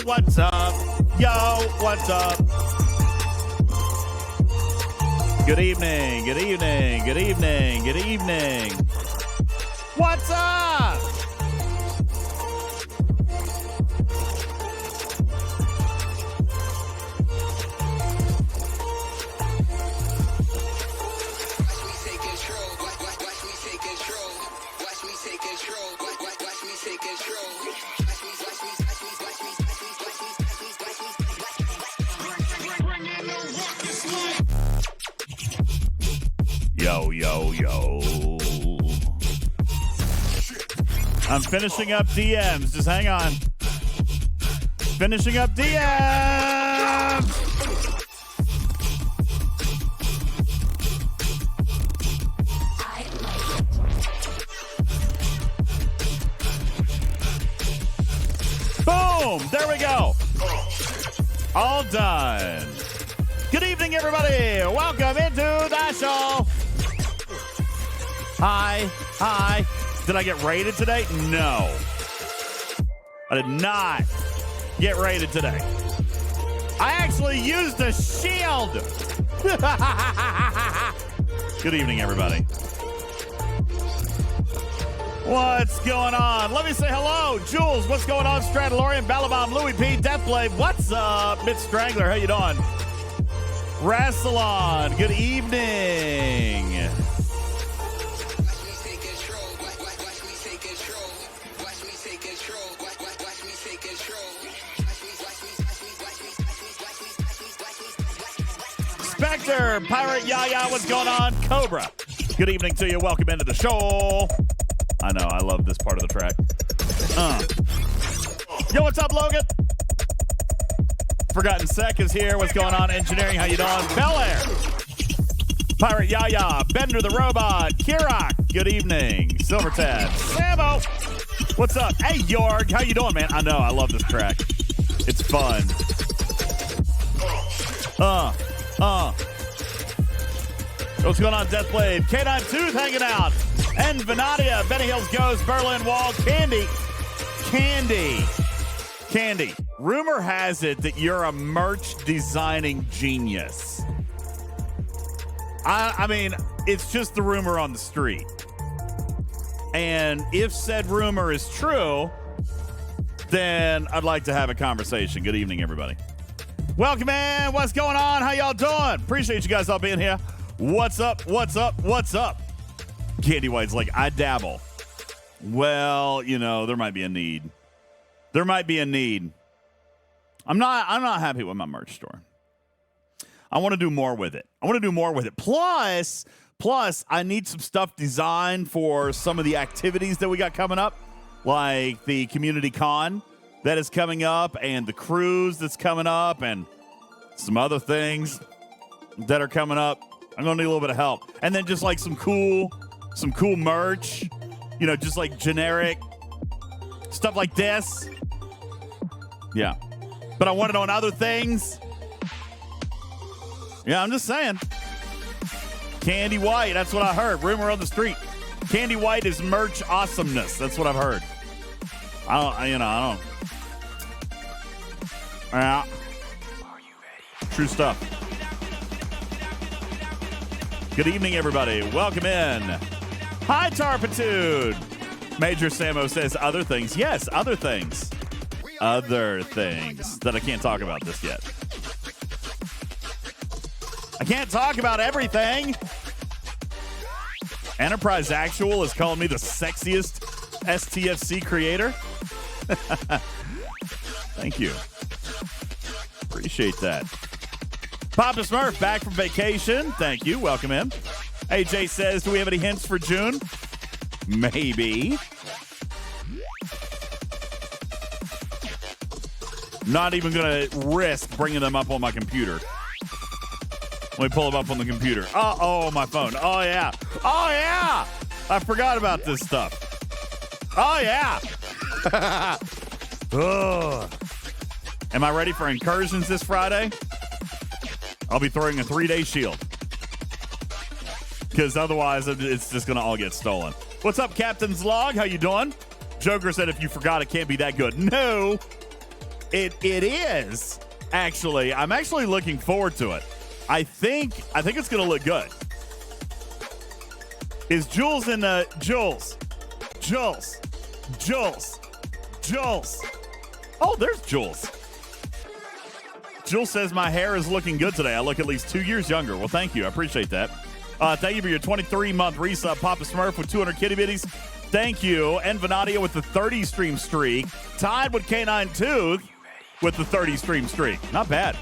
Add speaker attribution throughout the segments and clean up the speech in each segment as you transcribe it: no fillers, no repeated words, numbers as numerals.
Speaker 1: what's up? Yo, what's up? Good evening, good evening, good evening, good evening. What's up? Yo, yo, yo. I'm finishing up DMs. Just hang on. Finishing up DMs. Boom. There we go. All done. Good evening, everybody. Welcome into the show. Hi. Hi. Did I get rated today? No. I did not get rated today. I actually used a shield. Good evening, everybody. What's going on? Let me say hello. Jules, what's going on? Stradalorian, Balabom, Louis P, Deathblade. What's up? Mitch Strangler, how you doing? Rassalon, good evening. Spectre, Pirate Yaya, what's going on? Cobra, good evening to you. Welcome into the show. I know, I love this part of the track. Yo, what's up, Logan? Forgotten Sec is here. What's going on? Engineering, how you doing? Bel Air, Pirate Yaya, Bender the Robot, Kirok, good evening. Silver Tad, Sammo, what's up? Hey, Jorg, how you doing, man? I know, I love this track. It's fun. What's going on, Deathblade? K9 Tooth hanging out. And Venadia, Benny Hills Goes, Berlin Wall, Candy. Rumor has it that you're a merch designing genius. I mean, it's just the rumor on the street. And if said rumor is true, then I'd like to have a conversation. Good evening, everybody. Welcome, man. What's going on? How y'all doing? Appreciate you guys all being here. What's up? What's up? What's up? Candy White's like, I dabble. Well, you know, there might be a need. There might be a need. I'm not happy with my merch store. I want to do more with it. Plus, I need some stuff designed for some of the activities that we got coming up, like the community con that is coming up and the cruise that's coming up and some other things that are coming up. I'm going to need a little bit of help. And then just like some cool merch, you know, just like generic stuff like this. Yeah. But I want it on other things. Yeah, I'm just saying. Candy White, that's what I heard. Rumor on the street. Candy White is merch awesomeness. That's what I've heard. I don't. Yeah. Are you ready? True stuff. Good evening, everybody. Welcome in. Hi, Tarpitude. Major Samo says other things. Yes, other things. Other things that I can't talk about this yet. I can't talk about everything. Enterprise Actual is calling me the sexiest STFC creator. Thank you. Appreciate that. Papa Smurf back from vacation. Thank you. Welcome in. AJ says, do we have any hints for June? Maybe. Not even going to risk bringing them up on my computer. Let me pull them up on the computer. Oh, my phone. Oh, yeah. I forgot about this stuff. Oh, yeah. Ugh. Am I ready for incursions this Friday? I'll be throwing a 3-day shield. Because otherwise, it's just going to all get stolen. What's up, Captain's Log? How you doing? Joker said if you forgot, it can't be that good. No. It is actually. I'm actually looking forward to it. I think it's going to look good. Is Jules in the Jules? Oh, there's Jules. Jules says my hair is looking good today. I look at least 2 years younger. Well, thank you. I appreciate that. Thank you for your 23-month resub, Papa Smurf with 200 kitty bitties. Thank you. And Venadia with the 30-stream streak. Tied with Canine Tooth with the 30-stream streak. Not bad.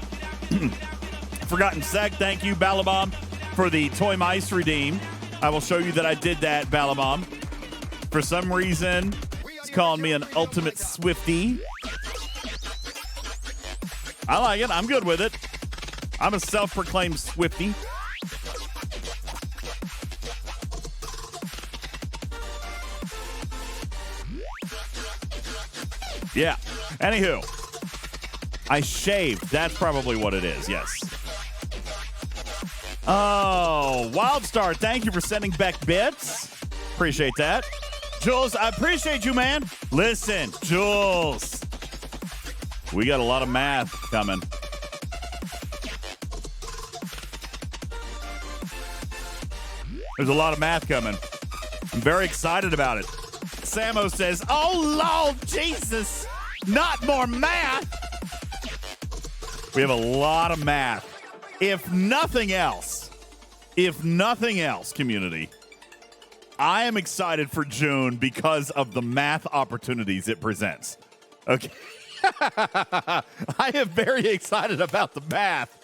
Speaker 1: Forgotten Sec, thank you. Balabom for the Toy Mice redeem. I will show you that I did that, Balabom. For some reason, he's calling me an ultimate Swiftie. I like it. I'm good with it. I'm a self-proclaimed Swiftie. Yeah. Anywho, I shaved. That's probably what it is. Yes. Oh, Wildstar, thank you for sending back bits. Appreciate that. Jules, I appreciate you, man. Listen, Jules, we got a lot of math coming. There's a lot of math coming. I'm very excited about it. Samo says, oh, Lord Jesus, not more math. We have a lot of math. If nothing else, community, I am excited for June because of the math opportunities it presents. Okay. I am very excited about the math.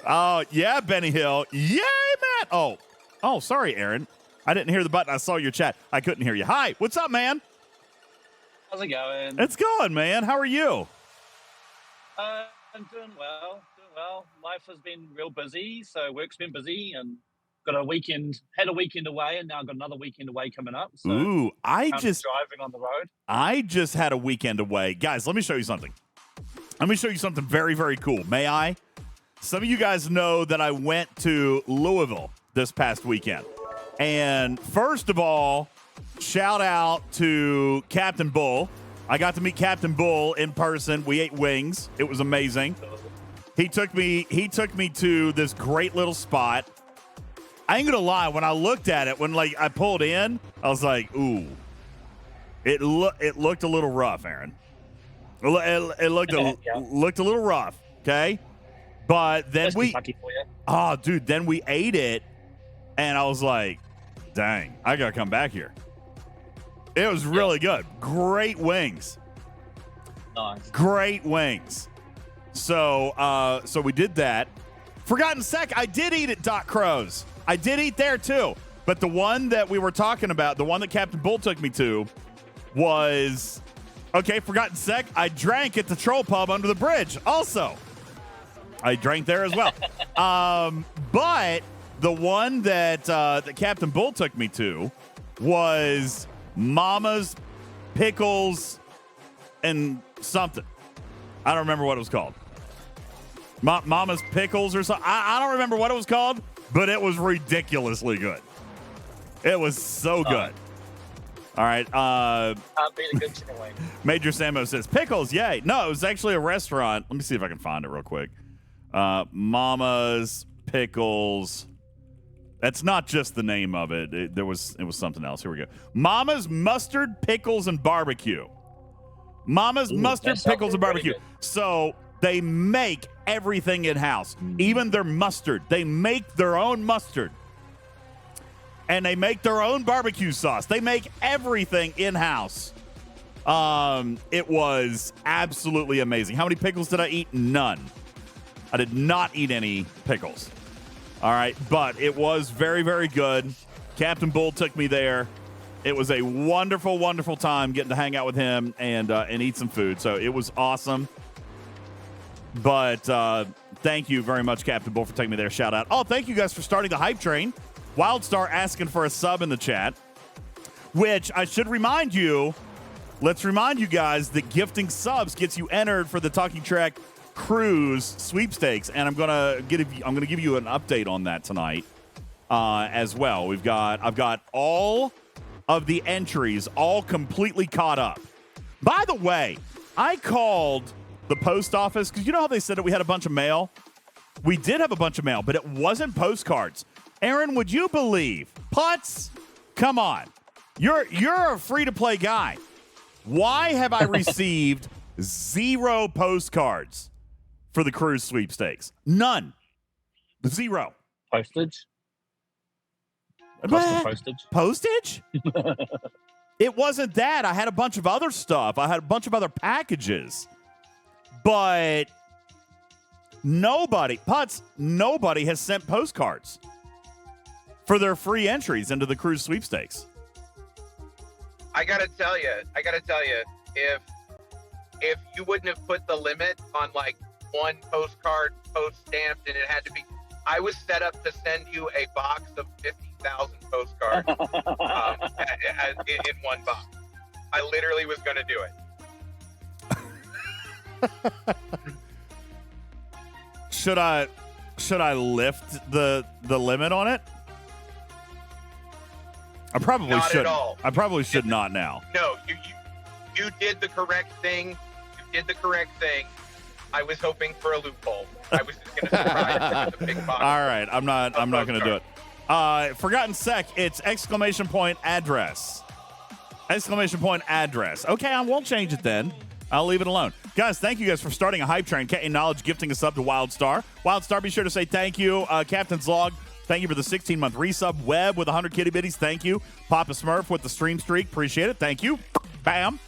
Speaker 1: Oh, yeah, Benny Hill. Yay, Matt. Oh, sorry, Aaron. I didn't hear the button. I saw your chat. I couldn't hear you. Hi, what's up, man?
Speaker 2: How's it going?
Speaker 1: It's going, man. How are you?
Speaker 2: I'm doing well. Life has been real busy, so work's been busy, and had a weekend away, and now I've got another weekend away coming up. So
Speaker 1: Ooh,
Speaker 2: I'm driving on the road.
Speaker 1: I just had a weekend away. Guys, let me show you something. Let me show you something very, very cool. May I? Some of you guys know that I went to Louisville this past weekend. And first of all, shout out to Captain Bull. I got to meet Captain Bull in person. We ate wings. It was amazing. He took me to this great little spot. I ain't gonna lie, when I looked at it, when I pulled in, I was like, ooh. It looked a little rough, Aaron. It looked a little rough, okay? But then then we ate it, and I was like, dang, I gotta come back here. It was really good. Great wings.
Speaker 2: Nice.
Speaker 1: Great wings. So we did that. Forgotten Sec, I did eat at Doc Crow's. I did eat there too. But the one that we were talking about, the one that Captain Bull took me to, was Forgotten Sec. I drank at the Troll Pub under the bridge. Also, I drank there as well. But the one that Captain Bull took me to was Mama's Pickles and something. I don't remember what it was called. Mama's Pickles or something. I don't remember what it was called, but it was ridiculously good. It was so good. All right. Major Samo says, pickles, yay. No, it was actually a restaurant. Let me see if I can find it real quick. Mama's Pickles. That's not just the name of it. It was something else. Here we go. Mama's Mustard, Pickles, and Barbecue. Mama's Mustard, Pickles, and Barbecue. So they make everything in-house. Even their mustard. They make their own mustard. And they make their own barbecue sauce. They make everything in-house. It was absolutely amazing. How many pickles did I eat? None. I did not eat any pickles. All right, but it was very, very good. Captain Bull took me there. It was a wonderful, wonderful time getting to hang out with him and eat some food. So it was awesome. But thank you very much, Captain Bull, for taking me there. Shout out. Oh, thank you guys for starting the hype train. Wildstar asking for a sub in the chat, which I should remind you. Let's remind you guys that gifting subs gets you entered for the Talking Track Cruise sweepstakes, and I'm gonna give you an update on that tonight as well. I've got all of the entries all completely caught up. By the way, I called the post office, because you know how they said that we had a bunch of mail? We did have a bunch of mail, but it wasn't postcards. Aaron, would you believe? Putz, come on. You're a free-to-play guy. Why have I received 0 postcards for the cruise sweepstakes? None. 0.
Speaker 2: Postage? Cost of postage?
Speaker 1: Postage? It wasn't that. I had a bunch of other stuff. I had a bunch of other packages. But nobody has sent postcards for their free entries into the cruise sweepstakes.
Speaker 3: I gotta tell you, if you wouldn't have put the limit on like one postcard post stamped and it had to be, I was set up to send you a box of 50,000 postcards in one box. I literally was going to do it.
Speaker 1: Should I lift the limit on it? I probably
Speaker 3: Not
Speaker 1: should.
Speaker 3: at all.
Speaker 1: I probably should not now.
Speaker 3: No, you did the correct thing. I was hoping for a loophole. I was just going to surprise with a big box.
Speaker 1: All right, I'm not going to do it. Forgotten Sec, it's exclamation point address. Exclamation point address. Okay, I won't change it then. I'll leave it alone. Guys, thank you guys for starting a hype train. Cat Knowledge gifting us up to Wildstar. Wildstar, be sure to say thank you. Captain's Log, thank you for the 16-month resub. Web with 100 kitty bitties, thank you. Papa Smurf with the stream streak, appreciate it. Thank you. Bam.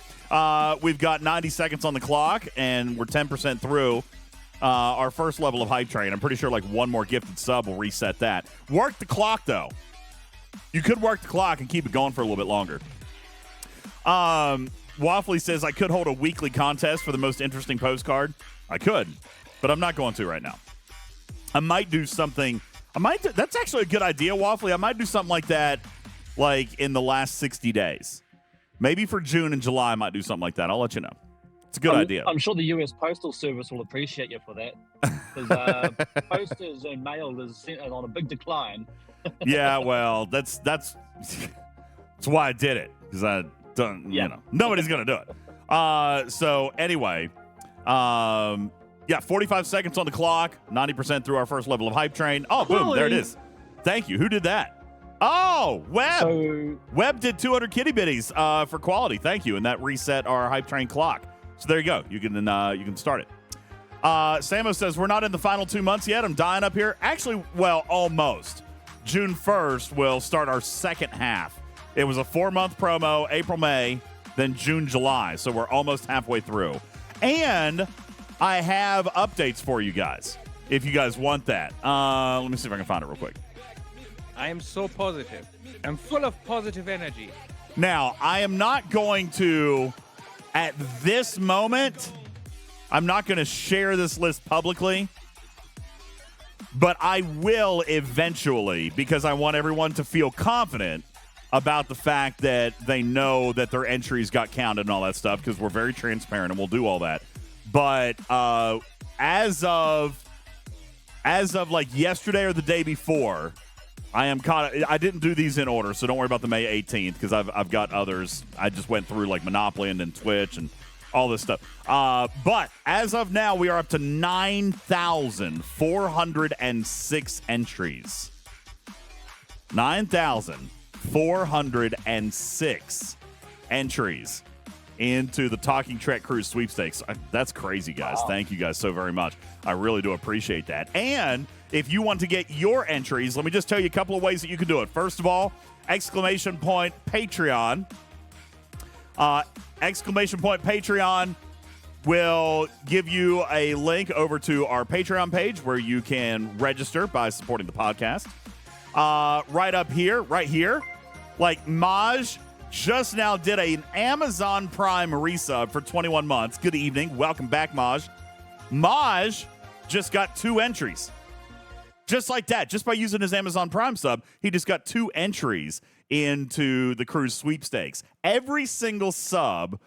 Speaker 1: We've got 90 seconds on the clock, and we're 10% through our first level of hype train. I'm pretty sure like one more gifted sub will reset that. Work the clock, though. You could work the clock and keep it going for a little bit longer. Waffly says, I could hold a weekly contest for the most interesting postcard. I could, but I'm not going to right now. I might do something. That's actually a good idea, Waffly. I might do something like that like in the last 60 days. Maybe for June and July, I might do something like that. I'll let you know. It's a good idea.
Speaker 2: I'm sure the U.S. Postal Service will appreciate you for that. Because posters and mail is on a big decline.
Speaker 1: Yeah, well, that's why I did it. Because I don't, you know, nobody's going to do it. So anyway, 45 seconds on the clock, 90% through our first level of hype train. Oh, boom, there it is. Thank you. Who did that? Oh, Web. Web did 200 kitty bitties for quality. Thank you. And that reset our hype train clock. So there you go. You can start it. Samo says, we're not in the final 2 months yet. I'm dying up here. Actually, well, almost. June 1st, we'll start our second half. It was a 4-month promo, April, May, then June, July. So we're almost halfway through. And I have updates for you guys, if you guys want that. Let me see if I can find it real quick.
Speaker 4: I am so positive. I'm full of positive energy.
Speaker 1: Now, I am not going to, at this moment, I'm not going to share this list publicly, but I will eventually, because I want everyone to feel confident about the fact that they know that their entries got counted and all that stuff, because we're very transparent and we'll do all that. But as of like yesterday or the day before, I am I didn't do these in order, so don't worry about the May 18th, because I've got others. I just went through like Monopoly and then Twitch and all this stuff. But as of now, we are up to 9,406 entries. 9,406 entries into the Talking Trek Cruise Sweepstakes. That's crazy, guys. Wow. Thank you guys so very much. I really do appreciate that. And if you want to get your entries, let me just tell you a couple of ways that you can do it. First of all, exclamation point Patreon. Exclamation point Patreon will give you a link over to our Patreon page where you can register by supporting the podcast. Right up here, right here, like Maj just now did an Amazon Prime resub for 21 months. Good evening. Welcome back, Maj. Maj just got 2 entries. Just like that, just by using his Amazon Prime sub, he just got 2 entries into the cruise sweepstakes. Every single sub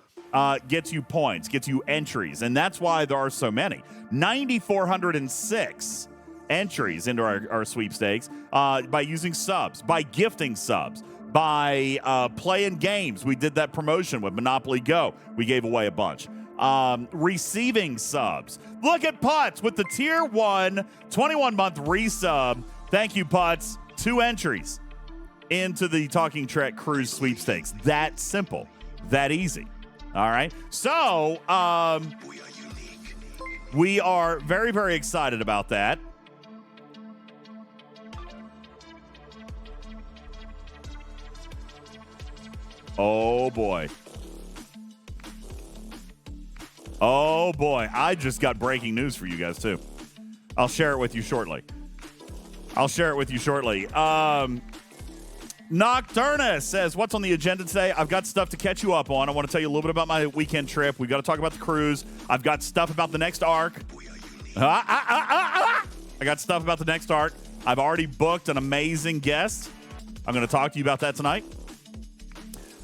Speaker 1: gets you points, gets you entries, and that's why there are so many. 9,406 entries into our sweepstakes by using subs, by gifting subs, by playing games. We did that promotion with Monopoly Go. We gave away a bunch. receiving subs. Look at Putz with the tier 1 21-month resub. Thank you, Putz. 2 entries into the Talking Trek Cruise sweepstakes. That simple. That easy. All right. So we are very, very excited about that. Oh, boy. Oh, boy. I just got breaking news for you guys, too. I'll share it with you shortly. Nocturna says, what's on the agenda today? I've got stuff to catch you up on. I want to tell you a little bit about my weekend trip. We've got to talk about the cruise. I've got stuff about the next arc. I got stuff about the next arc. I've already booked an amazing guest. I'm going to talk to you about that tonight.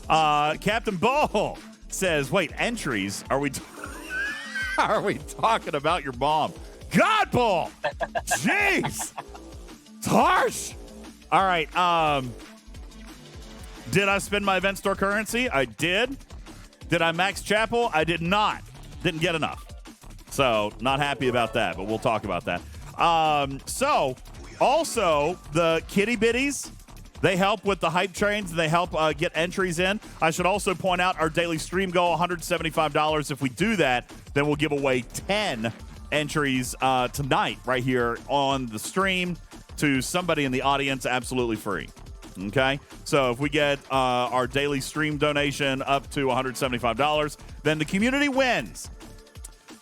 Speaker 1: Captain Bull says, wait, entries? Are we talking about your mom? God, Bull! Jeez! It's harsh! All right, did I spend my event store currency? I did. Did I max Chapel? I did not. Didn't get enough. So, not happy about that, but we'll talk about that. So, also, the kitty bitties, they help with the hype trains. They help get entries in. I should also point out our daily stream goal, $175. If we do that, then we'll give away 10 entries tonight right here on the stream to somebody in the audience absolutely free. Okay? So if we get our daily stream donation up to $175, then the community wins.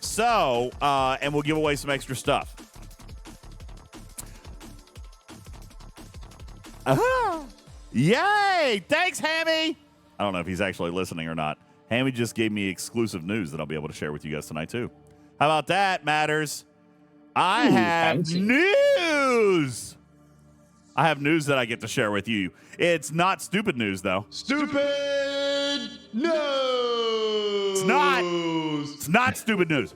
Speaker 1: So, and we'll give away some extra stuff. Yay! Thanks, Hammy! I don't know if he's actually listening or not. Hammy just gave me exclusive news that I'll be able to share with you guys tonight, too. How about that, Matters? I have news! I have news that I get to share with you. It's not stupid news, though.
Speaker 5: Stupid news!
Speaker 1: It's not stupid news.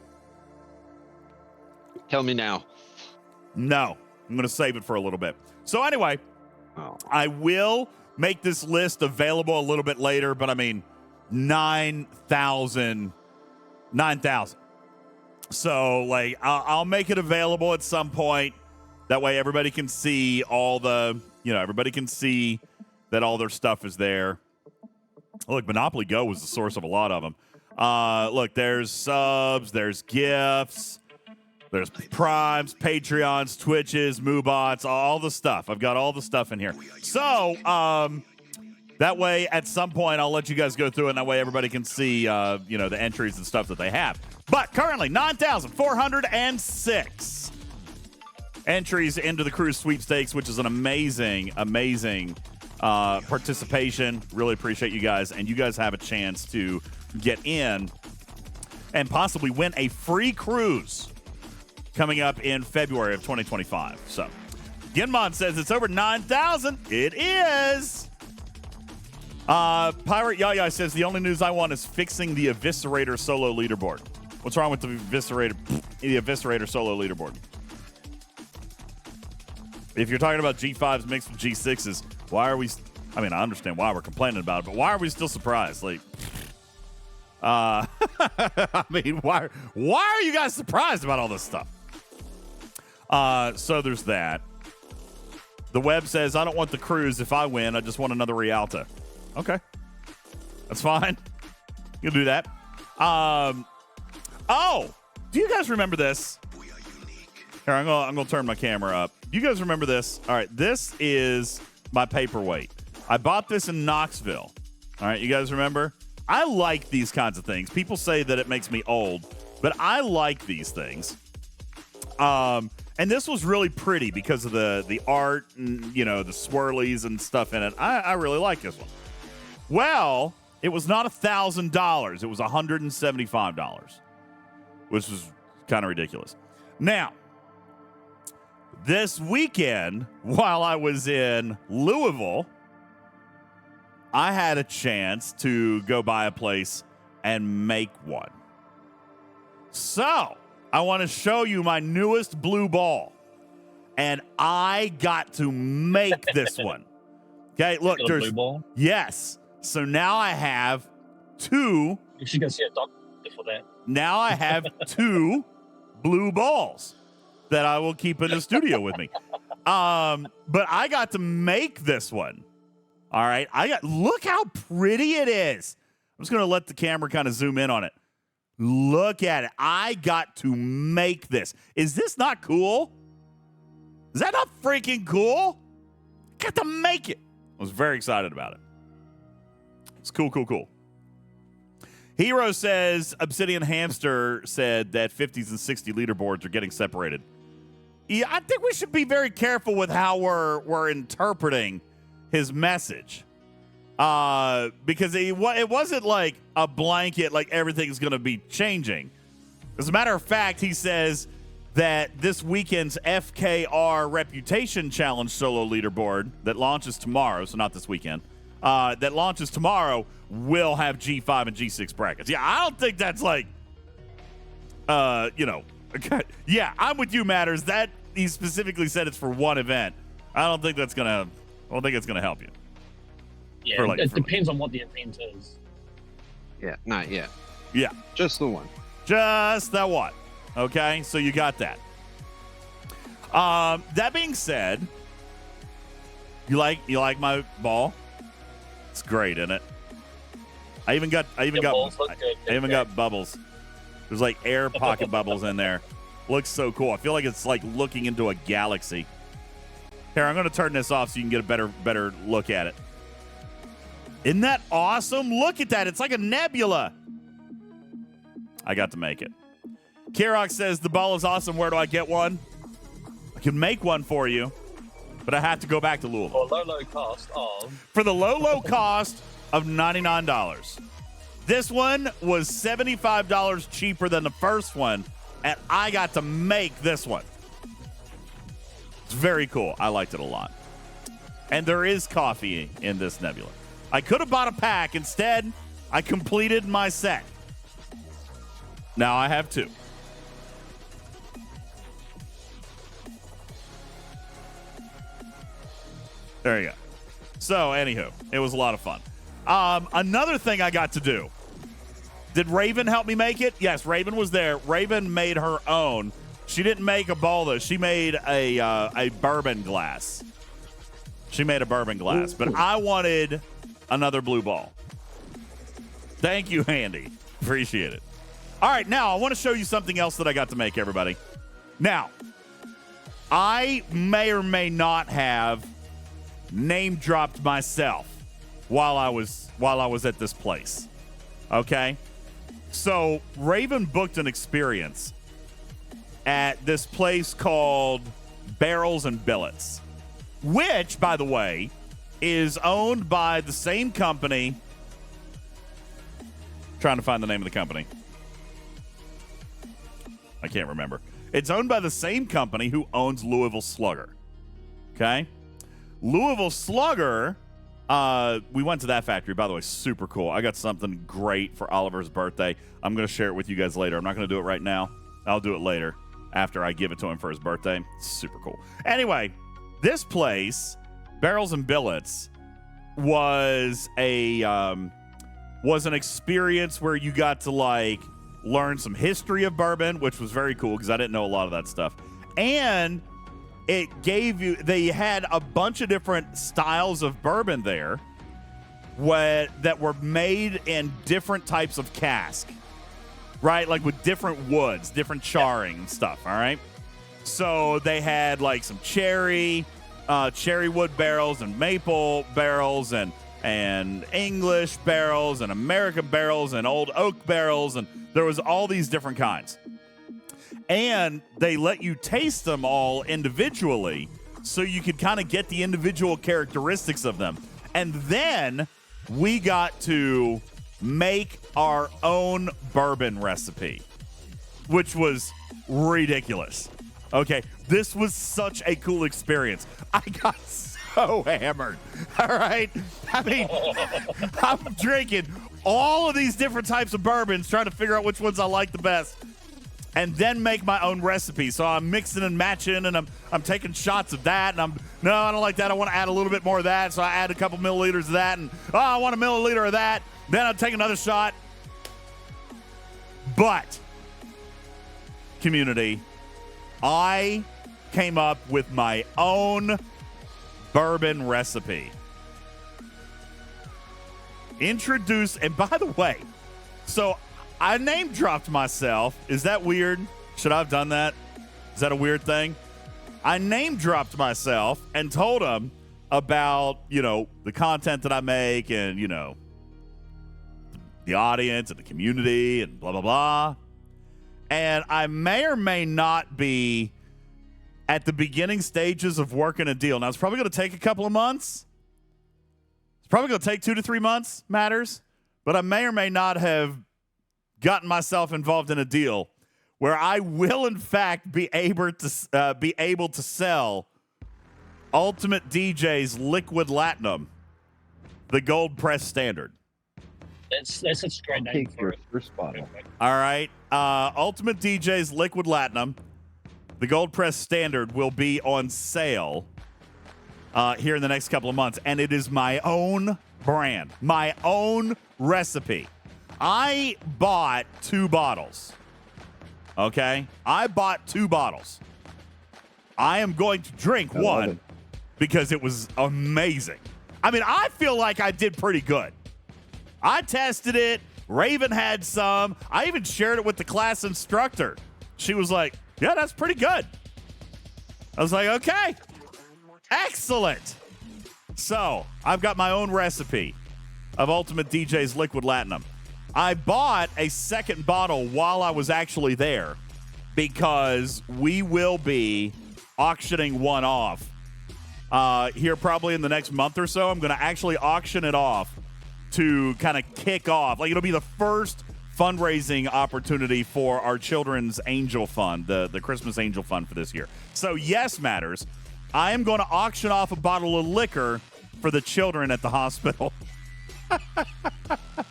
Speaker 5: Tell me now.
Speaker 1: No. I'm going to save it for a little bit. So anyway, I will make this list available a little bit later, but I mean, 9,000. So, like, I'll make it available at some point. That way everybody can see all the, everybody can see that all their stuff is there. Look, Monopoly Go was the source of a lot of them. Look, there's subs, there's gifts, there's primes, Patreons, Twitches, Moobots, all the stuff. I've got all the stuff in here. So, that way, at some point, I'll let you guys go through it, and that way everybody can see, the entries and stuff that they have. But currently, 9,406 entries into the cruise sweepstakes, which is an amazing participation. Really appreciate you guys, and you guys have a chance to get in and possibly win a free cruise coming up in February of 2025. So, Ginmon says it's over 9,000. It is. Pirate Yaya says the only news I want is fixing the Eviscerator solo leaderboard. What's wrong with the Eviscerator solo leaderboard? If you're talking about G5s mixed with G6s, why are we? I mean, I understand why we're complaining about it, but why are we still surprised? Like, I mean, why are you guys surprised about all this stuff? So there's that. The web says, I don't want the cruise. If I win, I just want another Rialta. Okay. That's fine. You can do that. Oh, do you guys remember this? Here, I'm gonna turn my camera up. Do you guys remember this? All right, this is my paperweight. I bought this in Knoxville. All right, you guys remember? I like these kinds of things. People say that it makes me old, but I like these things. And this was really pretty because of the art and, the swirlies and stuff in it. I really like this one. Well, it was not $1,000. It was $175, which was kind of ridiculous. Now, this weekend, while I was in Louisville, I had a chance to go buy a place and make one. So, I want to show you my newest blue ball. And I got to make this one. Okay, look, there's...
Speaker 2: Blue ball?
Speaker 1: Yes. So now I have two...
Speaker 2: You should go see a doctor for that.
Speaker 1: Now I have 2 blue balls that I will keep in the studio with me. But I got to make this one. All right. Look how pretty it is. I'm just going to let the camera kind of zoom in on it. Look at it. I got to make this. Is this not cool? Is that not freaking cool? Got to make it. I was very excited about it. It's cool. Hero says Obsidian Hamster said that 50s and 60 leaderboards are getting separated. Yeah, I think we should be very careful with how we're interpreting his message. Because it wasn't like a blanket, like everything's going to be changing. As a matter of fact, he says that this weekend's FKR Reputation Challenge solo leaderboard that launches tomorrow, so not this weekend, that launches tomorrow will have G5 and G6 brackets. Yeah, I don't think that's like, yeah, I'm with you, Matters. That he specifically said it's for one event. I don't think it's gonna help you.
Speaker 2: Yeah, it depends on what the event is.
Speaker 6: Yeah, not yet.
Speaker 1: Yeah.
Speaker 6: Just the one.
Speaker 1: Just that one. Okay, so you got that. That being said, you like my ball? It's great, isn't it? I even got bubbles. There's like air pocket bubbles in there. Looks so cool. I feel like it's like looking into a galaxy. Here, I'm going to turn this off so you can get a better look at it. Isn't that awesome? Look at that. It's like a nebula. I got to make it. Kirok says, the ball is awesome. Where do I get one? I can make one for you, but I have to go back to Louisville.
Speaker 2: For low cost of?
Speaker 1: For the low cost of $99. This one was $75 cheaper than the first one, and I got to make this one. It's very cool. I liked it a lot. And there is coffee in this nebula. I could have bought a pack. Instead, I completed my set. Now I have 2. There you go. So, anywho, it was a lot of fun. Another thing I got to do. Did Raven help me make it? Yes, Raven was there. Raven made her own. She didn't make a ball, though. She made a bourbon glass. She made a bourbon glass. But I wanted another blue ball. Thank you, Andy. Appreciate it. All right, now I want to show you something else that I got to make, everybody. Now, I may or may not have name dropped myself while I was at this place. Okay? So, Raven booked an experience at this place called Barrels and Billets, which, by the way, is owned by the same company. Trying to find the name of the company. I can't remember. It's owned by the same company who owns Louisville Slugger. Okay? Louisville Slugger, we went to that factory, by the way, super cool. I got something great for Oliver's birthday. I'm going to share it with you guys later. I'm not going to do it right now. I'll do it later after I give it to him for his birthday. Super cool. Anyway, this place, Barrels and Billets, was an experience where you got to like learn some history of bourbon, which was very cool because I didn't know a lot of that stuff. And it gave you, they had a bunch of different styles of bourbon there that were made in different types of cask, right? Like with different woods, different charring and stuff, all right? So they had like some cherry wood barrels and maple barrels and English barrels and American barrels and old oak barrels, and there was all these different kinds. And they let you taste them all individually so you could kind of get the individual characteristics of them. And then we got to make our own bourbon recipe, which was ridiculous. Okay, this was such a cool experience. I got so hammered, all right? I mean, I'm drinking all of these different types of bourbons, trying to figure out which ones I like the best, and then make my own recipe. So I'm mixing and matching, and I'm taking shots of that, and no, I don't like that. I want to add a little bit more of that, so I add a couple milliliters of that, and I want a milliliter of that. Then I'll take another shot. But, community, I came up with my own bourbon recipe. And by the way, so I name dropped myself. Is that weird? Should I have done that? Is that a weird thing? I name dropped myself and told them about, the content that I make and, the audience and the community and blah, blah, blah. And I may or may not be at the beginning stages of working a deal. Now, it's probably going to take a couple of months. It's probably going to take 2 to 3 months, matters. But I may or may not have gotten myself involved in a deal where I will, in fact, be able to sell UltimatDJz Liquid Latinum, the gold press standard.
Speaker 2: That's a great name
Speaker 6: Take
Speaker 2: for
Speaker 6: your
Speaker 2: it.
Speaker 6: first bottle.
Speaker 1: All right. UltimatDJz Liquid Latinum, the gold press standard, will be on sale here in the next couple of months. And it is my own brand, my own recipe. I bought 2 bottles. Okay? I bought 2 bottles. I am going to drink one because it was amazing. I mean, I feel like I did pretty good. I tested it. Raven had some. I even shared it with the class instructor. She was like, yeah, that's pretty good. I was like, okay. Excellent. So I've got my own recipe of UltimatDJz Liquid Latinum. I bought a second bottle while I was actually there because we will be auctioning one off here probably in the next month or so. I'm going to actually auction it off to kind of kick off. Like, it'll be the first fundraising opportunity for our Children's Angel Fund, the Christmas Angel Fund for this year. So, yes, matters. I am going to auction off a bottle of liquor for the children at the hospital.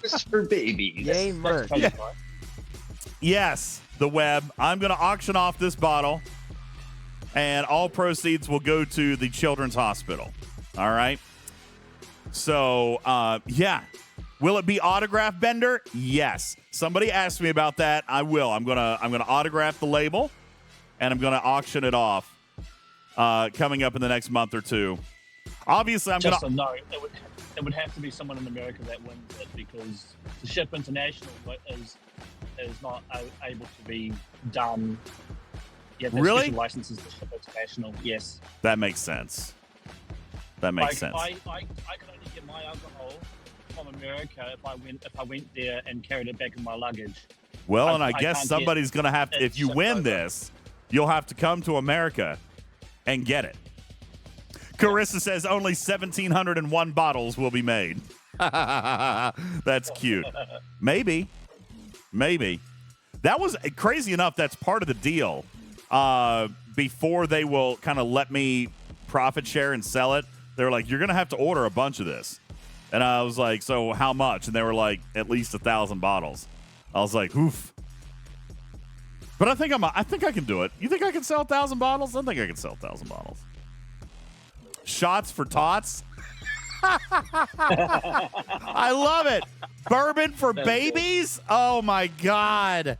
Speaker 6: Just for babies.
Speaker 4: Yay, merch.
Speaker 2: Yeah.
Speaker 1: Yes, the web. I'm going to auction off this bottle, and all proceeds will go to the Children's Hospital. All right? So, yeah. Will it be autograph bender? Yes. Somebody asked me about that. I will. I'm gonna autograph the label, and I'm gonna auction it off coming up in the next month or two. Obviously, I'm
Speaker 2: Just
Speaker 1: gonna.
Speaker 2: a note, it would have to be someone in America that wins it because to ship international is not able to be done. Yeah, there's
Speaker 1: Really?
Speaker 2: special licenses to ship international. Yes.
Speaker 1: That makes sense. That makes sense.
Speaker 2: I could only get my alcohol from America if I went there and carried it back in my luggage.
Speaker 1: Well, and I guess
Speaker 2: can't
Speaker 1: somebody's going to have to,
Speaker 2: it
Speaker 1: if you
Speaker 2: shipped
Speaker 1: win
Speaker 2: over.
Speaker 1: this, you'll have to come to America and get it. Carissa says only 1,701 bottles will be made. That's cute. Maybe. That was crazy enough. That's part of the deal. Before they will kind of let me profit share and sell it, they were like, you're going to have to order a bunch of this. And I was like, so how much? And they were like, at least 1,000 bottles. I was like, oof. But I think I can do it. You think I can sell 1,000 bottles? I think I can sell 1,000 bottles. Shots for tots. I love it. Bourbon for babies? Oh my God.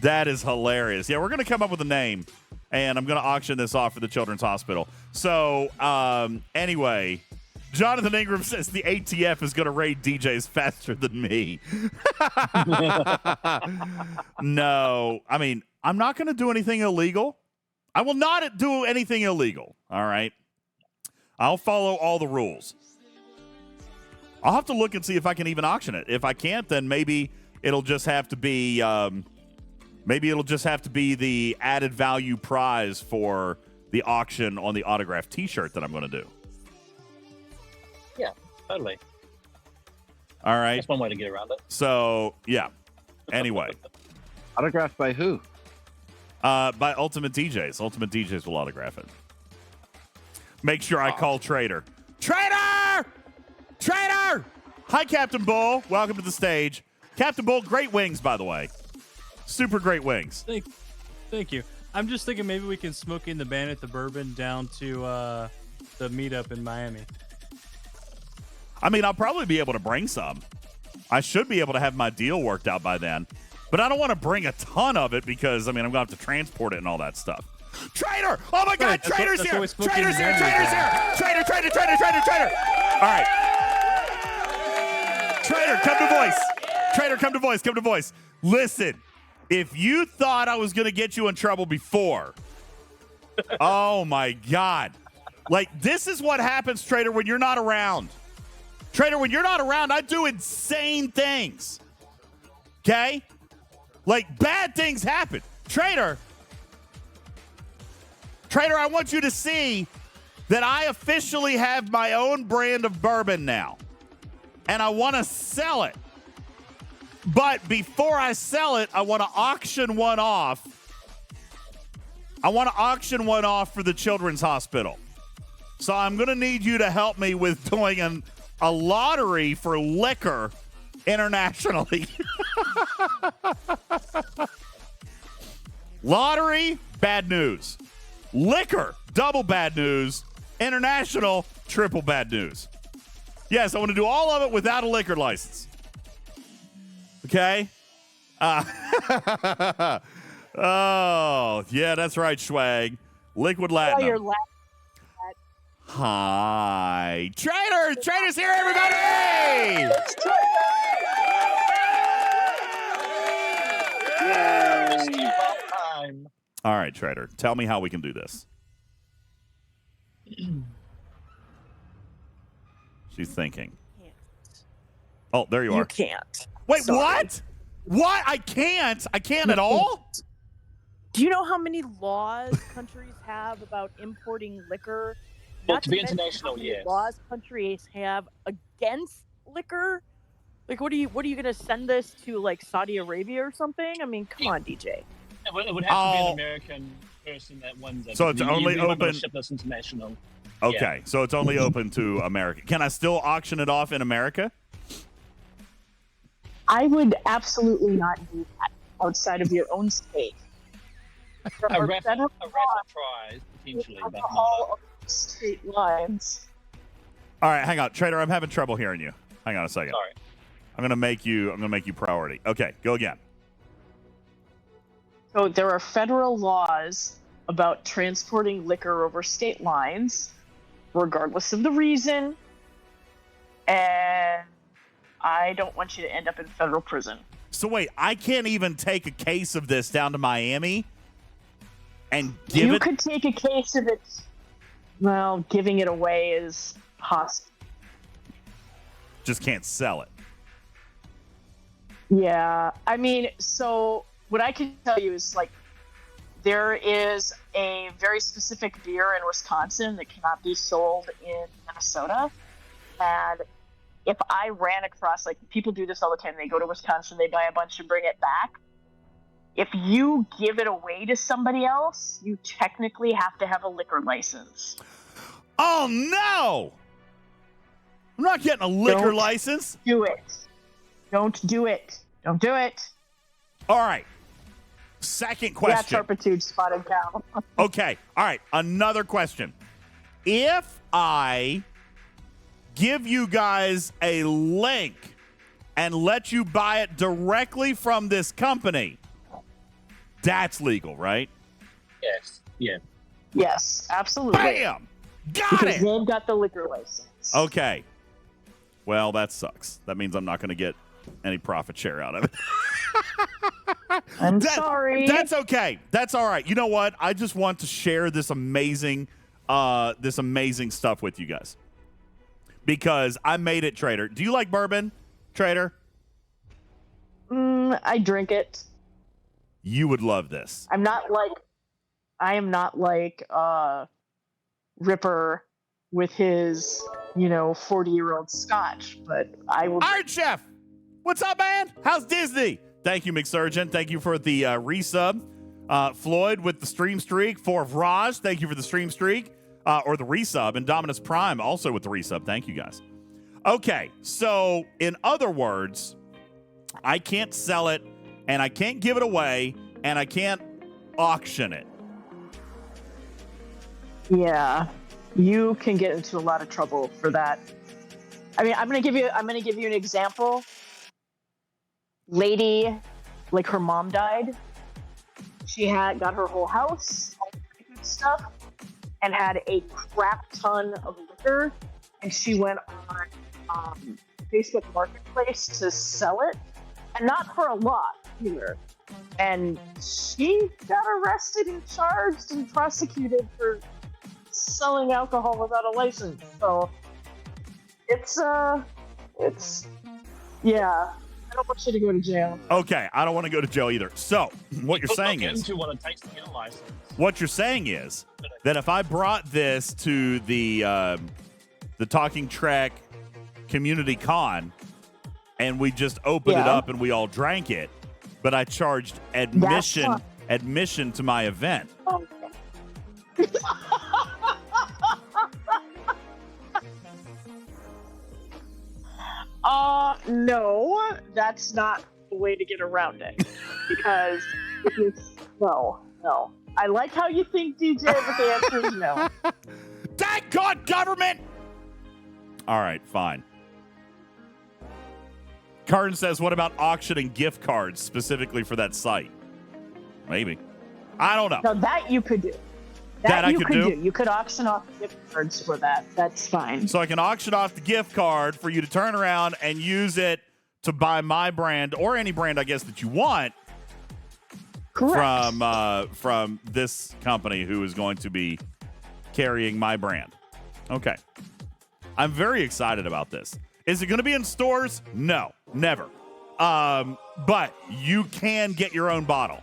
Speaker 1: That is hilarious. Yeah, we're going to come up with a name, and I'm going to auction this off for the Children's Hospital. So, anyway, Jonathan Ingram says the ATF is going to raid DJs faster than me. No, I mean, I'm not going to do anything illegal. I will not do anything illegal, all right? I'll follow all the rules. I'll have to look and see if I can even auction it. If I can't, then maybe it'll just have to be the added value prize for the auction on the autographed T-shirt that I'm going to do.
Speaker 2: Yeah, totally.
Speaker 1: All right.
Speaker 2: That's one way to get around it.
Speaker 1: So, yeah. Anyway.
Speaker 6: Autographed by who?
Speaker 1: By UltimatDJz. UltimatDJz will autograph it. Make sure I call Trader. Trader! Trader! Hi, Captain Bull. Welcome to the stage. Captain Bull, great wings, by the way. Super great wings.
Speaker 7: Thank you. I'm just thinking maybe we can smoke in the Bandit the bourbon down to the meetup in Miami.
Speaker 1: I mean, I'll probably be able to bring some. I should be able to have my deal worked out by then. But I don't want to bring a ton of it because, I mean, I'm going to have to transport it and all that stuff. Trader! Oh, my God! Trader's here! Trader's here! Trader's here! Trader! All right. Trader, come to voice. Trader, come to voice. Come to voice. Listen, if you thought I was going to get you in trouble before, oh, my God. Like, this is what happens, Trader, when you're not around. Trader, when you're not around, I do insane things. Okay? Like, bad things happen. Trader, I want you to see that I officially have my own brand of bourbon now. And I want to sell it. But before I sell it, I want to auction one off. I want to auction one off for the Children's Hospital. So I'm going to need you to help me with doing a lottery for liquor internationally. Lottery, bad news. Liquor, double bad news. International, triple bad news. Yes, I want to do all of it without a liquor license. Okay? Oh, yeah, that's right, Schwag. Liquid Latinum.
Speaker 8: You're laughing.
Speaker 1: Hi. Trader's here, everybody! All right, Trader, tell me how we can do this. She's thinking. Oh, there you are.
Speaker 8: You can't.
Speaker 1: Wait,
Speaker 8: Sorry.
Speaker 1: what? What? I can't at all?
Speaker 8: Do you know how many laws countries have about importing liquor?
Speaker 2: Well,
Speaker 8: Not
Speaker 2: to be
Speaker 8: mention
Speaker 2: international,
Speaker 8: how many
Speaker 2: yes.
Speaker 8: laws countries have against liquor. Like, what are you going to send this to, like, Saudi Arabia or something? I mean, come on, DJ.
Speaker 2: It would have to be an American person that wins it.
Speaker 1: So it's only
Speaker 2: You're not gonna
Speaker 1: open-
Speaker 2: ship this international.
Speaker 1: Okay, so it's only open to America. Can I still auction it off in America?
Speaker 8: I would absolutely not do that outside of your own state.
Speaker 2: A raffle prize, potentially, but not
Speaker 8: all of state lines.
Speaker 1: All right, hang on. Trader, I'm having trouble hearing you. Hang on a second.
Speaker 2: sorry.
Speaker 1: I'm gonna make you priority. Okay, go again.
Speaker 8: So there are federal laws about transporting liquor over state lines, regardless of the reason, and I don't want you to end up in federal prison.
Speaker 1: So wait, I can't even take a case of this down to Miami and give
Speaker 8: You
Speaker 1: it.
Speaker 8: could take a case of it. Well, giving it away is possible.
Speaker 1: Just can't sell it.
Speaker 8: Yeah, I mean, so what I can tell you is, like, there is a very specific beer in Wisconsin that cannot be sold in Minnesota. And if I ran across, like, people do this all the time, they go to Wisconsin, they buy a bunch and bring it back. If you give it away to somebody else, you technically have to have a liquor license.
Speaker 1: Oh no! I'm not getting a liquor
Speaker 8: Don't
Speaker 1: license.
Speaker 8: Do it. Don't do it. Don't do it.
Speaker 1: All right. Second
Speaker 8: Yeah,
Speaker 1: question.
Speaker 8: turpitude, spotted cow.
Speaker 1: Okay. All right. Another question. If I give you guys a link and let you buy it directly from this company, that's legal, right?
Speaker 2: Yes. Yeah.
Speaker 8: Yes, absolutely.
Speaker 1: Bam! Got
Speaker 8: Because
Speaker 1: it!
Speaker 8: they've got the liquor license.
Speaker 1: Okay. Well, that sucks. That means I'm not going to get any profit share out of it.
Speaker 8: I'm sorry.
Speaker 1: That's okay. That's all right. You know what? I just want to share this amazing stuff with you guys because I made it, Trader. Do you like bourbon, Trader?
Speaker 8: I drink it.
Speaker 1: You would love this.
Speaker 8: I am not like Ripper with his, 40-year-old scotch, but I will.
Speaker 1: Iron Chef, what's up, man? How's Disney? Thank you, McSurgeon. Thank you for the resub. Floyd with the stream streak. For Raj, thank you for the stream streak or the resub. And Dominus Prime also with the resub. Thank you, guys. Okay, so in other words, I can't sell it, and I can't give it away, and I can't auction it.
Speaker 8: Yeah, you can get into a lot of trouble for that. I mean, I'm gonna give you an example. Lady like her mom died. She had got her whole house, all that good stuff, and had a crap ton of liquor. And she went on Facebook Marketplace to sell it, and not for a lot either. And she got arrested and charged and prosecuted for selling alcohol without a license. So yeah. I don't want you to go to jail.
Speaker 1: Okay, I don't want to go to jail either. So, what you're saying is,
Speaker 2: into what it takes to get a license.
Speaker 1: what you're saying is that if I brought this to the Talking Trek Community Con and we just opened it up and we all drank it, but I charged admission to my event.
Speaker 8: Okay. No, that's not the way to get around it. Because no. I like how you think, DJ, but the answer is no.
Speaker 1: Thank God, government! All right, fine. Carden says, what about auctioning gift cards specifically for that site? Maybe. I don't know.
Speaker 8: No, that you could do.
Speaker 1: That I could do?
Speaker 8: You could auction off gift cards for that. That's fine.
Speaker 1: So I can auction off the gift card for you to turn around and use it to buy my brand or any brand, I guess, that you want.
Speaker 8: Correct.
Speaker 1: From this company who is going to be carrying my brand. Okay. I'm very excited about this. Is it going to be in stores? No, never. But you can get your own bottle.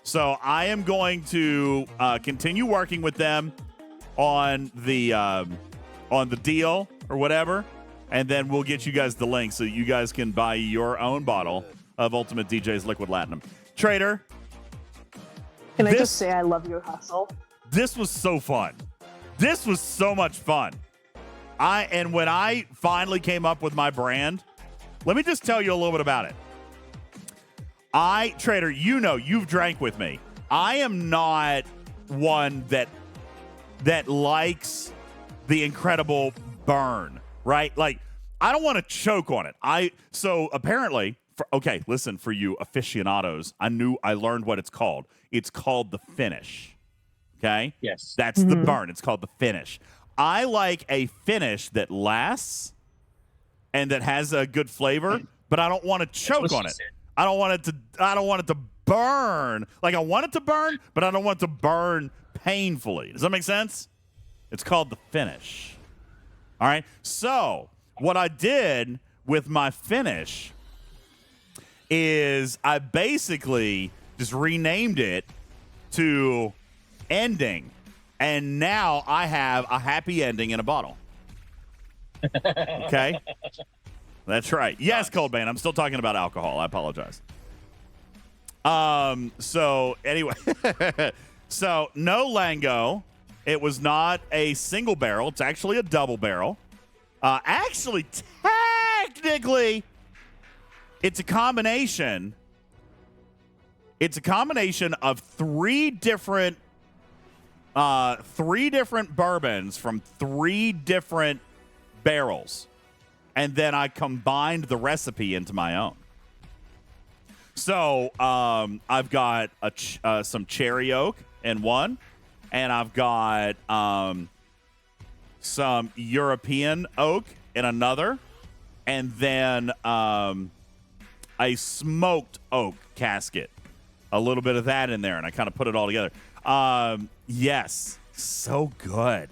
Speaker 1: So I am going to continue working with them on the deal or whatever, and then we'll get you guys the link so you guys can buy your own bottle of UltimatDJz Liquid Latinum. Trader,
Speaker 8: can I just say I love your hustle?
Speaker 1: This was so fun. This was so much fun. And when I finally came up with my brand, let me just tell you a little bit about it. Trader, you know, you've drank with me. I am not one that likes the incredible burn, right? Like, I don't want to choke on it. So apparently, listen, for you aficionados, I learned what it's called. It's called the finish. Okay?
Speaker 2: Yes.
Speaker 1: That's the burn. It's called the finish. I like a finish that lasts and that has a good flavor, but I don't want to choke on it. I don't want it to burn. Like, I want it to burn, but I don't want it to burn painfully. Does that make sense? It's called the finish. All right? So, what I did with my finish is I basically just renamed it to ending. And now I have a happy ending in a bottle. Okay? That's right. Yes, Cold Man. I'm still talking about alcohol. I apologize. So anyway, so no Lango. It was not a single barrel. It's actually a double barrel. Actually, technically, it's a combination. It's a combination of three different bourbons from three different barrels. And then I combined the recipe into my own. So I've got some cherry oak in one, and I've got some European oak in another, and then a smoked oak casket. A little bit of that in there, and I kind of put it all together. Yes, so good.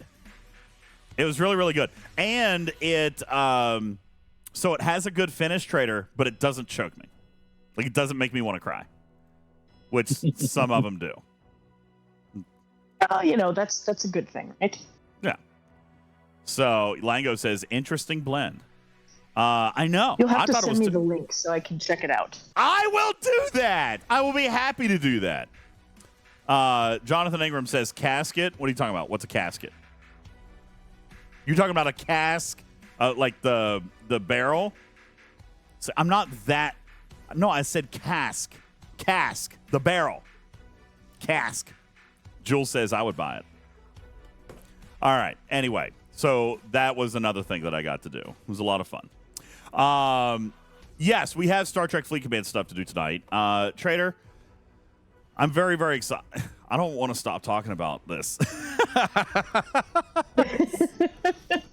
Speaker 1: It was really, really good. And so it has a good finish, Trader, but it doesn't choke me. Like, it doesn't make me want to cry, which some of them do.
Speaker 8: That's a good thing, right?
Speaker 1: Yeah. So Lango says, interesting blend. I know.
Speaker 8: You'll have to send me the link so I can check it out.
Speaker 1: I will do that. I will be happy to do that. Jonathan Ingram says, casket. What are you talking about? What's a casket? You're talking about a cask, like the barrel? So I'm not that. No, I said cask. Cask. The barrel. Cask. Jules says I would buy it. All right. Anyway, so that was another thing that I got to do. It was a lot of fun. yes, we have Star Trek Fleet Command stuff to do tonight. Trader, I'm very, very excited. I don't want to stop talking about this.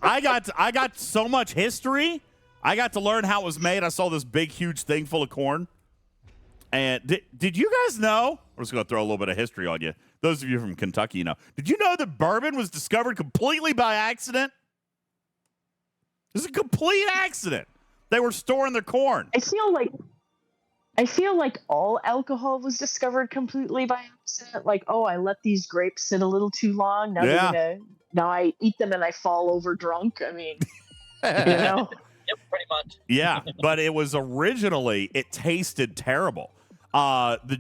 Speaker 1: I got so much history. I got to learn how it was made. I saw this big, huge thing full of corn. And did you guys know? I'm just going to throw a little bit of history on you. Those of you from Kentucky know. Did you know that bourbon was discovered completely by accident? It was a complete accident. They were storing their corn.
Speaker 8: I feel like all alcohol was discovered completely by accident. Like, oh, I let these grapes sit a little too long. Now I eat them and I fall over drunk. I mean, you know.
Speaker 2: Yep, pretty much.
Speaker 1: Yeah, but it was originally, it tasted terrible.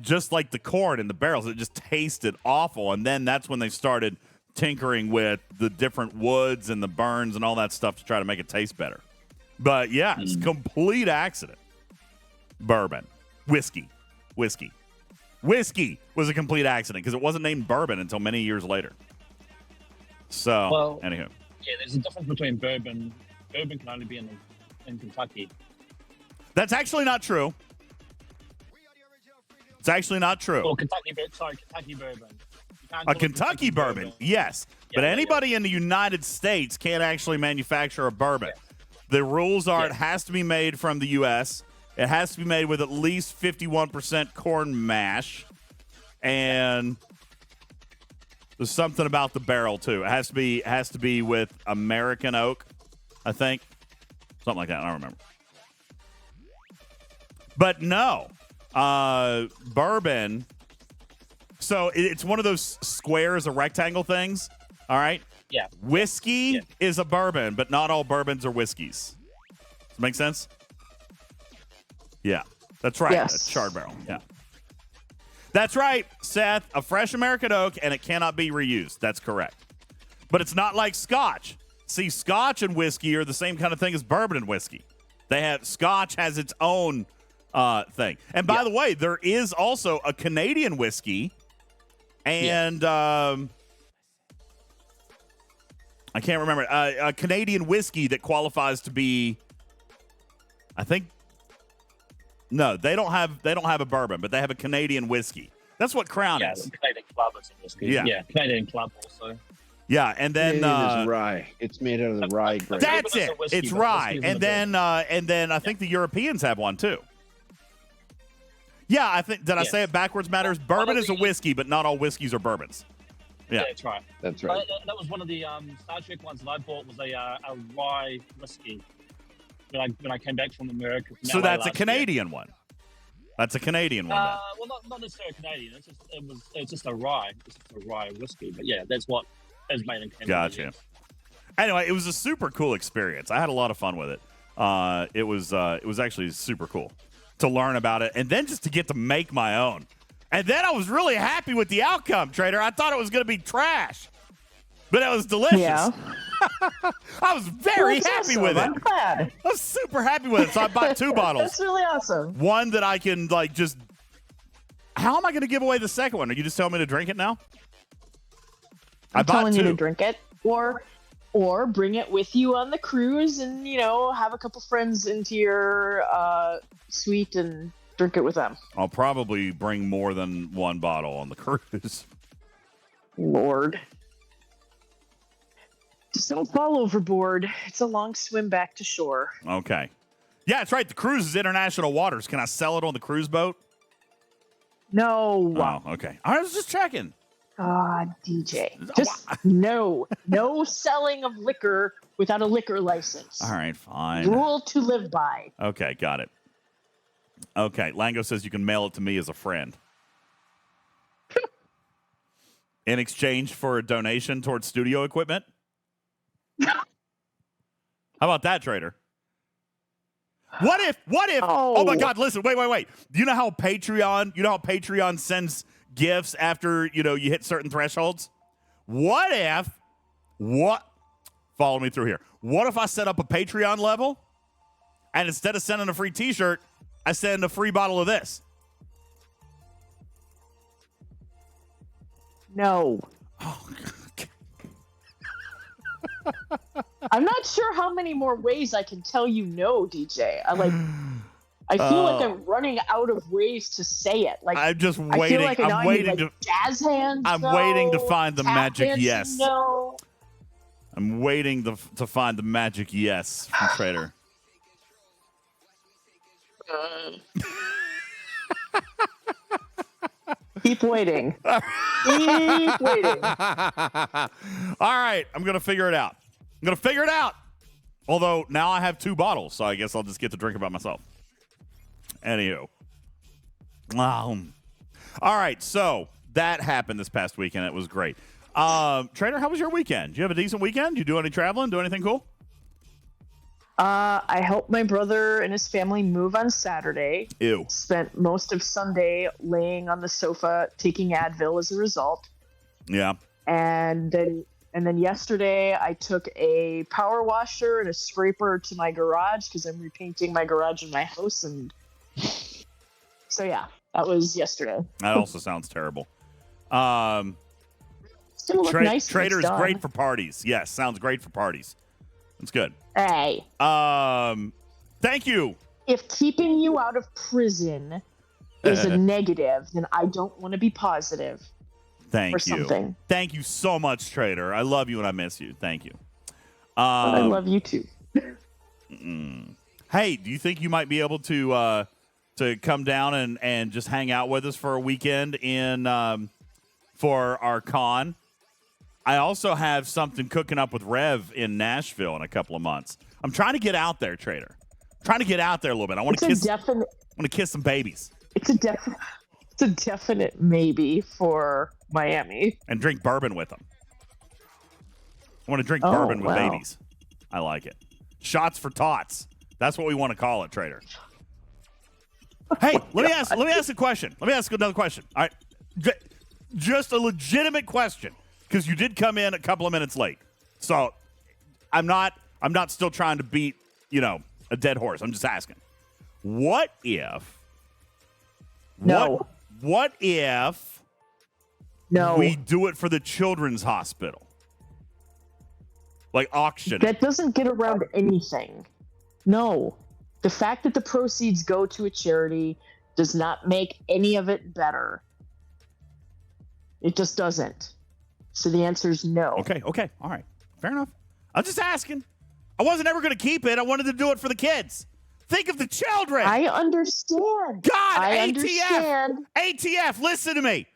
Speaker 1: Just like the corn in the barrels, it just tasted awful. And then that's when they started tinkering with the different woods and the burns and all that stuff to try to make it taste better. But yeah, it's complete accident. Bourbon. Whiskey was a complete accident because it wasn't named bourbon until many years later. So, anywho.
Speaker 2: Yeah, there's a difference between bourbon. Bourbon can only be in Kentucky.
Speaker 1: That's actually not true. It's actually not true.
Speaker 2: Oh, Kentucky bourbon.
Speaker 1: A Kentucky bourbon, yes. But anybody in the United States can't actually manufacture a bourbon.
Speaker 2: Yes.
Speaker 1: The rules are it has to be made from the U.S., it has to be made with at least 51% corn mash, and there's something about the barrel too. It has to be with American oak, I think, something like that. I don't remember. But no, bourbon. So it's one of those squares or rectangle things. All right.
Speaker 2: Yeah.
Speaker 1: Whiskey is a bourbon, but not all bourbons are whiskeys. Does that make sense? Yeah, that's right.
Speaker 8: Yes.
Speaker 1: That's charred barrel. Yeah. That's right, Seth. A fresh American oak, and it cannot be reused. That's correct. But it's not like Scotch. See, Scotch and whiskey are the same kind of thing as bourbon and whiskey. Scotch has its own thing. And by the way, there is also a Canadian whiskey, and I can't remember a Canadian whiskey that qualifies to be. I think. No, they don't have a bourbon, but they have a Canadian whiskey. That's what Crown is.
Speaker 2: Yeah, Canadian Club is a whiskey. Yeah, Canadian Club also.
Speaker 1: Yeah, and then
Speaker 6: Canadian is rye. It's made out of the rye grape.
Speaker 1: That's it.
Speaker 2: Whiskey,
Speaker 1: it's rye, and then I think the Europeans have one too. Yeah, I think. Did I say it backwards? Matters. Bourbon is a whiskey, but not all whiskeys are bourbons. Yeah,
Speaker 2: that's right.
Speaker 6: That's right.
Speaker 2: That was one of the Star Trek ones that I bought was a rye whiskey. When I came back from America.
Speaker 1: So that's a Canadian one. That's a Canadian one.
Speaker 2: Well, not necessarily Canadian. It's just a rye. It's just a rye whiskey. But yeah, that's what is made in Canada.
Speaker 1: Gotcha. Anyway, it was a super cool experience. I had a lot of fun with it. It was actually super cool to learn about it, and then just to get to make my own. And then I was really happy with the outcome, Trader. I thought it was going to be trash, but it was delicious.
Speaker 8: Yeah.
Speaker 1: I was very happy with it.
Speaker 8: I'm glad.
Speaker 1: I was super happy with it. So I bought 2 bottles.
Speaker 8: That's really awesome.
Speaker 1: One that I can just. How am I going to give away the second one? Are you just telling me to drink it now?
Speaker 8: I'm telling you to drink it, or bring it with you on the cruise, and have a couple friends into your suite and drink it with them.
Speaker 1: I'll probably bring more than 1 bottle on the cruise.
Speaker 8: Lord. Just don't fall overboard. It's a long swim back to shore.
Speaker 1: Okay. Yeah, that's right. The cruise is international waters. Can I sell it on the cruise boat?
Speaker 8: No.
Speaker 1: Oh, okay. I was just checking.
Speaker 8: God, DJ. Just no selling of liquor without a liquor license.
Speaker 1: All right, fine.
Speaker 8: Rule to live by.
Speaker 1: Okay, got it. Okay, Lango says you can mail it to me as a friend. In exchange for a donation towards studio equipment? How about that, Trader? What if? Oh my God! Listen, wait. Do you know how Patreon sends gifts after you hit certain thresholds? Follow me through here. What if I set up a Patreon level, and instead of sending a free T-shirt, I send a free bottle of this?
Speaker 8: No.
Speaker 1: Oh,
Speaker 8: I'm not sure how many more ways I can tell you no, DJ. I feel like I'm running out of ways to say it. Like
Speaker 1: I'm just
Speaker 8: I
Speaker 1: waiting.
Speaker 8: feel like
Speaker 1: I'm waiting to.
Speaker 8: jazz hands.
Speaker 1: I'm
Speaker 8: no,
Speaker 1: waiting to find the
Speaker 8: tap
Speaker 1: magic
Speaker 8: dancing,
Speaker 1: yes.
Speaker 8: No.
Speaker 1: I'm waiting to find the magic yes from Trader.
Speaker 8: Keep waiting. Keep waiting.
Speaker 1: All right, I'm gonna figure it out. Although now I have 2 bottles, so I guess I'll just get to drink it by myself. Anywho. All right, so that happened this past weekend. It was great. Trader, how was your weekend? Did you have a decent weekend? Did you do any traveling? Do anything cool?
Speaker 8: I helped my brother and his family move on Saturday.
Speaker 1: Ew.
Speaker 8: Spent most of Sunday laying on the sofa taking Advil as a result.
Speaker 1: Yeah.
Speaker 8: And then yesterday I took a power washer and a scraper to my garage because I'm repainting my garage in my house. And so, yeah, that was yesterday.
Speaker 1: That also sounds terrible.
Speaker 8: Still look nice.
Speaker 1: Trader is great for parties. Yes, sounds great for parties. That's good.
Speaker 8: Hey.
Speaker 1: Thank you.
Speaker 8: If keeping you out of prison is a negative, then I don't want to be positive.
Speaker 1: Thank
Speaker 8: or
Speaker 1: you.
Speaker 8: Something.
Speaker 1: Thank you so much, Trader. I love you and I miss you. Thank you.
Speaker 8: I love you too.
Speaker 1: Hey, do you think you might be able to come down and just hang out with us for a weekend for our con? I also have something cooking up with Rev in Nashville in a couple of months. I'm trying to get out there, Trader. I'm trying to get out there a little bit. I want to kiss some babies.
Speaker 8: It's a definite maybe for Miami.
Speaker 1: And drink bourbon with them. I want to drink bourbon with babies. I like it. Shots for tots. That's what we want to call it, Trader. Hey, let me ask a question. Let me ask another question. All right. Just a legitimate question. Because you did come in a couple of minutes late. So I'm not still trying to beat, a dead horse. I'm just asking. What if What if we do it for the children's hospital? Like auction.
Speaker 8: That doesn't get around anything. No. The fact that the proceeds go to a charity does not make any of it better. It just doesn't. So the answer is no.
Speaker 1: Okay. All right. Fair enough. I'm just asking. I wasn't ever going to keep it. I wanted to do it for the kids. Think of the children.
Speaker 8: I understand.
Speaker 1: God,
Speaker 8: I
Speaker 1: ATF.
Speaker 8: understand.
Speaker 1: ATF, listen to me.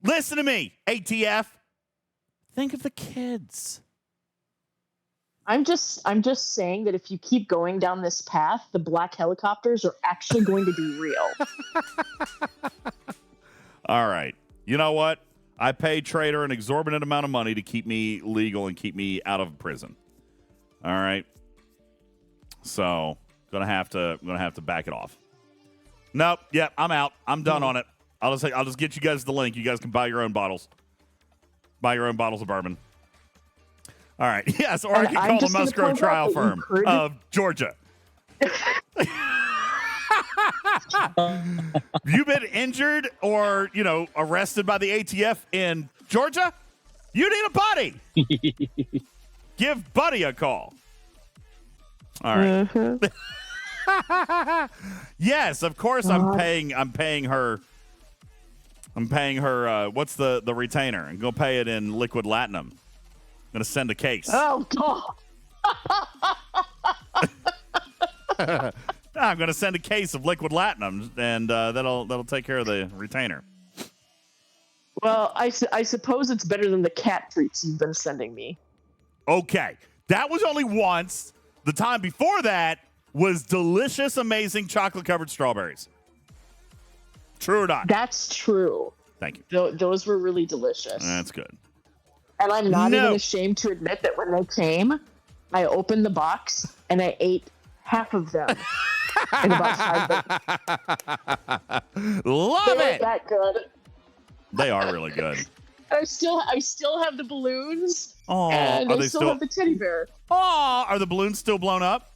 Speaker 1: Listen to me, ATF. Think of the kids.
Speaker 8: I'm just saying that if you keep going down this path, the black helicopters are actually going to be real.
Speaker 1: All right. You know what? I paid Trader an exorbitant amount of money to keep me legal and keep me out of prison. All right. So gonna have to back it off. Nope. Yep. I'm out. I'm done on it. I'll just get you guys the link. You guys can buy your own bottles. Buy your own bottles of bourbon. All right. Yes. Or I can call the Musgrove Trial Firm of Georgia. You been injured or, arrested by the ATF in Georgia? You need a buddy. Give Buddy a call. All right. Yes, of course I'm paying her. What's the retainer? I'm going to pay it in liquid latinum. I'm going to send a case.
Speaker 8: Oh, God.
Speaker 1: I'm going to send a case of liquid latinum, and that'll take care of the retainer.
Speaker 8: Well, I suppose it's better than the cat treats you've been sending me.
Speaker 1: Okay. That was only once. The time before that was delicious, amazing chocolate-covered strawberries. True or not?
Speaker 8: That's true.
Speaker 1: Thank you.
Speaker 8: Those were really delicious.
Speaker 1: That's good.
Speaker 8: And I'm not even ashamed to admit that when they came, I opened the box and I ate half of them in about 5 minutes.
Speaker 1: Love it.
Speaker 8: That good.
Speaker 1: They are really good.
Speaker 8: I still have the balloons.
Speaker 1: Oh,
Speaker 8: and I still have the teddy bear.
Speaker 1: Oh, are the balloons still blown up?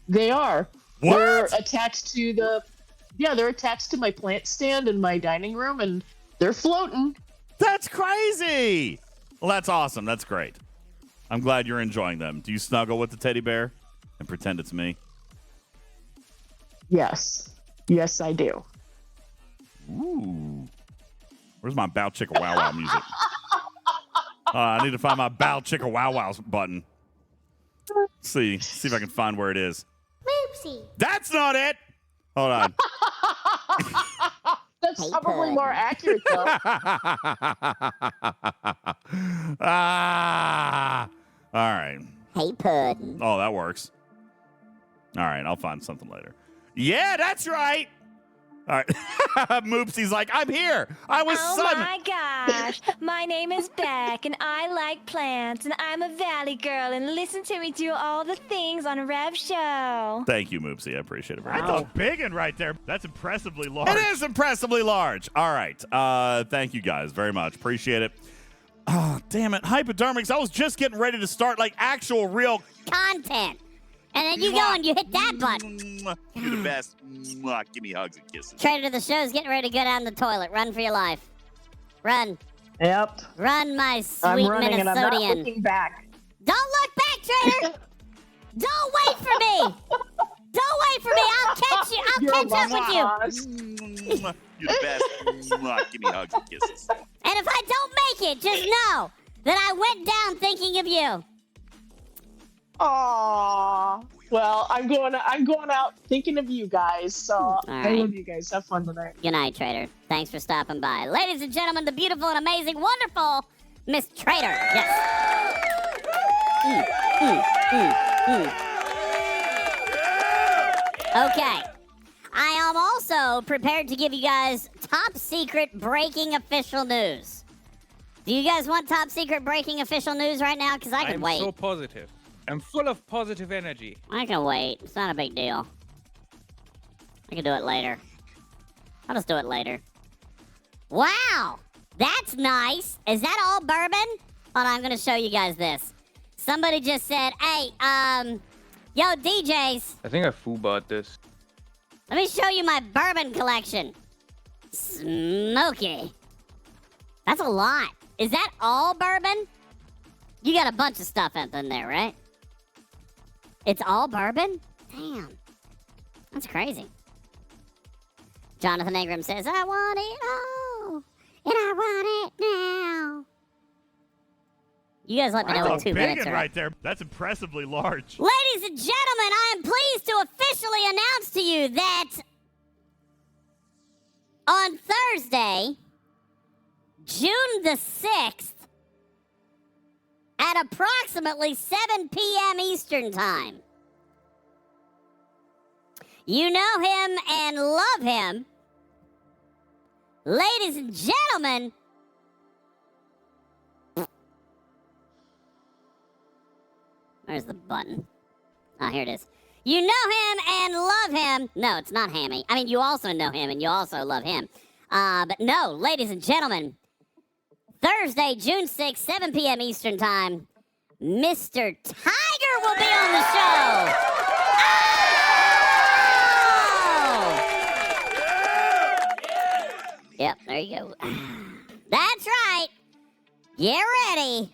Speaker 8: They are.
Speaker 1: What?
Speaker 8: They're attached to they're attached to my plant stand in my dining room, and they're floating.
Speaker 1: That's crazy. Well, that's awesome. That's great. I'm glad you're enjoying them. Do you snuggle with the teddy bear and pretend it's me?
Speaker 8: Yes. Yes, I do.
Speaker 1: Ooh. Where's my Bow Chicka Wow Wow music? I need to find my Bow Chicka Wow Wow button. See if I can find where it is.
Speaker 9: Whoopsie.
Speaker 1: That's not it. Hold on.
Speaker 8: That's probably more accurate, though.
Speaker 1: All right.
Speaker 9: Hey, Puddin'.
Speaker 1: Oh, that works. All right, I'll find something later. Yeah, that's right. All right. Moopsy's like, I'm here. I was
Speaker 10: Oh my gosh. My name is Beck, and I like plants, and I'm a valley girl, and listen to me do all the things on a Rev show.
Speaker 1: Thank you, Moopsy. I appreciate it very much.
Speaker 5: That's a big one right there. That's impressively large.
Speaker 1: It is impressively large. All right. Thank you guys very much. Appreciate it. Oh, damn it. Hypodermics. I was just getting ready to start like actual real
Speaker 9: Content. And then you go and you hit that button.
Speaker 1: You're the best. Give me hugs and kisses.
Speaker 9: Trader to the show's getting ready to go down the toilet. Run for your life. Run.
Speaker 8: Yep.
Speaker 9: Run, my sweet
Speaker 8: I'm running and I'm not
Speaker 9: Minnesotian.
Speaker 8: looking back.
Speaker 9: Don't look back, Trader. Don't wait for me. Don't wait for me. I'll catch you. I'll catch up with you.
Speaker 1: You're the best. Give me hugs and kisses.
Speaker 9: And if I don't make it, just know that I went down thinking of you.
Speaker 8: Aww. Well, I'm going out thinking of you guys. So I
Speaker 9: right.
Speaker 8: love you guys. Have fun tonight.
Speaker 9: Good night, Trader. Thanks for stopping by. Ladies and gentlemen, the beautiful and amazing, wonderful Miss Trader. Yes. Okay. I am also prepared to give you guys top secret breaking official news. Do you guys want top secret breaking official news right now? Because I can wait.
Speaker 4: I'm so positive. I'm full of positive energy.
Speaker 9: I can wait. It's not a big deal. I can do it later. I'll just do it later. Wow! That's nice. Is that all bourbon? Hold on, I'm gonna show you guys this. Somebody just said, hey, yo, DJs,
Speaker 4: I think I foo-bought this.
Speaker 9: let me show you my bourbon collection. Smoky. That's a lot. Is that all bourbon? You got a bunch of stuff in there, right? It's all bourbon? Damn. That's crazy. Jonathan Ingram says, I want it all, and I want it now. You guys let me know in 2 minutes, all right?
Speaker 5: right there. That's impressively large.
Speaker 9: Ladies and gentlemen, I am pleased to officially announce to you that on Thursday, June the 6th, at approximately 7 p.m. Eastern Time, you know him and love him. Ladies and gentlemen, where's the button? Oh, here it is. You know him and love him. No, it's not Hammy. I mean, you also know him and you also love him. But no, ladies and gentlemen, Thursday, June 6th, 7 p.m. Eastern Time, Mr. Tiger will be on the show. Oh! Yep, there you go. That's right. Get ready.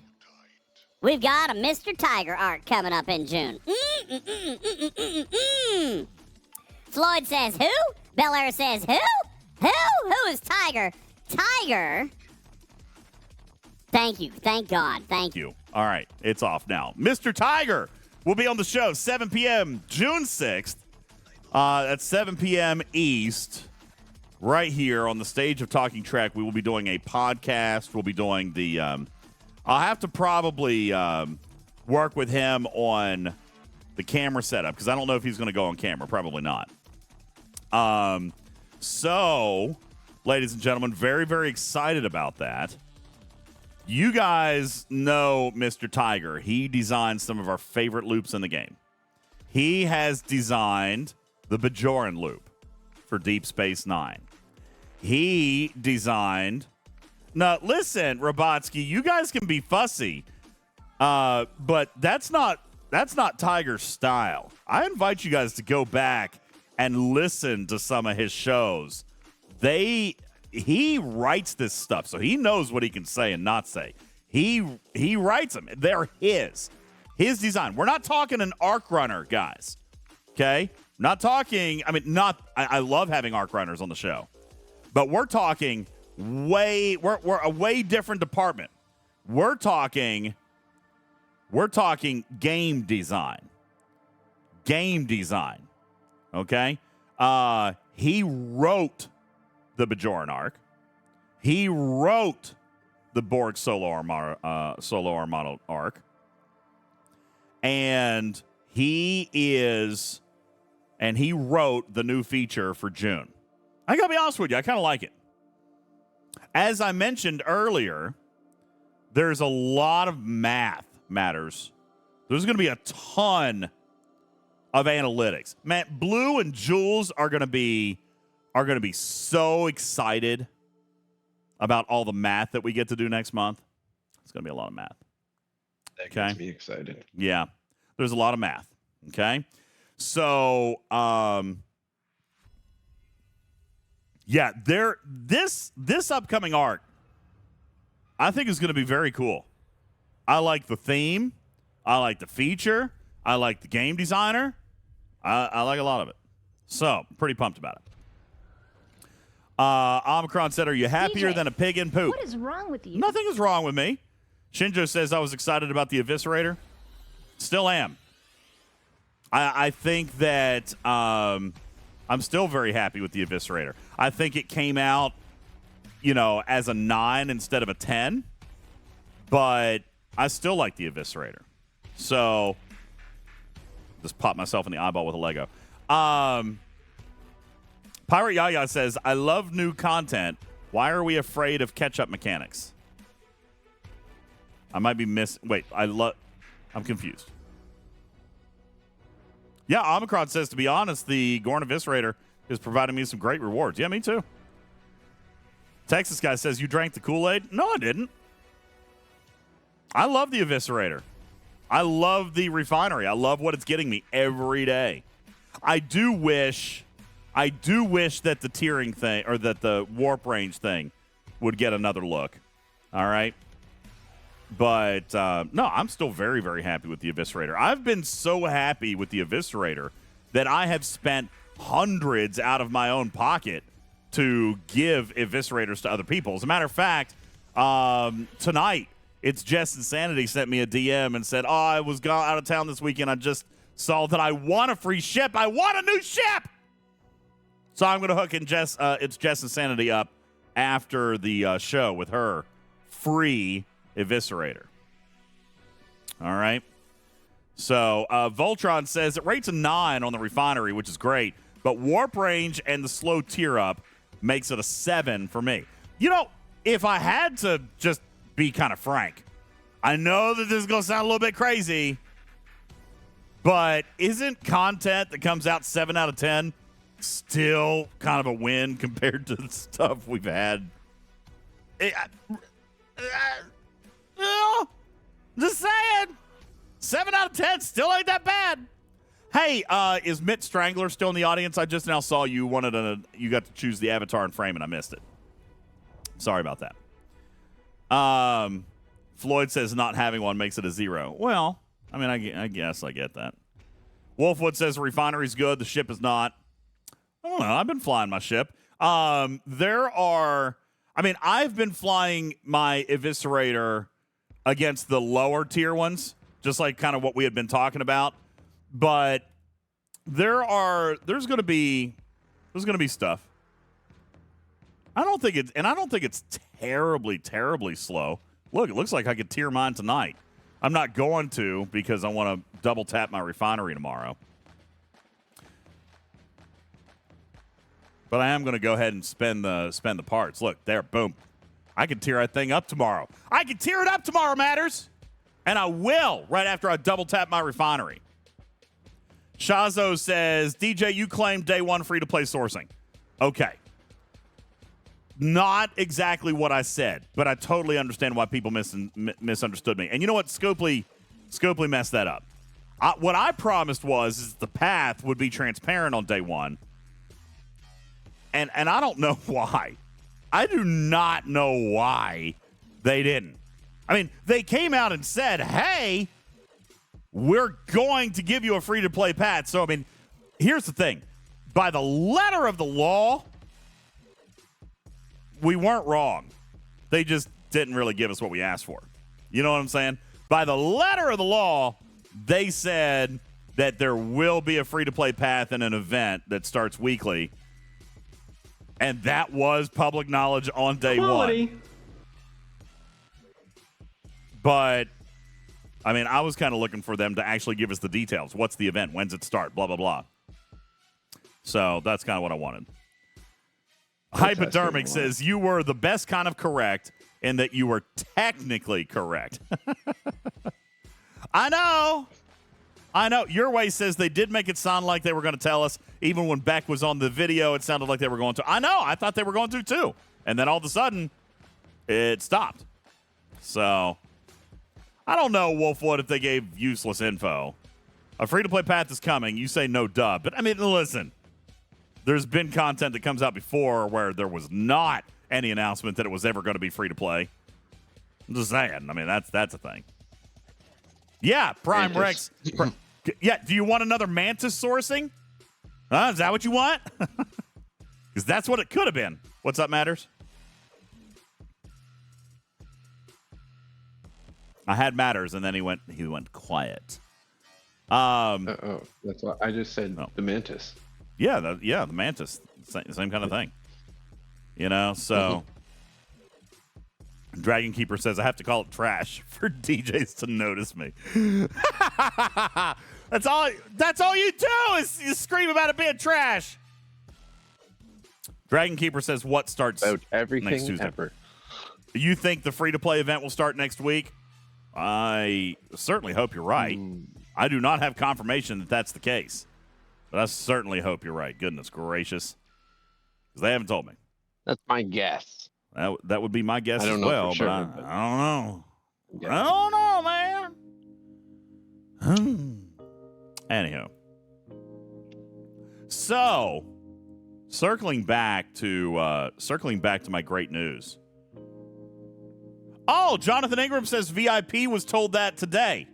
Speaker 9: We've got a Mr. Tiger art coming up in June. Floyd says who? Belair says who? Who is Tiger? Tiger. Thank you. Thank God. Thank you.
Speaker 1: All right, it's off now. Mr. Tiger will be on the show 7 p.m. June 6th at 7 p.m. East, right here on the stage of Talking Trek. We will be doing a podcast. We'll be doing the I'll have to probably work with him on the camera setup because I don't know if he's going to go on camera. Probably not. So, ladies and gentlemen, very, very excited about that. You guys know Mr. Tiger. He designed some of our favorite loops in the game. He has designed the Bajoran loop for Deep Space Nine. He designed... Now, listen, Robotsky, you guys can be fussy, but that's not Tiger's style. I invite you guys to go back and listen to some of his shows. He writes this stuff, so he knows what he can say and not say. He writes them. They're his design. We're not talking an arc runner, guys. Okay? Not talking, I love having arc runners on the show, but we're talking we're a way different department. We're talking game design. Game design. Okay? He wrote the Bajoran arc. He wrote the Borg Solo Armada arc. And he wrote the new feature for June. I gotta be honest with you, I kind of like it. As I mentioned earlier, there's a lot of math matters. There's going to be a ton of analytics. Man, Blue and Jules are going to be so excited about all the math that we get to do next month. It's going to be a lot of math.
Speaker 6: That gets me excited.
Speaker 1: Yeah. There's a lot of math. Okay. So, yeah, this upcoming arc, I think is going to be very cool. I like the theme. I like the feature. I like the game designer. I like a lot of it. So, pretty pumped about it. Omicron said, are you happier than a pig in poop?
Speaker 10: What is wrong with you?
Speaker 1: Nothing is wrong with me. Shinjo says, I was excited about the Eviscerator. Still am. I think that I'm still very happy with the Eviscerator. I think it came out, as a 9 instead of a 10. But I still like the Eviscerator. So, just pop myself in the eyeball with a Lego. Pirate Yaya says, I love new content. Why are we afraid of catch-up mechanics? I might be Wait, I'm confused. Yeah, Omicron says, to be honest, the Gorn Eviscerator is providing me some great rewards. Yeah, me too. Texas guy says, you drank the Kool-Aid? No, I didn't. I love the Eviscerator. I love the refinery. I love what it's getting me every day. I do wish that the tiering thing, or that the warp range thing, would get another look. All right? But, no, I'm still very, very happy with the Eviscerator. I've been so happy with the Eviscerator that I have spent hundreds out of my own pocket to give Eviscerators to other people. As a matter of fact, tonight, It's Jess Insanity sent me a DM and said, I was out of town this weekend. I just saw that I want a free ship. I want a new ship! So I'm going to hook in It's Jess Insanity up after the show with her free Eviscerator. All right. So Voltron says it rates a 9 on the refinery, which is great, but warp range and the slow tier up makes it a 7 for me. If I had to just be kind of frank, I know that this is going to sound a little bit crazy, but isn't content that comes out 7 out of 10 still kind of a win compared to the stuff we've had? Just saying. 7 out of 10 still ain't that bad. Hey, is Mitt Strangler still in the audience? I just now saw you you got to choose the avatar and frame, and I missed it. Sorry about that. Floyd says not having one makes it a 0. Well, I guess I get that. Wolfwood says the refinery's good. The ship is not. I don't know. I've been flying my ship. I've been flying my Eviscerator against the lower tier ones, just like kind of what we had been talking about. But there's going to be stuff. I don't think it's terribly, terribly slow. Look, it looks like I could tier mine tonight. I'm not going to because I want to double tap my refinery tomorrow. But I am going to go ahead and spend the parts. Look, there, boom. I can tear that thing up tomorrow. I can tear it up tomorrow, Matters. And I will right after I double tap my refinery. Shazo says, DJ, you claimed day one free-to-play sourcing. Okay. Not exactly what I said, but I totally understand why people misunderstood me. And you know what? Scopely messed that up. What I promised is the path would be transparent on day one. And I don't know why. I do not know why they didn't. They came out and said, hey, we're going to give you a free-to-play path. So, here's the thing. By the letter of the law, we weren't wrong. They just didn't really give us what we asked for. You know what I'm saying? By the letter of the law, they said that there will be a free-to-play path in an event that starts weekly. And that was public knowledge on day one. But, I mean, I was kind of looking for them to actually give us the details. What's the event? When's it start? Blah, blah, blah. So that's kind of what I wanted. Hypodermic says, you were the best kind of correct in that you were technically correct. I know. Your Way says they did make it sound like they were going to tell us. Even when Beck was on the video, it sounded like they were going to. I know. I thought they were going to, too. And then all of a sudden, it stopped. So, I don't know, Wolfwood, if they gave useless info. A free-to-play path is coming. You say no duh. But, I mean, listen. There's been content that comes out before where there was not any announcement that it was ever going to be free-to-play. I'm just saying. I mean, that's a thing. Yeah, Prime Rex. Yeah, do you want another Mantis sourcing? Is that what you want? Because that's what it could have been. What's up, Matters? I had Matters, and then he went quiet.
Speaker 6: That's what I just said. The Mantis.
Speaker 1: Yeah, the Mantis. Same kind of thing. You know, so... Dragon Keeper says, I have to call it trash for DJs to notice me. That's all you do is you scream about it being trash. Dragon Keeper says, what starts
Speaker 6: about everything
Speaker 1: next Tuesday?
Speaker 6: Ever.
Speaker 1: You think the free-to-play event will start next week? I certainly hope you're right. I do not have confirmation that that's the case. But I certainly hope you're right. Goodness gracious. Because they haven't told me.
Speaker 6: That's my guess.
Speaker 1: That would be my guess as well,
Speaker 6: sure,
Speaker 1: but I don't know. Yeah. I don't know, man. Anyhow. So, circling back to my great news. Oh, Jonathan Ingram says VIP was told that today.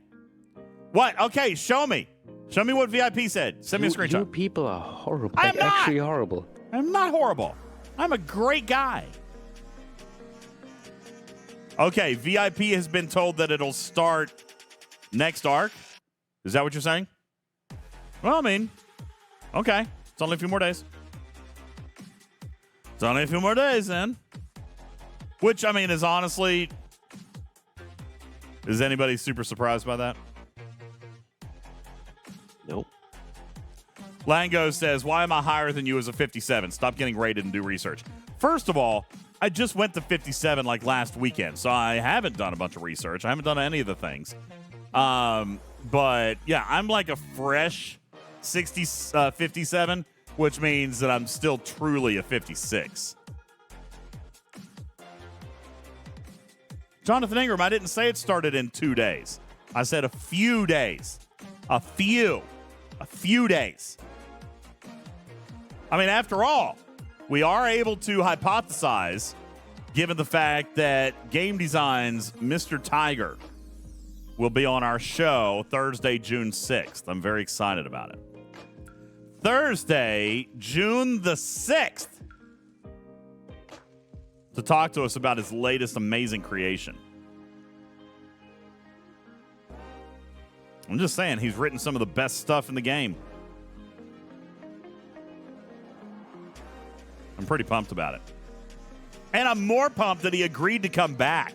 Speaker 1: What? Okay, show me. Show me what VIP said. Send me a screenshot.
Speaker 6: You people are horrible.
Speaker 1: I am not.
Speaker 6: Actually horrible.
Speaker 1: I'm not horrible. I'm a great guy. Okay, VIP has been told that it'll start next arc. Is that what you're saying? Well, I mean, okay. It's only a few more days. It's only a few more days, then. Which, I mean, is honestly... Is anybody super surprised by that?
Speaker 6: Nope.
Speaker 1: Lango says, why am I higher than you as a 57? Stop getting rated and do research. First of all, I just went to 57 like last weekend, so I haven't done a bunch of research. I haven't done any of the things. But, yeah, I'm like a fresh 57, which means that I'm still truly a 56. Jonathan Ingram, I didn't say it started in 2 days. I said a few days. A few days. I mean, after all, we are able to hypothesize, given the fact that Game Design's Mr. Tiger will be on our show Thursday, June 6th. I'm very excited about it. Thursday, June the 6th, to talk to us about his latest amazing creation. I'm just saying, he's written some of the best stuff in the game. I'm pretty pumped about it. And I'm more pumped that he agreed to come back.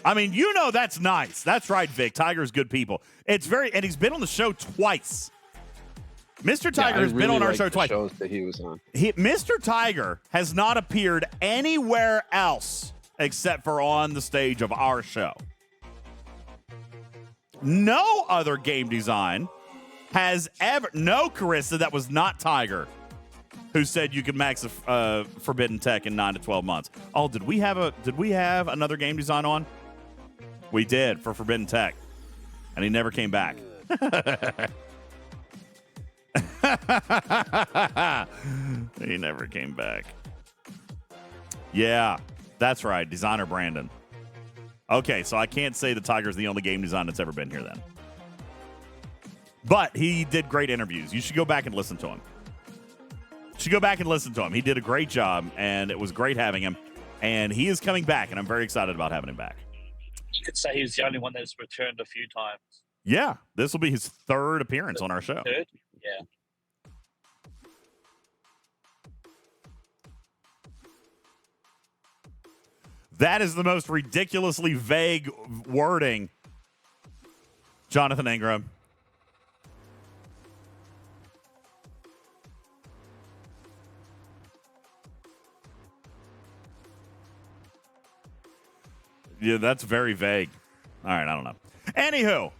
Speaker 1: I mean, you know that's nice. That's right, Vic. Tiger's good people. And he's been on the show twice. Mr. Tiger has been on our show twice.
Speaker 6: Shows that he was on.
Speaker 1: Mr. Tiger has not appeared anywhere else except for on the stage of our show. No other game design has ever... No, Carissa, that was not Tiger, who said you could max Forbidden Tech in 9 to 12 months. Oh, did we have another game design on? We did for Forbidden Tech, and he never came back. He never came back. Yeah, that's right, designer Brandon. Okay, so I can't say the Tiger's the only game design that's ever been here then. But he did great interviews. You should go back and listen to him. He did a great job, and it was great having him. And he is coming back, and I'm very excited about having him back.
Speaker 2: You could say he's the only one that's returned a few times.
Speaker 1: Yeah, this will be his third appearance on our show.
Speaker 2: Third? Yeah.
Speaker 1: That is the most ridiculously vague wording, Jonathan Ingram. Yeah, that's very vague. All right, I don't know. Anywho,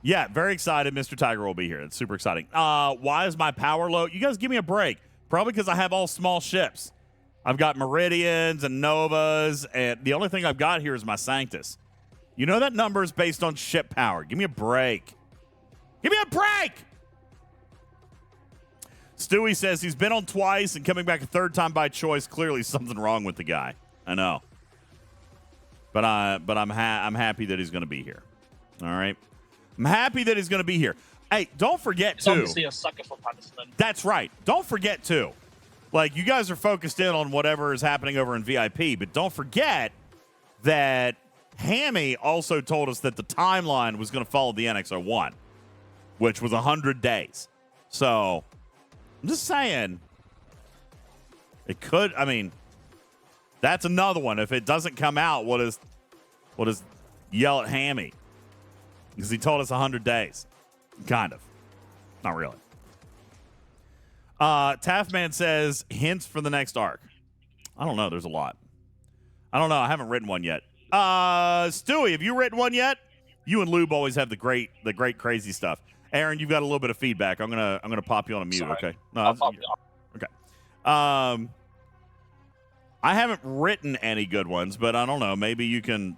Speaker 1: yeah, very excited. Mr. Tiger will be here. It's super exciting. Why is my power low? You guys give me a break. Probably because I have all small ships. I've got Meridians and Novas, and the only thing I've got here is my Sanctus. You know that number is based on ship power. Give me a break. Give me a break! Stewie says he's been on twice and coming back a third time by choice. Clearly something wrong with the guy. I know. But I'm happy that he's going to be here. All right? I'm happy that he's going to be here. Hey, don't forget,
Speaker 2: He's
Speaker 1: too.
Speaker 2: obviously a sucker for punishment.
Speaker 1: That's right. Don't forget, too. Like, you guys are focused in on whatever is happening over in VIP, but don't forget that Hammy also told us that the timeline was going to follow the NX01, which was 100 days. So, I'm just saying, it could, I mean, that's another one. If it doesn't come out, what is yell at Hammy? Because he told us 100 days. Kind of. Not really. Taffman says, hints for the next arc. I don't know. There's a lot. I don't know. I haven't written one yet. Stewie, have you written one yet? You and Lube always have the great crazy stuff. Aaron, you've got a little bit of feedback. I'm gonna pop you on a mute.
Speaker 2: Sorry.
Speaker 1: Okay. No,
Speaker 2: I'll pop you on.
Speaker 1: Okay. I haven't written any good ones, but I don't know. Maybe you can.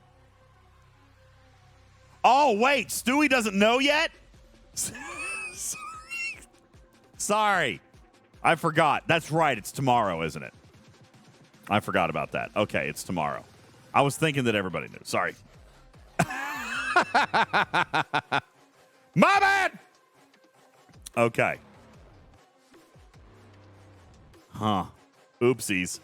Speaker 1: Oh wait, Stewie doesn't know yet. Sorry. I forgot. That's right. It's tomorrow, isn't it? I forgot about that. Okay, it's tomorrow. I was thinking that everybody knew. Sorry. My bad. Okay. Huh. Oopsies.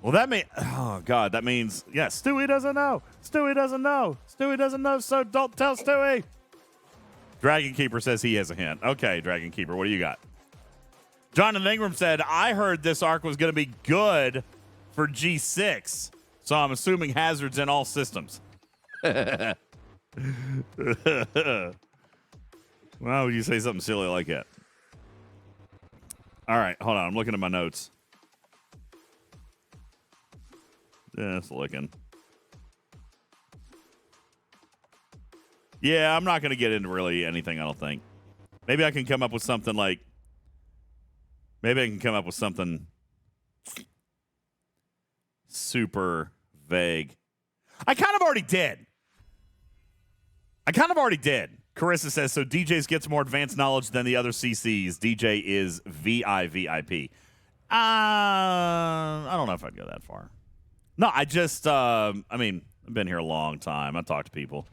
Speaker 1: Well, that means... Oh, God. That means... Yeah, Stewie doesn't know. Stewie doesn't know. Stewie doesn't know, so don't tell Stewie. Dragon Keeper says he has a hint. Okay, Dragon Keeper, what do you got? Jonathan Ingram said, I heard this arc was going to be good for G6, so I'm assuming hazards in all systems. Why would you say something silly like that? All right, hold on. I'm looking at my notes. Just looking. Yeah, I'm not going to get into really anything, I don't think. Maybe I can come up with something like... Maybe I can come up with something super vague. I kind of already did. Carissa says, so DJz gets more advanced knowledge than the other CCs. DJ is VIP. I don't know if I'd go that far. No, I just, I mean, I've been here a long time. I talk to people.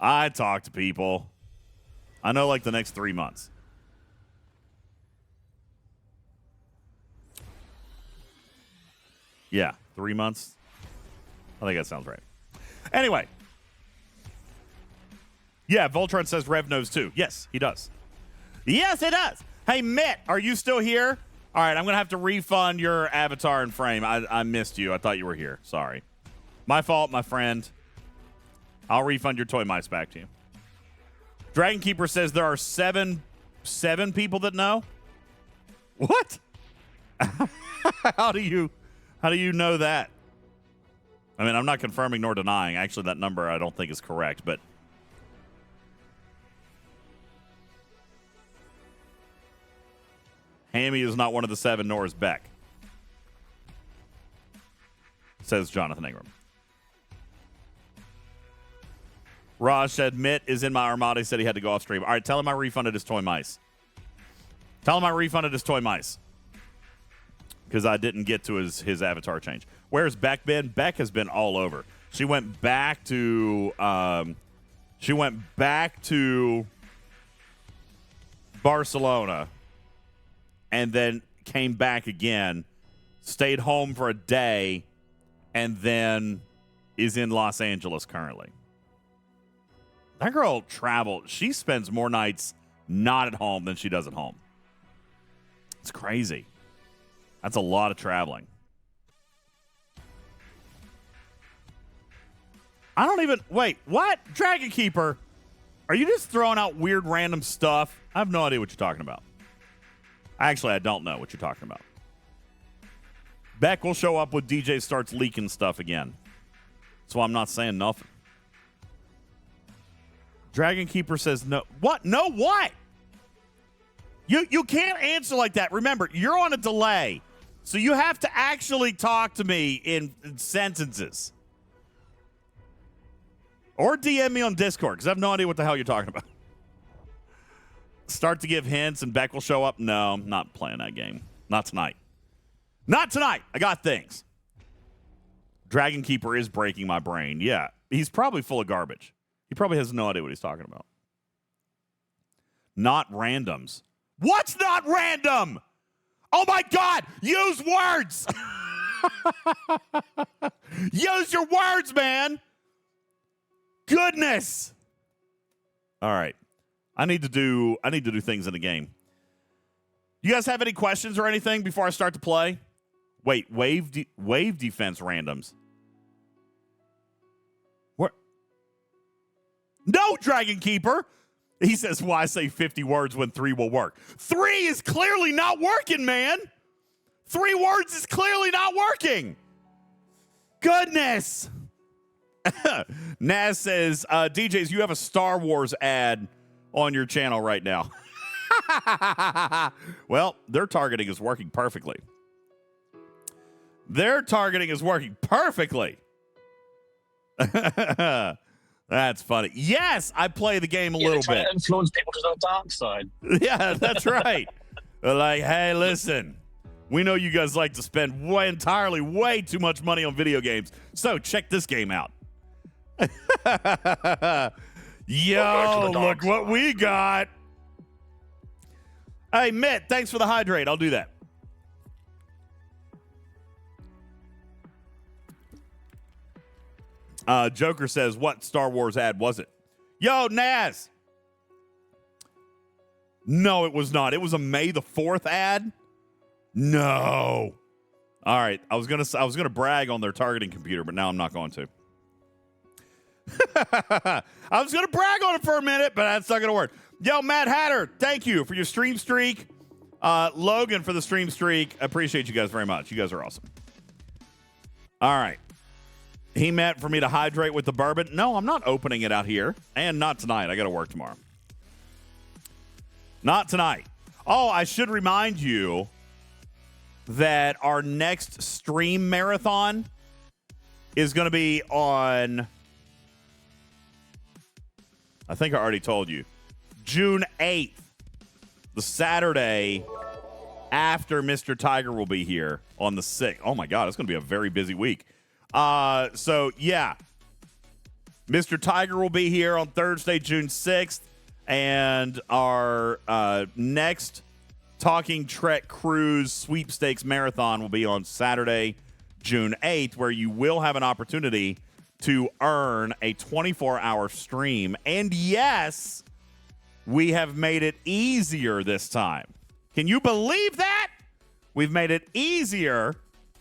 Speaker 1: I know like the next 3 months. Yeah, 3 months. I think that sounds right. Anyway. Yeah, Voltron says Rev knows too. Yes, he does. Yes, it does. Hey, Mitt, are you still here? All right, I'm going to have to refund your avatar and frame. I missed you. I thought you were here. Sorry. My fault, my friend. I'll refund your toy mice back to you. Dragon Keeper says there are seven people that know. What? How do you know that? I mean, I'm not confirming nor denying. Actually, that number I don't think is correct, but Hammy is not one of the 7, nor is Beck, says Jonathan Ingram. Raj said, Mitt is in my Armada. He said he had to go off stream. All right, tell him I refunded his toy mice. Because I didn't get to his avatar change. Where's Beck been? Beck has been all over. She went back to Barcelona, and then came back again, stayed home for a day, and then is in Los Angeles currently. That girl travels. She spends more nights not at home than she does at home. It's crazy. That's a lot of traveling. I don't even... Wait, what? Dragon Keeper, are you just throwing out weird random stuff? I have no idea what you're talking about. Actually, I don't know what you're talking about. Beck will show up when DJ starts leaking stuff again. So I'm not saying nothing. Dragon Keeper says no. What? No what? You can't answer like that. Remember, you're on a delay. So you have to actually talk to me in sentences. Or DM me on Discord, because I have no idea what the hell you're talking about. Start to give hints and Beck will show up. No, I'm not playing that game. Not tonight. Not tonight. I got things. Dragon Keeper is breaking my brain. Yeah, he's probably full of garbage. He probably has no idea what he's talking about. Not randoms. What's not random? Oh my God! Use words! Use your words, man! Goodness! All right. I need to do things in the game. You guys have any questions or anything before I start to play? Wait, wave defense randoms. What? No, Dragon Keeper. He says, why say 50 words when 3 will work? 3 is clearly not working, man. 3 words is clearly not working. Goodness. Naz says, DJs, you have a Star Wars ad on your channel right now. Well, their targeting is working perfectly. Their targeting is working perfectly. That's funny. Yes, I play the game a little bit.
Speaker 2: To influence people to the dark side.
Speaker 1: Yeah, that's right. Like, hey, listen, we know you guys like to spend way too much money on video games, so check this game out. Yo, look what we got. Hey, Mitt, thanks for the hydrate. I'll do that. Joker says, what Star Wars ad was it? Yo, Naz. No, it was not. It was a May the 4th ad. No. All right. I was gonna brag on their targeting computer, but now I'm not going to. I was gonna brag on it for a minute, but that's not gonna work. Yo, Matt Hatter, thank you for your stream streak. Logan for the stream streak. I appreciate you guys very much. You guys are awesome. All right. He meant for me to hydrate with the bourbon. No, I'm not opening it out here. And not tonight. I got to work tomorrow. Not tonight. Oh, I should remind you that our next stream marathon is going to be on, I think I already told you, June 8th, the Saturday after Mr. Tiger will be here on the 6th. Oh, my God. It's going to be a very busy week. So yeah, Mr. Tiger will be here on Thursday, June 6th, and our next Talking Trek Cruise Sweepstakes Marathon will be on Saturday, June 8th, where you will have an opportunity to earn a 24-hour stream. And yes, we have made it easier this time. Can you believe that? We've made it easier,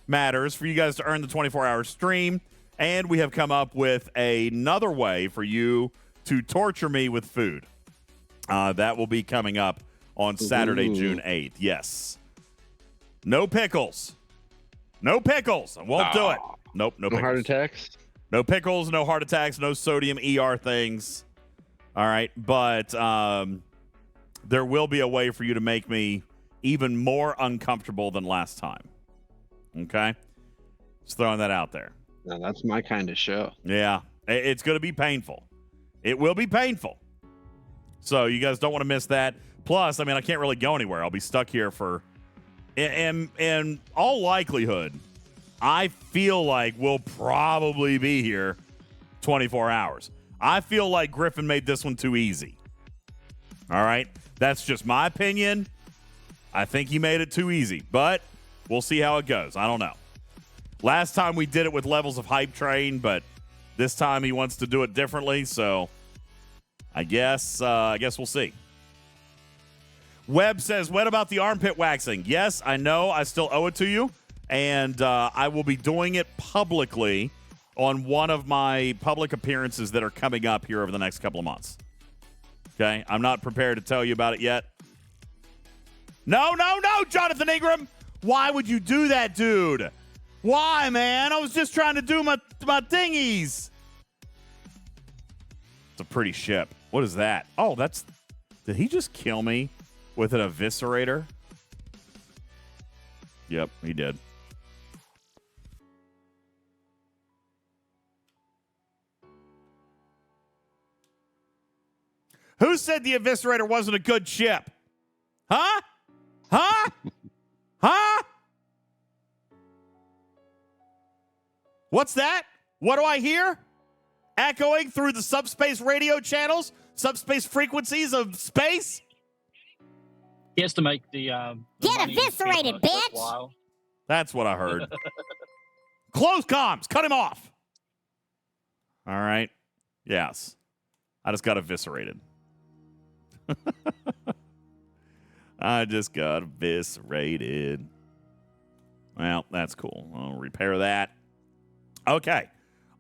Speaker 1: matters, for you guys to earn the 24-hour stream, and we have come up with another way for you to torture me with food. That will be coming up on Saturday, June 8th. Yes. No pickles. No pickles. I won't do it. Nope, no pickles.
Speaker 6: No heart attacks?
Speaker 1: No pickles, no heart attacks, no sodium ER things. All right, but there will be a way for you to make me even more uncomfortable than last time. Okay? Just throwing that out there.
Speaker 6: No, that's my kind of show.
Speaker 1: Yeah. It's going to be painful. It will be painful. So you guys don't want to miss that. Plus, I mean, I can't really go anywhere. I'll be stuck here for, in all likelihood, I feel like we'll probably be here 24 hours. I feel like Griffin made this one too easy. All right? That's just my opinion. I think he made it too easy, but we'll see how it goes. I don't know. Last time we did it with levels of Hype Train, but this time he wants to do it differently, so I guess we'll see. Webb says, what about the armpit waxing? Yes, I know. I still owe it to you, and I will be doing it publicly on one of my public appearances that are coming up here over the next couple of months. Okay? I'm not prepared to tell you about it yet. No, Jonathan Ingram. Why would you do that, dude? Why, man? I was just trying to do my thingies. It's a pretty ship. What is that? Oh, did he just kill me with an eviscerator? Yep, he did. Who said the eviscerator wasn't a good ship? Huh? What's that? What do I hear? Echoing through the subspace radio channels? Subspace frequencies of space?
Speaker 2: He has to make the
Speaker 9: Get
Speaker 2: money
Speaker 9: eviscerated,
Speaker 2: keep
Speaker 9: bitch!
Speaker 2: worthwhile.
Speaker 1: That's what I heard. Close comms. Cut him off. All right. Yes. I just got eviscerated. I just got eviscerated. Well, that's cool. I'll repair that. Okay.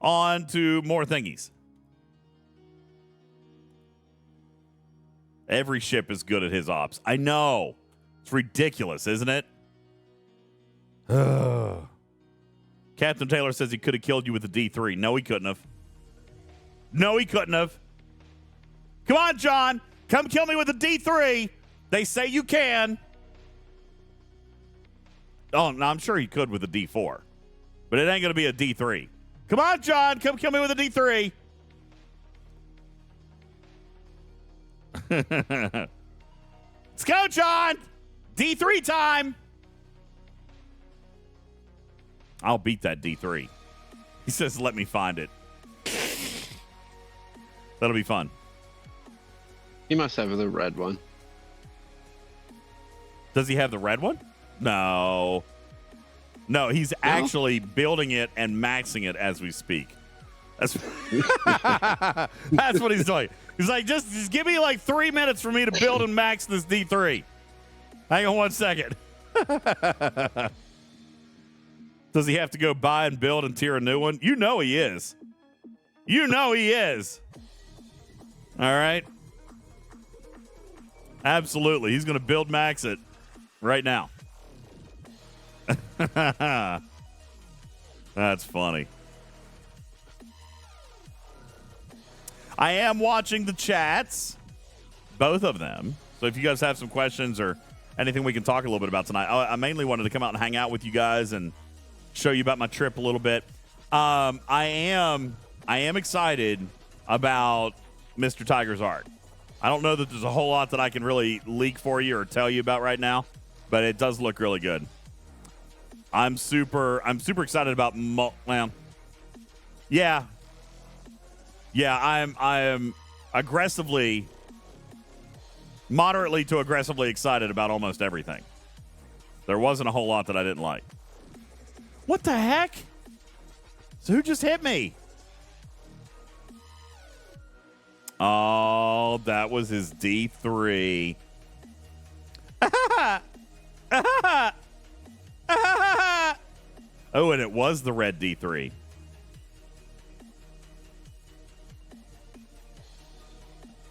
Speaker 1: On to more thingies. Every ship is good at his ops. I know. It's ridiculous, isn't it? Captain Taylor says he could have killed you with a D3. No, he couldn't have. No, he couldn't have. Come on, John. Come kill me with a D3. They say you can. Oh, no, I'm sure he could with a D4. But it ain't going to be a D3. Come on, John. Come kill me with a D3. Let's go, John. D3 time. I'll beat that D3. He says, let me find it. That'll be fun.
Speaker 6: He must have the red one.
Speaker 1: Does he have the red one? No. No, he's actually building it and maxing it as we speak. That's what he's doing. He's like, just give me like 3 minutes for me to build and max this D3. Hang on 1 second. Does he have to go buy and build and tier a new one? You know he is. You know he is. All right. Absolutely. He's going to build max it right now. That's funny. I am watching the chats, both of them. So if you guys have some questions or anything we can talk a little bit about tonight, I mainly wanted to come out and hang out with you guys and show you about my trip a little bit. I am excited about Mr. Tiger's art. I don't know that there's a whole lot that I can really leak for you or tell you about right now, but it does look really good. I'm super excited about yeah, I am moderately to aggressively excited about almost everything. There wasn't a whole lot that I didn't like. What the heck? So who just hit me? Oh, that was his D3. Oh, and it was the red D3.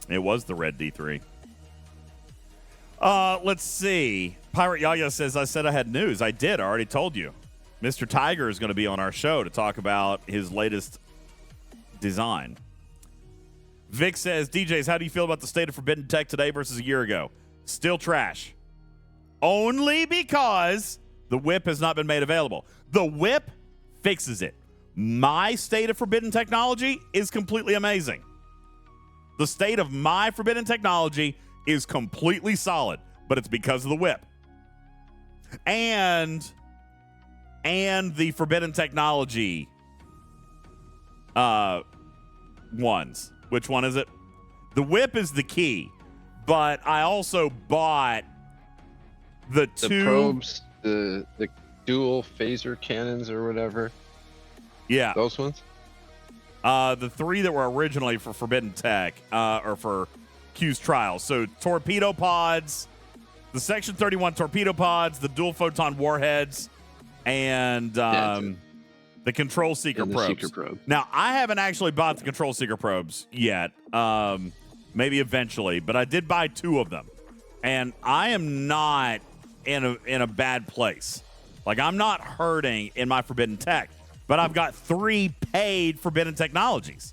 Speaker 1: It was the red D3. Let's see. Pirate Yaya says, I said I had news. I did. I already told you. Mr. Tiger is going to be on our show to talk about his latest design. Vic says, DJs, how do you feel about the state of Forbidden Tech today versus a year ago? Still trash. Only because the whip has not been made available. The whip fixes it. My state of Forbidden Technology is completely amazing. The state of my Forbidden Technology is completely solid, but it's because of the whip. And the Forbidden Technology ones. Which one is it? The whip is the key, but I also bought the two
Speaker 6: probes, the dual phaser cannons or whatever.
Speaker 1: Yeah.
Speaker 6: Those ones?
Speaker 1: The 3 that were originally for Forbidden Tech, or for Q's trials. So torpedo pods, the Section 31 torpedo pods, the dual photon warheads, and the Control Seeker
Speaker 6: and the
Speaker 1: probes.
Speaker 6: Seeker probe.
Speaker 1: Now, I haven't actually bought the Control Seeker probes yet. Maybe eventually, but I did buy 2 of them. And I am not in a bad place. Like, I'm not hurting in my Forbidden Tech, but I've got 3 paid Forbidden Technologies.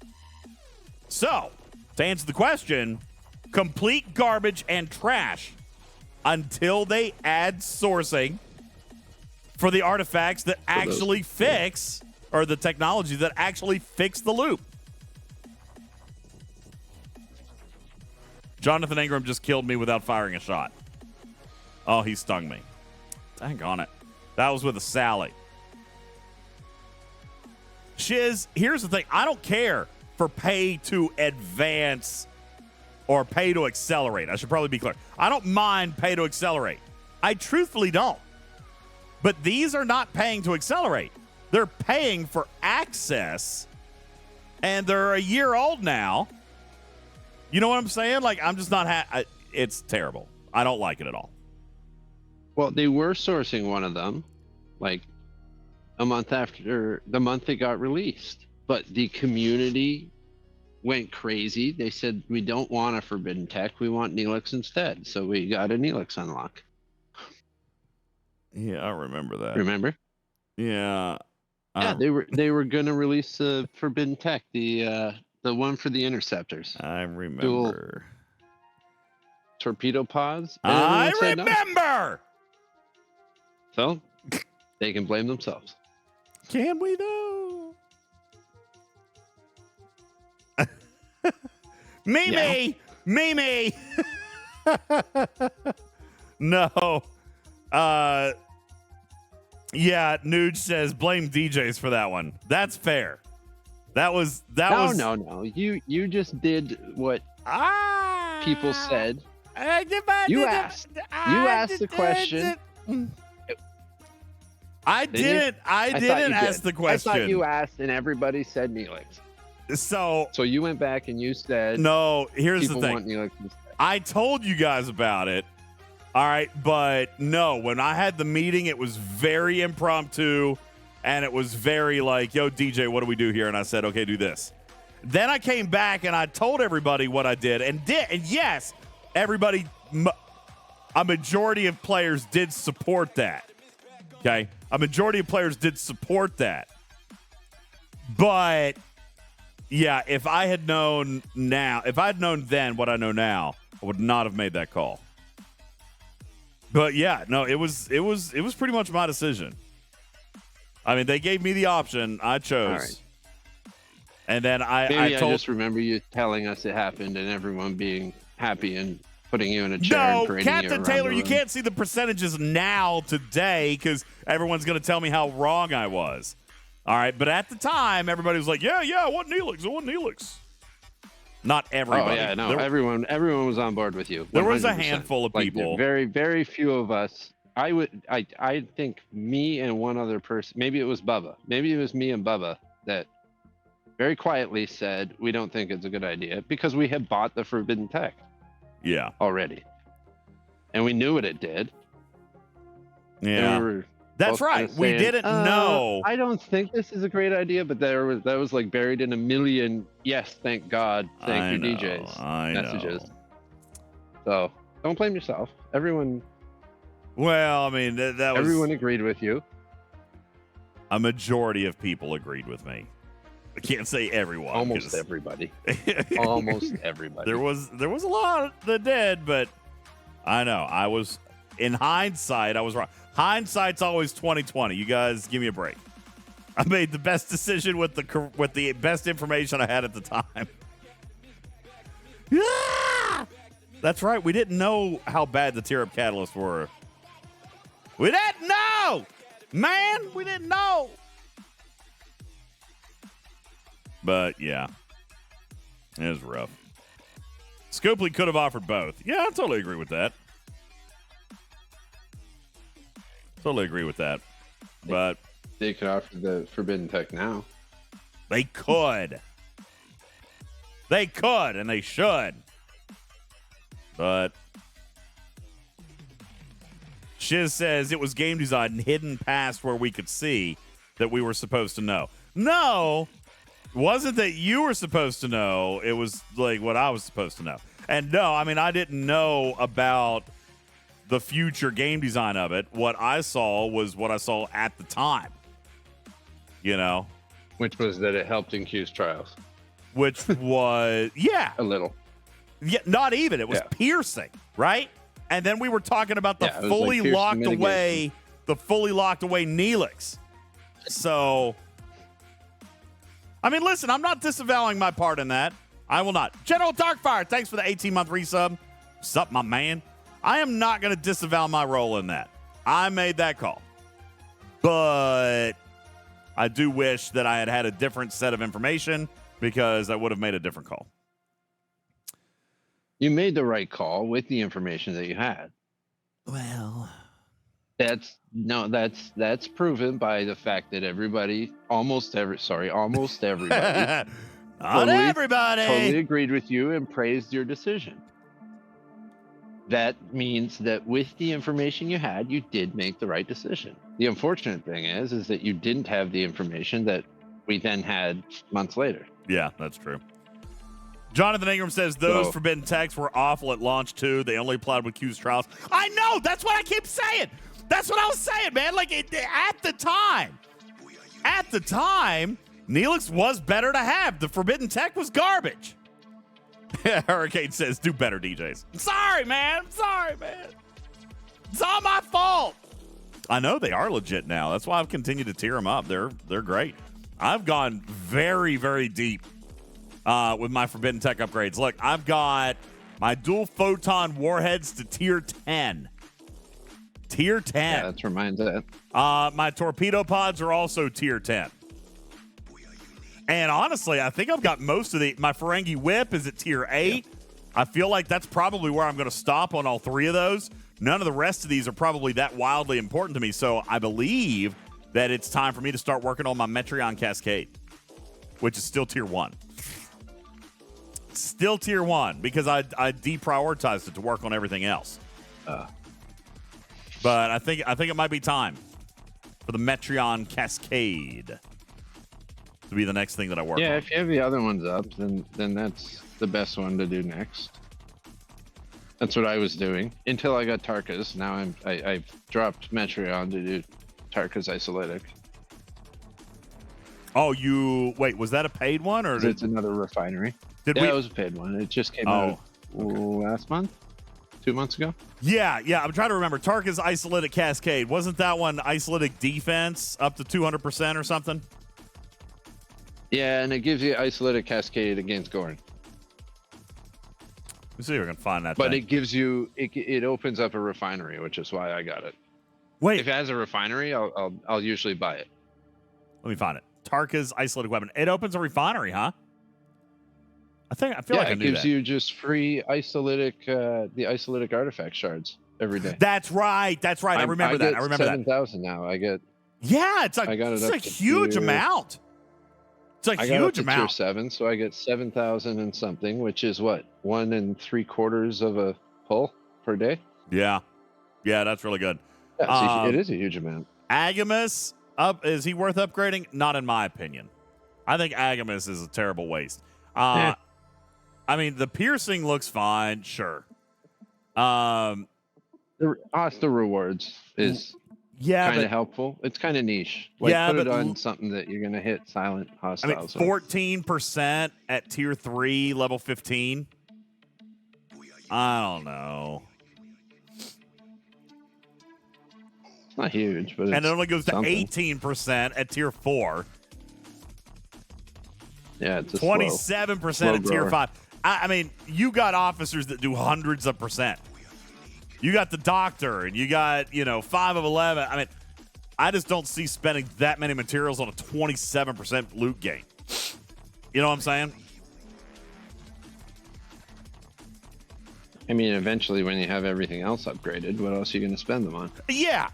Speaker 1: So, to answer the question, complete garbage and trash until they add sourcing for the artifacts that actually fix, or the technology that actually fix the loop. Jonathan Ingram just killed me without firing a shot. Oh, he stung me. Dang on it. That was with a Sally. Shiz, here's the thing. I don't care for pay to advance or pay to accelerate. I should probably be clear. I don't mind pay to accelerate. I truthfully don't. But these are not paying to accelerate. They're paying for access, and they're a year old now. You know what I'm saying? Like, I'm just not it's terrible. I don't like it at all.
Speaker 6: Well, they were sourcing one of them, like, a month after the month it got released. But the community went crazy. They said, we don't want a Forbidden Tech. We want Neelix instead. So we got a Neelix unlock.
Speaker 1: Yeah, I remember that.
Speaker 6: Remember?
Speaker 1: Yeah.
Speaker 6: Yeah, they were going to release the Forbidden Tech, the one for the interceptors.
Speaker 1: I remember.
Speaker 6: Dual torpedo pods.
Speaker 1: I remember.
Speaker 6: No. So they can blame themselves.
Speaker 1: Can we though? Mimi! No. Yeah, Nuge says blame DJs for that one. That's fair. No.
Speaker 6: You just did what people said. You asked the question.
Speaker 1: I didn't ask the question.
Speaker 6: I thought you asked and everybody said Neelix.
Speaker 1: So
Speaker 6: you went back and you said,
Speaker 1: no, here's the thing.
Speaker 6: Want Neelix instead.
Speaker 1: I told you guys about it. All right, but no, when I had the meeting, it was very impromptu, and it was very like, yo, DJ, what do we do here? And I said, okay, do this. Then I came back, and I told everybody what I did, and yes, everybody, a majority of players did support that, okay? A majority of players did support that. But, yeah, if I had known then what I know now, I would not have made that call. But yeah, no, it was pretty much my decision. I mean, they gave me the option, I chose. All right. And then I
Speaker 6: just remember you telling us it happened and everyone being happy and putting you in a chair and parading you
Speaker 1: Captain
Speaker 6: around
Speaker 1: Taylor,
Speaker 6: the
Speaker 1: you
Speaker 6: room.
Speaker 1: can't see the percentages now today because everyone's going to tell me how wrong I was. All right, but at the time, everybody was like, yeah, I want Neelix. Not everybody.
Speaker 6: Oh yeah, no, everyone was on board with you. 100%.
Speaker 1: There was a handful of people.
Speaker 6: Very, very few of us. I think me and one other person, maybe it was Bubba, maybe it was me and Bubba that very quietly said we don't think it's a good idea because we had bought the Forbidden Tech.
Speaker 1: Yeah.
Speaker 6: Already. And we knew what it did.
Speaker 1: Yeah. That's right. We didn't know.
Speaker 6: I don't think this is a great idea, but that was like buried in a million. Yes, thank God. Thank you, DJs. Messages. So don't blame yourself. Everyone.
Speaker 1: Well, I mean, that was.
Speaker 6: Everyone agreed with you.
Speaker 1: A majority of people agreed with me. I can't say everyone.
Speaker 6: Almost everybody. Almost everybody.
Speaker 1: There was a lot that did, but I know I was. In hindsight, I was wrong. Hindsight's always 20/20. You guys, give me a break. I made the best decision with the best information I had at the time. Yeah! That's right. We didn't know how bad the tear-up catalysts were. We didn't know, man. We didn't know. But yeah, it was rough. Scopely could have offered both. Yeah, I totally agree with that. Totally agree with that. But
Speaker 6: They could offer the Forbidden Tech now.
Speaker 1: they could. They could, and they should. But Shiz says it was game design hidden past where we could see that we were supposed to know. No, it wasn't that you were supposed to know. It was like what I was supposed to know. And no, I mean, I didn't know about the future game design of it. What I saw was what I saw at the time. You know?
Speaker 6: Which was that it helped in Q's trials.
Speaker 1: Which was, yeah.
Speaker 6: A little.
Speaker 1: Yeah, not even. It was piercing, right? And then we were talking about the fully locked away Neelix. So, I mean, listen, I'm not disavowing my part in that. I will not. General Darkfire, thanks for the 18-month resub. What's up, my man? I am not going to disavow my role in that. I made that call. But I do wish that I had had a different set of information because I would have made a different call.
Speaker 6: You made the right call with the information that you had.
Speaker 1: Well,
Speaker 6: that's proven by the fact that almost everybody
Speaker 1: not everybody
Speaker 6: totally agreed with you and praised your decision. That means that with the information you had, you did make the right decision. The unfortunate thing is that you didn't have the information that we then had months later.
Speaker 1: Yeah, that's true. Jonathan Ingram says those forbidden texts were awful at launch too. They only applied with Q's trials. I know. That's what I keep saying. That's what I was saying, man. Like at the time, Neelix was better to have. The forbidden tech was garbage. Hurricane says, do better, DJs. I'm sorry, man. It's all my fault. I know they are legit now. That's why I've continued to tier them up. They're great. I've gone very, very deep with my forbidden tech upgrades. Look, I've got my dual photon warheads to tier 10. Tier 10.
Speaker 6: Yeah, that's reminds that.
Speaker 1: My torpedo pods are also tier 10. And honestly, I think I've got most of my Ferengi whip is at tier 8. Yeah. I feel like that's probably where I'm going to stop on all three of those. None of the rest of these are probably that wildly important to me. So I believe that it's time for me to start working on my Metreon Cascade, which is still tier 1. Still tier 1 because I deprioritized it to work on everything else. But I think it might be time for the Metreon Cascade to be the next thing that I work on.
Speaker 6: Yeah, if you have the other ones up, then that's the best one to do next. That's what I was doing until I got Tarkas. Now I've dropped Metreon to do Tarkas Isolytic.
Speaker 1: Oh, wait, was that a paid one or
Speaker 6: it's another refinery? It was a paid one. It just came out last month, 2 months ago.
Speaker 1: Yeah. I'm trying to remember. Tarka's Isolytic Cascade. Wasn't that one Isolytic defense up to 200% or something?
Speaker 6: Yeah, and it gives you Isolytic Cascade against Gorn.
Speaker 1: Let's see if we can find that.
Speaker 6: But
Speaker 1: thing.
Speaker 6: it gives you it opens up a refinery, which is why I got it.
Speaker 1: Wait,
Speaker 6: if it has a refinery, I'll usually buy it.
Speaker 1: Let me find it. Tarka's Isolytic weapon. It opens a refinery, huh? I feel like I knew that.
Speaker 6: It gives you just free Isolytic, the Isolytic artifact shards every day.
Speaker 1: That's right. I remember that.
Speaker 6: 7,000 now. I get.
Speaker 1: Yeah, it's a huge amount. It's a huge amount.
Speaker 6: Tier 7, so I get 7,000 and something, which is what 1 3/4 of a pull per day.
Speaker 1: Yeah, that's really good.
Speaker 6: Yeah, it is a huge amount.
Speaker 1: Agamus is he worth upgrading? Not in my opinion. I think Agamus is a terrible waste. I mean, the piercing looks fine, sure.
Speaker 6: The rewards is kind of helpful. It's kind of niche. Put it on something that you're going to hit silent hostiles.
Speaker 1: I mean, 14% at tier 3, level 15. I don't know.
Speaker 6: It's not huge, but
Speaker 1: and it only goes to 18% at tier 4.
Speaker 6: Yeah, it's
Speaker 1: 27% at tier 5. I mean, you got officers that do hundreds of percent. You got the doctor, and you got 5 of 11. I mean, I just don't see spending that many materials on a 27% loot gain. You know what I'm saying?
Speaker 6: I mean, eventually, when you have everything else upgraded, what else are you going to spend them on?
Speaker 1: Yeah.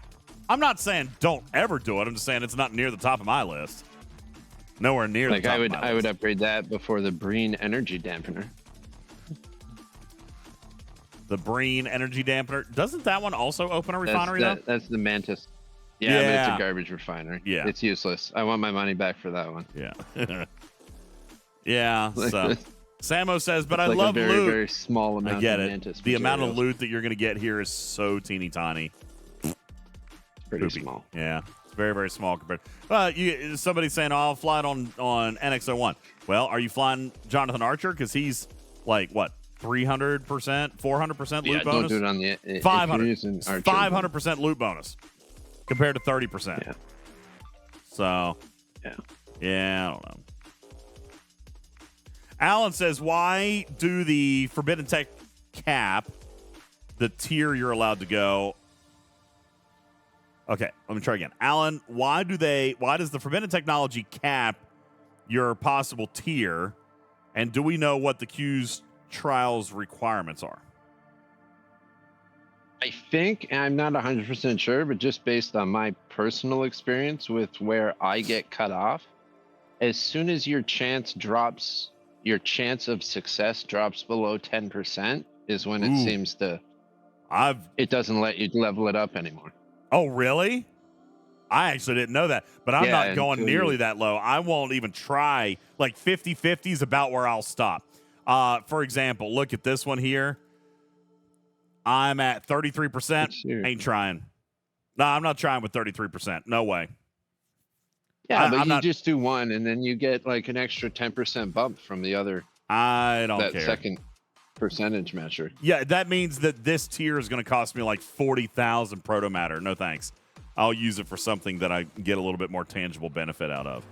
Speaker 1: I'm not saying don't ever do it. I'm just saying it's not near the top of my list. Nowhere near
Speaker 6: Like
Speaker 1: the top
Speaker 6: I would,
Speaker 1: of my
Speaker 6: I would
Speaker 1: list.
Speaker 6: upgrade that before the Breen energy dampener.
Speaker 1: The Breen energy dampener. Doesn't that one also open a refinery, though?
Speaker 6: That's the Mantis. Yeah, but
Speaker 1: Yeah.
Speaker 6: it's a garbage refinery.
Speaker 1: Yeah.
Speaker 6: It's useless. I want my money back for that one.
Speaker 1: Yeah. Yeah. So Samo says, but I
Speaker 6: Like
Speaker 1: love
Speaker 6: a very,
Speaker 1: loot.
Speaker 6: very small amount
Speaker 1: I get
Speaker 6: of
Speaker 1: it.
Speaker 6: Mantis
Speaker 1: The amount of
Speaker 6: materials.
Speaker 1: loot that you're going to get here is so teeny tiny.
Speaker 6: Pretty
Speaker 1: Poopy.
Speaker 6: small.
Speaker 1: Yeah. It's very, very small compared. Somebody's saying, oh, I'll fly it on NX-01. Well, are you flying Jonathan Archer? Because he's like, what, 300%, 400% loot
Speaker 6: Yeah,
Speaker 1: bonus?
Speaker 6: don't do it on the... if you're
Speaker 1: 500.
Speaker 6: using Archer,
Speaker 1: 500% loot bonus compared to 30%.
Speaker 6: Yeah.
Speaker 1: So,
Speaker 6: yeah,
Speaker 1: I don't know. Alan says, why do the Forbidden Tech cap the tier you're allowed to go? Okay, let me try again. Alan, why does the Forbidden Technology cap your possible tier? And do we know what the Q's trials requirements are?
Speaker 6: I think, and I'm not 100% sure, but just based on my personal experience with where I get cut off, as soon as your chance of success drops below 10% is when it seems to... It doesn't let you level it up anymore.
Speaker 1: Oh, really? I actually didn't know that, but I'm not going nearly that low. I won't even try. Like 50-50 is about where I'll stop. For example, look at this one here. I'm at 33%. Ain't trying. No, I'm not trying with 33%. No way.
Speaker 6: Yeah, but you just do one, and then you get like an extra 10% bump from the other.
Speaker 1: I don't care.
Speaker 6: That second percentage measure.
Speaker 1: Yeah, that means that this tier is going to cost me like 40,000 proto matter. No thanks. I'll use it for something that I get a little bit more tangible benefit out of.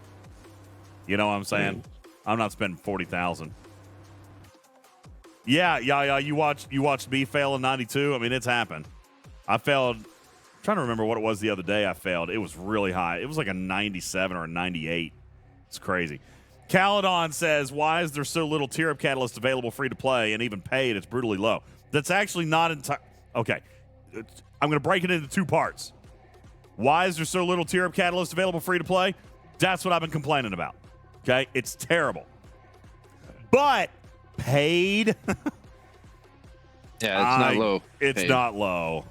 Speaker 1: You know what I'm saying? I'm not spending 40,000. Yeah. You watched me fail in 92. I mean, it's happened. I failed. I'm trying to remember what it was the other day I failed. It was really high. It was like a 97 or a 98. It's crazy. Caledon says, why is there so little tier up catalyst available free to play and even paid? It's brutally low. That's actually not entire. Okay. I'm going to break it into two parts. Why is there so little tier up catalyst available free to play? That's what I've been complaining about. Okay. It's terrible. But paid.
Speaker 6: Yeah, it's not low.
Speaker 1: It's
Speaker 6: paid.
Speaker 1: not low.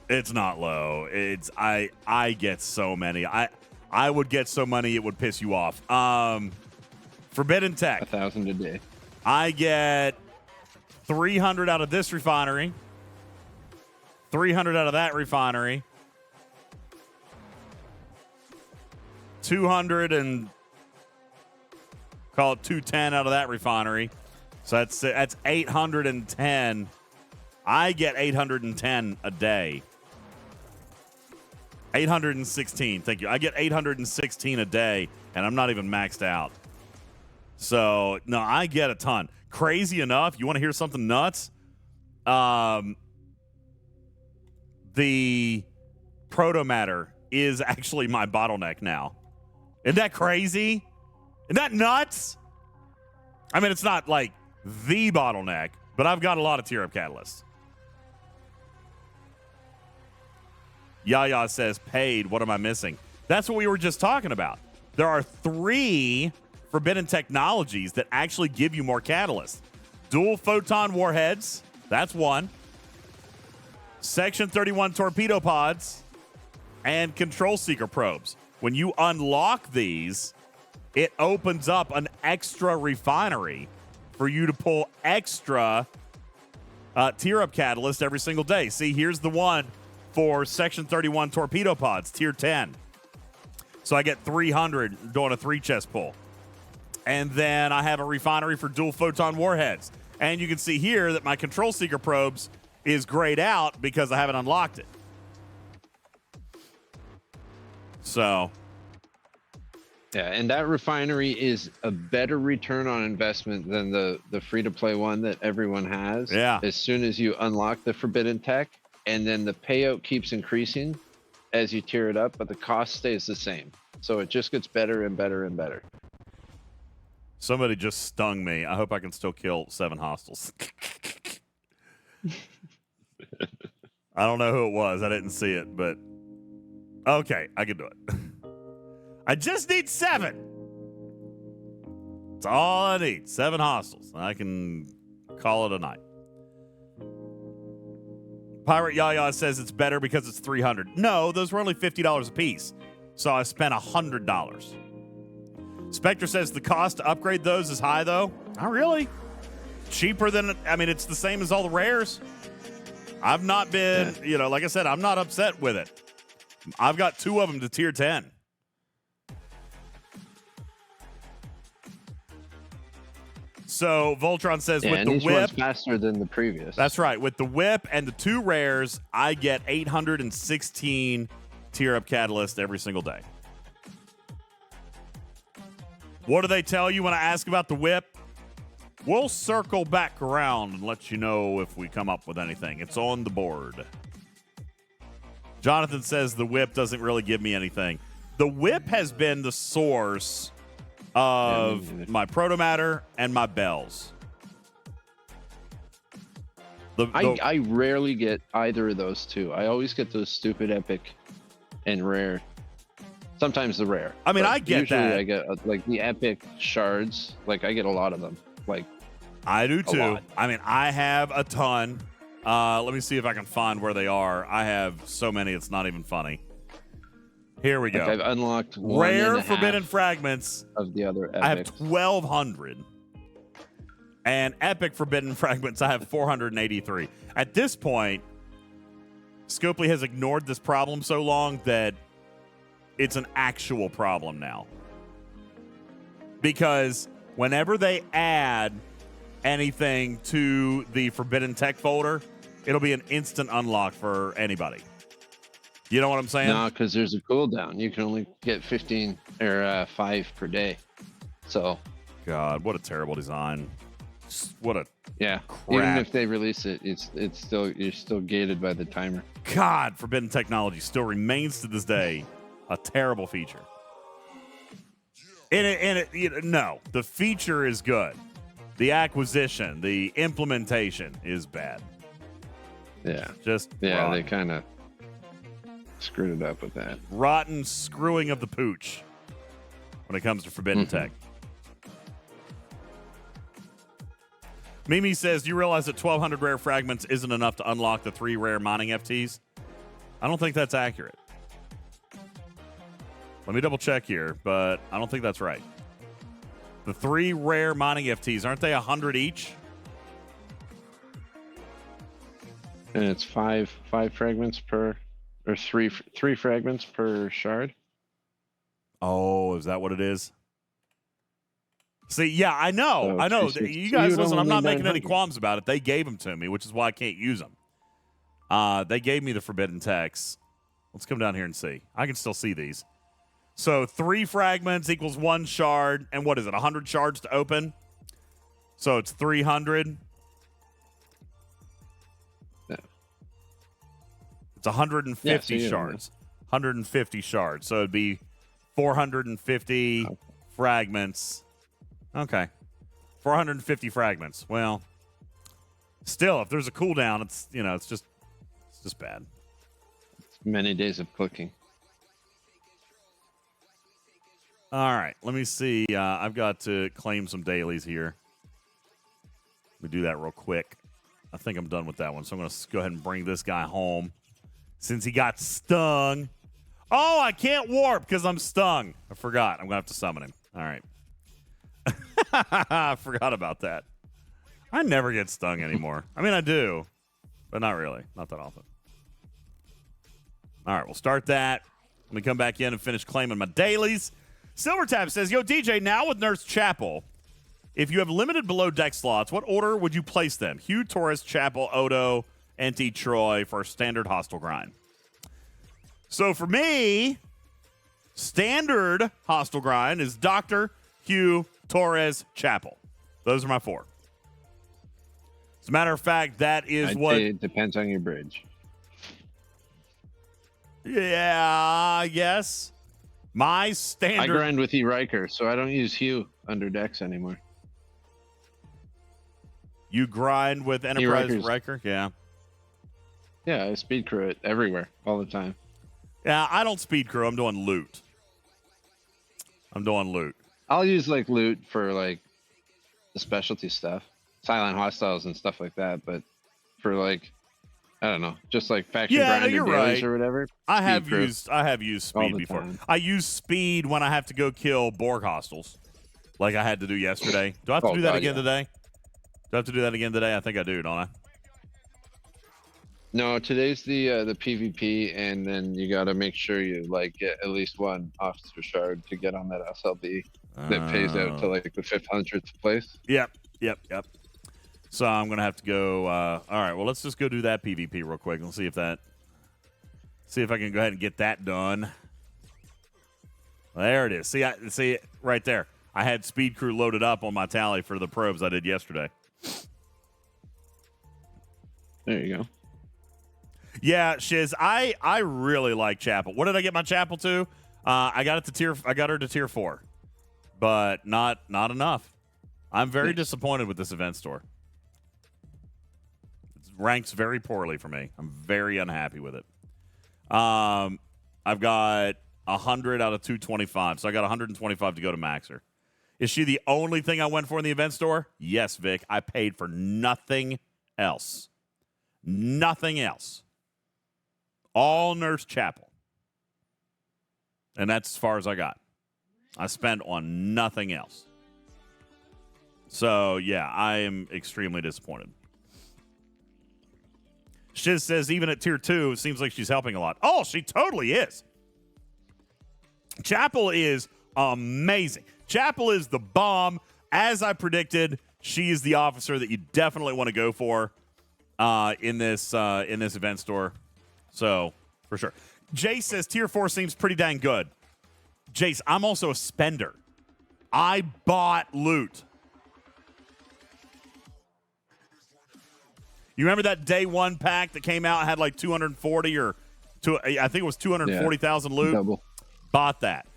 Speaker 1: It's not low. It's I get so many. I would get so many it would piss you off. Forbidden Tech.
Speaker 6: 1,000 a day.
Speaker 1: I get 300 out of this refinery. 300 out of that refinery. 200 and call it 210 out of that refinery. So that's 810. I get 810 a day. 816. Thank you. I get 816 a day, and I'm not even maxed out. So, no, I get a ton. Crazy enough, you want to hear something nuts? The protomatter is actually my bottleneck now. Isn't that crazy? Isn't that nuts? I mean, it's not like the bottleneck, but I've got a lot of tier up catalysts. Yaya says, paid. What am I missing? That's what we were just talking about. There are 3 forbidden technologies that actually give you more catalysts. Dual photon warheads. That's one. Section 31 torpedo pods. And control seeker probes. When you unlock these, it opens up an extra refinery for you to pull extra tier up catalyst every single day. See, here's the one for Section 31 torpedo pods, tier 10. So I get 300 doing a 3 chest pull. And then I have a refinery for dual photon warheads. And you can see here that my control seeker probes is grayed out because I haven't unlocked it. So.
Speaker 6: Yeah, and that refinery is a better return on investment than the free-to-play one that everyone has.
Speaker 1: Yeah.
Speaker 6: As soon as you unlock the forbidden tech, and then the payout keeps increasing as you tier it up, but the cost stays the same. So it just gets better and better and better.
Speaker 1: Somebody just stung me. I hope I can still kill 7 hostiles. I don't know who it was. I didn't see it, but okay, I can do it. I just need 7. That's all I need. 7 hostels. I can call it a night. Pirate Yaya says it's better because it's $300. No, those were only $50 a piece. So I spent $100. Spectre says the cost to upgrade those is high, though. Not really. Cheaper than, I mean, it's the same as all the rares. I've not been, like I said, I'm not upset with it. I've got 2 of them to tier 10. So Voltron says with the whip,
Speaker 6: faster than the previous.
Speaker 1: That's right. With the whip and the 2 rares, I get 816 tier up catalyst every single day. What do they tell you when I ask about the whip? We'll circle back around and let you know if we come up with anything. It's on the board. Jonathan says the whip doesn't really give me anything. The whip has been the source of my protomatter and my bells.
Speaker 6: I rarely get either of those 2. I always get those stupid epic and rare. Sometimes the rare.
Speaker 1: I mean, I get
Speaker 6: usually
Speaker 1: that.
Speaker 6: I get like the epic shards. Like I get a lot of them. Like
Speaker 1: I do too. I mean, I have a ton. Let me see if I can find where they are. I have so many, it's not even funny. Here we go.
Speaker 6: I've unlocked
Speaker 1: rare forbidden fragments
Speaker 6: of the other epics.
Speaker 1: I have 1,200. And epic forbidden fragments, I have 483. At this point, Scopely has ignored this problem so long that it's an actual problem now. Because whenever they add anything to the forbidden tech folder, it'll be an instant unlock for anybody. You know what I'm saying?
Speaker 6: No, because there's a cooldown. You can only get 15 or 5 per day. So,
Speaker 1: God, what a terrible design! What a
Speaker 6: crap. Even if they release it, it's still you're still gated by the timer.
Speaker 1: God, forbidden technology still remains to this day a terrible feature. No, the feature is good. The acquisition, the implementation is bad.
Speaker 6: Yeah,
Speaker 1: rotten.
Speaker 6: They kind of screwed it up with that.
Speaker 1: Rotten screwing of the pooch when it comes to forbidden tech. Mimi says, do you realize that 1,200 rare fragments isn't enough to unlock the 3 rare mining FTs? I don't think that's accurate. Let me double check here, but I don't think that's right. The 3 rare mining FTs, aren't they 100 each?
Speaker 6: And it's 5 fragments per, or 3 fragments per shard.
Speaker 1: Oh, is that what it is? See, yeah, I know. You
Speaker 6: So
Speaker 1: guys, listen, I'm
Speaker 6: only
Speaker 1: not making any
Speaker 6: 900.
Speaker 1: qualms about it. They gave them to me, which is why I can't use them. They gave me the forbidden techs. Let's come down here and see. I can still see these. So 3 fragments equals 1 shard. And what is it, 100 shards to open? So it's 300.
Speaker 6: Yeah.
Speaker 1: It's 150 shards. 150 shards. So it'd be 450 fragments. Okay. 450 fragments. Well, still, if there's a cooldown, it's just bad.
Speaker 6: It's many days of clicking.
Speaker 1: All right, let me see. I've got to claim some dailies here. Let me do that real quick. I think I'm done with that one, so I'm going to go ahead and bring this guy home since he got stung. Oh, I can't warp because I'm stung. I forgot. I'm going to have to summon him. All right. I forgot about that. I never get stung anymore. I mean, I do, but not really. Not that often. All right, we'll start that. Let me come back in and finish claiming my dailies. Silvertab says, yo, DJ, now with Nurse Chapel, if you have limited below deck slots, what order would you place them? Hugh, Taurus, Chapel, Odo, Enti, Troy for a standard hostile grind. So for me, standard hostile grind is Doctor, Hugh, Torres, Chapel. Those are my 4. As a matter of fact, that is
Speaker 6: I'd
Speaker 1: what...
Speaker 6: say it depends on your bridge.
Speaker 1: Yeah, I guess. My standard...
Speaker 6: I grind with E. Riker, so I don't use Hugh under decks anymore.
Speaker 1: You grind with Enterprise
Speaker 6: Wreckers.
Speaker 1: Wrecker? Yeah.
Speaker 6: Yeah, I speed crew it everywhere, all the time.
Speaker 1: Yeah, I don't speed crew. I'm doing loot.
Speaker 6: I'll use like loot for like the specialty stuff, silent hostiles and stuff like that. But for like, I don't know, just like faction
Speaker 1: Yeah, no,
Speaker 6: grinder
Speaker 1: you're
Speaker 6: dailies
Speaker 1: right.
Speaker 6: or whatever.
Speaker 1: I have
Speaker 6: speed crew
Speaker 1: used
Speaker 6: all
Speaker 1: speed
Speaker 6: the
Speaker 1: before.
Speaker 6: time.
Speaker 1: I use speed when I have to go kill Borg hostiles, like I had to do yesterday. Do I have to
Speaker 6: Oh,
Speaker 1: do that
Speaker 6: God,
Speaker 1: again
Speaker 6: yeah.
Speaker 1: today? Do I have to do that again today? I think I do, don't I?
Speaker 6: No, today's the PvP, and then you got to make sure you like get at least one officer shard to get on that SLB that pays out to like the 500th place.
Speaker 1: Yep. So I'm gonna have to go. All right. Well, let's just go do that PvP real quick and see if I can go ahead and get that done. There it is. See it right there. I had speed crew loaded up on my tally for the probes I did yesterday.
Speaker 6: There you go.
Speaker 1: Yeah, Shiz, I really like Chapel. What did I get my Chapel to? I got her to tier 4, but not enough. I'm very disappointed with this event store. It ranks very poorly for me. I'm very unhappy with it. I've got 100 out of 225, so I got 125 to go to Maxer. Is she the only thing I went for in the event store? Yes, Vic. I paid for nothing else. Nothing else. All Nurse Chapel. And that's as far as I got. I spent on nothing else. So, yeah, I am extremely disappointed. Shiz says even at tier 2, it seems like she's helping a lot. Oh, she totally is. Chapel is amazing. Chapel is the bomb. As I predicted, she is the officer that you definitely want to go for in this event store. So, for sure. Jace says tier 4 seems pretty dang good. Jace, I'm also a spender. I bought loot. You remember that day 1 pack that came out and had like 240 or I think it was 240,000 loot?
Speaker 6: Double.
Speaker 1: Bought that.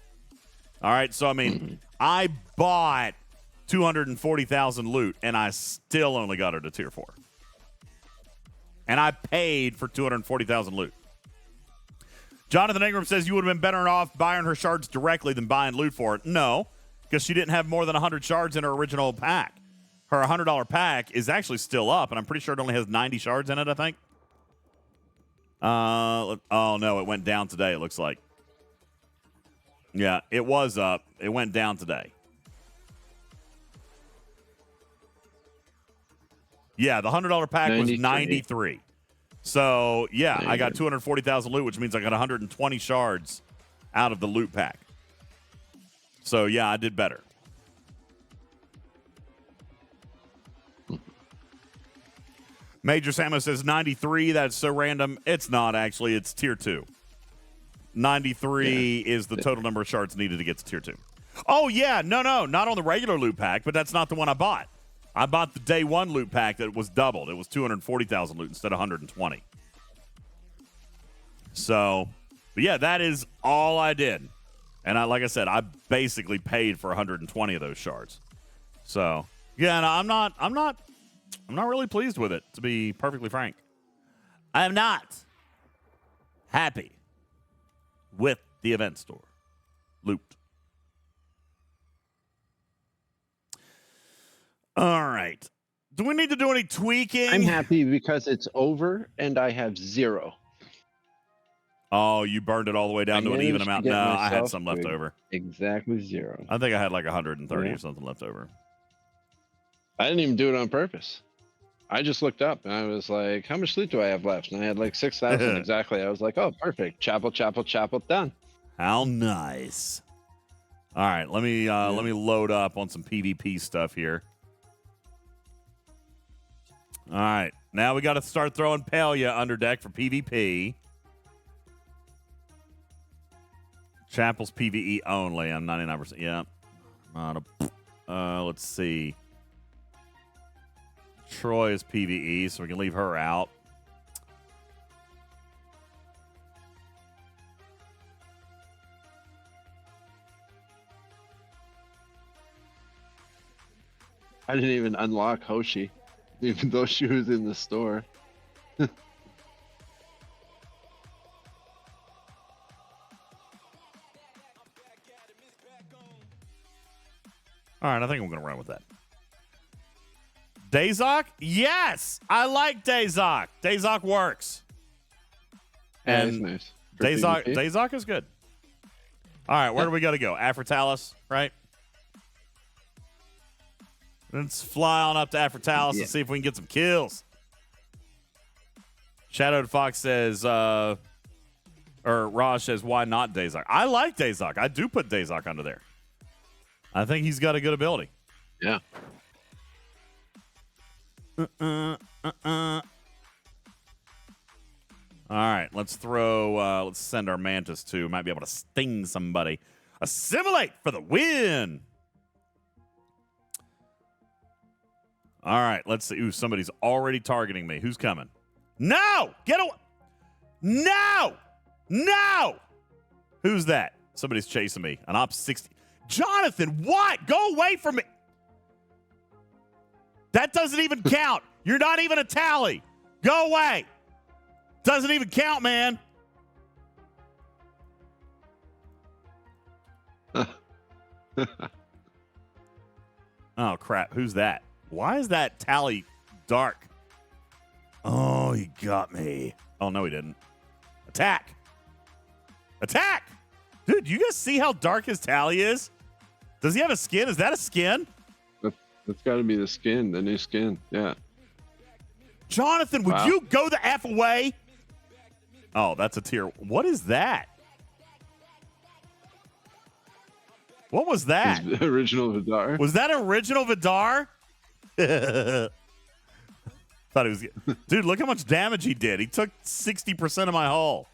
Speaker 1: All right, so I mean, I bought 240,000 loot and I still only got her to tier 4. And I paid for 240,000 loot. Jonathan Ingram says you would have been better off buying her shards directly than buying loot for it. No, because she didn't have more than 100 shards in her original pack. Her $100 pack is actually still up, and I'm pretty sure it only has 90 shards in it, I think. Oh, no, it went down today, it looks like. Yeah, it was up. It went down today. Yeah, the $100 pack was 93. So, yeah, I got 240,000 loot, which means I got 120 shards out of the loot pack. So, yeah, I did better. Major Samo says 93. That's so random. It's not, actually. It's tier 2. 93 is the total number of shards needed to get to tier 2. Oh, yeah. No, not on the regular loot pack, but that's not the one I bought. I bought the day 1 loot pack that was doubled. It was 240,000 loot instead of 120. So, but yeah, that is all I did. And like I said, I basically paid for 120 of those shards. So, yeah, no, I'm not really pleased with it, to be perfectly frank. I am not happy with the event store loot. All right. Do we need to do any tweaking?
Speaker 6: I'm happy because it's over and I have 0.
Speaker 1: Oh, you burned it all the way down to an even amount? No, I had some left over.
Speaker 6: Exactly 0.
Speaker 1: I think I had like 130 or something left over.
Speaker 6: I didn't even do it on purpose. I just looked up and I was like, how much loot do I have left? And I had like 6,000 exactly. I was like, oh, perfect. Chapel, done.
Speaker 1: How nice. All right, let me load up on some PvP stuff here. All right, now we got to start throwing Palia under deck for PvP. Chapel's PvE only. I'm 99%. Yeah. Let's see. Troy is PvE, so we can leave her out.
Speaker 6: I didn't even unlock Hoshi. even though she was in the store.
Speaker 1: All right, I think I'm going to run with that. Dazok? Yes! I like Dazok. Dazok works. And
Speaker 6: nice.
Speaker 1: Dazok is good. All right, where do we got to go? Aphrotalis, right? Let's fly on up to Aphrotalis and see if we can get some kills. Shadowed Fox says, or Raj says, why not Dazok? I like Dazok. I do put Dazok under there. I think he's got a good ability.
Speaker 6: Yeah.
Speaker 1: All right, let's send our Mantis too. Might be able to sting somebody. Assimilate for the win. All right, let's see. Ooh, somebody's already targeting me. Who's coming? No! Get away! No! No! Who's that? Somebody's chasing me. An Op 60. Jonathan, what? Go away from me. That doesn't even count. You're not even a tally. Go away. Doesn't even count, man. Oh, crap. Who's that? Why is that tally dark? Oh, he got me. Oh, no, he didn't. Attack. Attack. Dude, you guys see how dark his tally is? Does he have a skin? Is that a skin?
Speaker 6: That's got to be the skin, the new skin. Yeah.
Speaker 1: Jonathan, would you go the F away? Oh, that's a tier. What is that? What was that?
Speaker 6: His original Vidar.
Speaker 1: Was that original Vidar? Thought he was. Dude, look how much damage he did. He took 60% of my hull.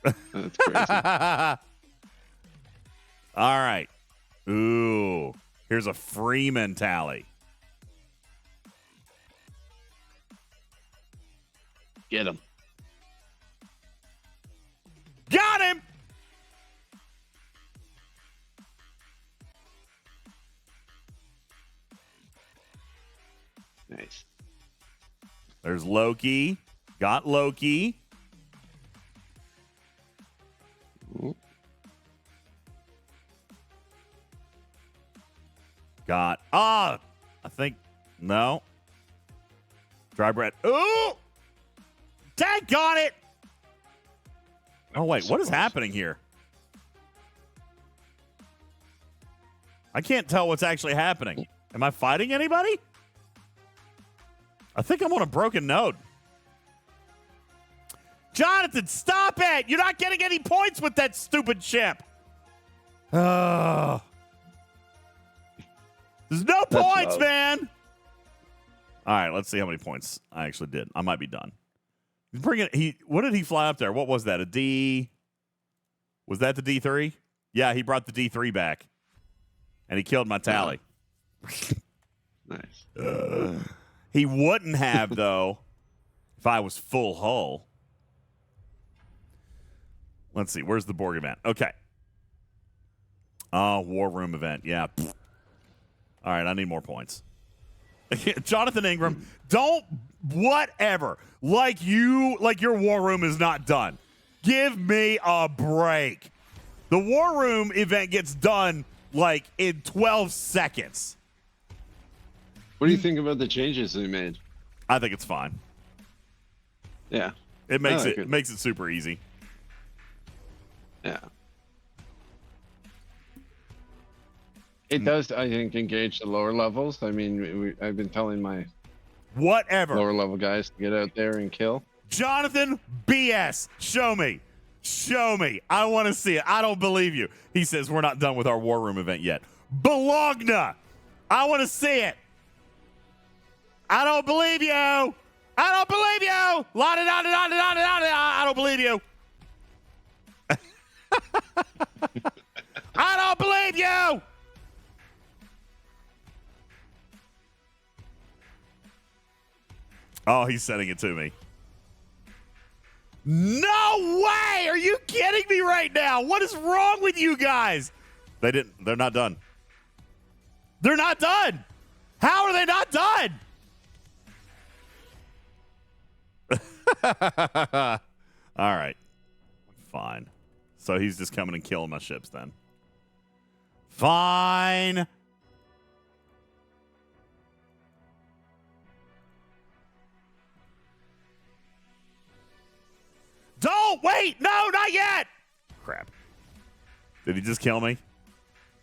Speaker 6: That's crazy.
Speaker 1: All right. Ooh. Here's a Freeman tally.
Speaker 6: Get him.
Speaker 1: Got him!
Speaker 6: Nice.
Speaker 1: There's Loki. Got Loki.
Speaker 6: Ooh.
Speaker 1: Got, I think, no. Dry bread. Ooh! Daggone it! Oh, wait, what is happening here? I can't tell what's actually happening. Am I fighting anybody? I think I'm on a broken node. Jonathan, stop it! You're not getting any points with that stupid ship. There's no points, man. All right, let's see how many points I actually did. I might be done. What did he fly up there? What was that? A D? Was that the D3? Yeah, he brought the D3 back, and he killed my tally.
Speaker 6: Nice.
Speaker 1: He wouldn't have though if I was full hull. Let's see. Where's the Borg event? Okay. Oh, War Room event. Yeah. All right, I need more points. Jonathan Ingram, don't whatever. Like your War Room is not done. Give me a break. The War Room event gets done like in 12 seconds.
Speaker 6: What do you think about the changes they made?
Speaker 1: I think it's fine.
Speaker 6: Yeah.
Speaker 1: It makes it makes it super easy.
Speaker 6: Yeah. It does, I think, engage the lower levels. I mean, I've been telling my lower level guys to get out there and kill.
Speaker 1: Jonathan, BS. Show me. Show me. I want to see it. I don't believe you. He says we're not done with our War Room event yet. Bologna. I want to see it. I don't believe you. I don't believe you. I don't believe you. I don't believe you. Oh, he's sending it to me. No way! Are you kidding me right now? What is wrong with you guys? They're not done. They're not done. How are they not done? All right. Fine. So he's just coming and killing my ships then. Fine. Don't wait. No, not yet. Crap. Did he just kill me?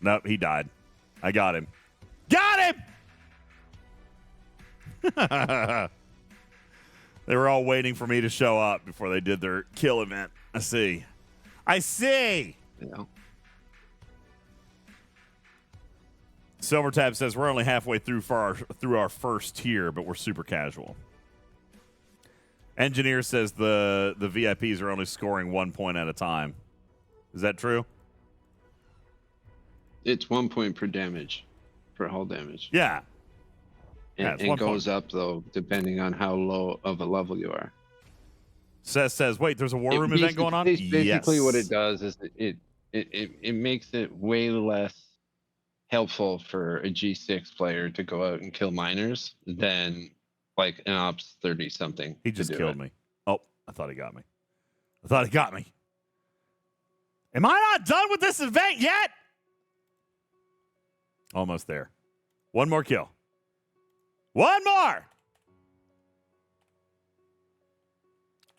Speaker 1: Nope, he died. I got him. Got him. They were all waiting for me to show up before they did their kill event. I see.
Speaker 6: Yeah.
Speaker 1: Silvertab says we're only halfway through our first tier, but we're super casual. Engineer says the VIPs are only scoring 1 point at a time. Is that true?
Speaker 6: It's 1 point per damage, per hull damage.
Speaker 1: Yeah.
Speaker 6: And it goes up, though, depending on how low of a level you are.
Speaker 1: Says, wait, there's a war room event going on?
Speaker 6: Basically,
Speaker 1: yes.
Speaker 6: what it does is it makes it way less helpful for a G6 player to go out and kill miners than like an Ops 30-something.
Speaker 1: He just killed me. Oh, I thought he got me. Am I not done with this event yet? Almost there. One more kill. One more.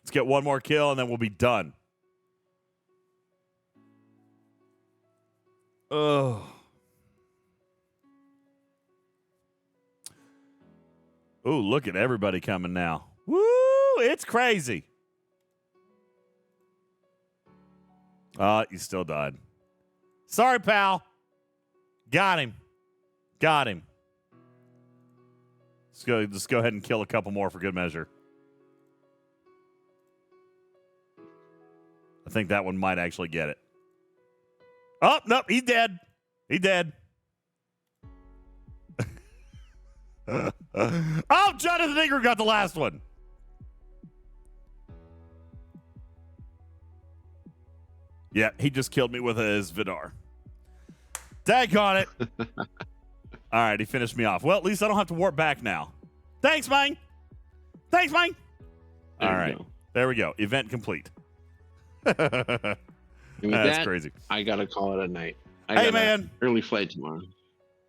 Speaker 1: Let's get one more kill, and then we'll be done. Oh. Ooh, look at everybody coming now. Woo! It's crazy. You still died. Sorry, pal. Got him. Let's go ahead and kill a couple more for good measure. I think that one might actually get it. Oh, nope, he's dead. Oh, Jonathan Ingram got the last one. Yeah, he just killed me with his Vidar. Daggone it. All right, he finished me off. Well, at least I don't have to warp back now. Thanks, man. All right, there we go. Event complete. That's crazy.
Speaker 6: I got to call it a night.
Speaker 1: Hey, man.
Speaker 6: Early flight tomorrow.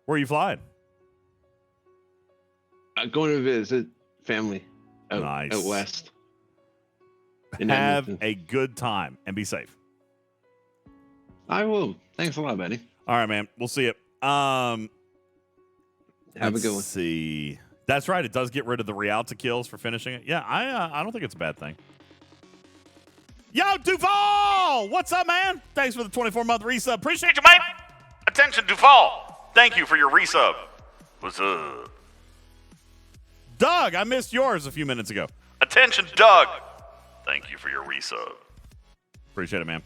Speaker 1: Where are you flying?
Speaker 6: I'm going to visit family out west.
Speaker 1: Have a good time and be safe.
Speaker 6: I will. Thanks a lot, buddy.
Speaker 1: All right, man. We'll see you.
Speaker 6: Have a good one.
Speaker 1: Let's see. That's right. It does get rid of the Rialta kills for finishing it. Yeah, I don't think it's a bad thing. Yo, Duval! What's up, man? Thanks for the 24-month resub. Appreciate you, mate. Attention, Duval. Thank you for your resub. What's up? Doug, I missed yours a few minutes ago. Attention, Doug. Thank you for your resub. Appreciate it, man.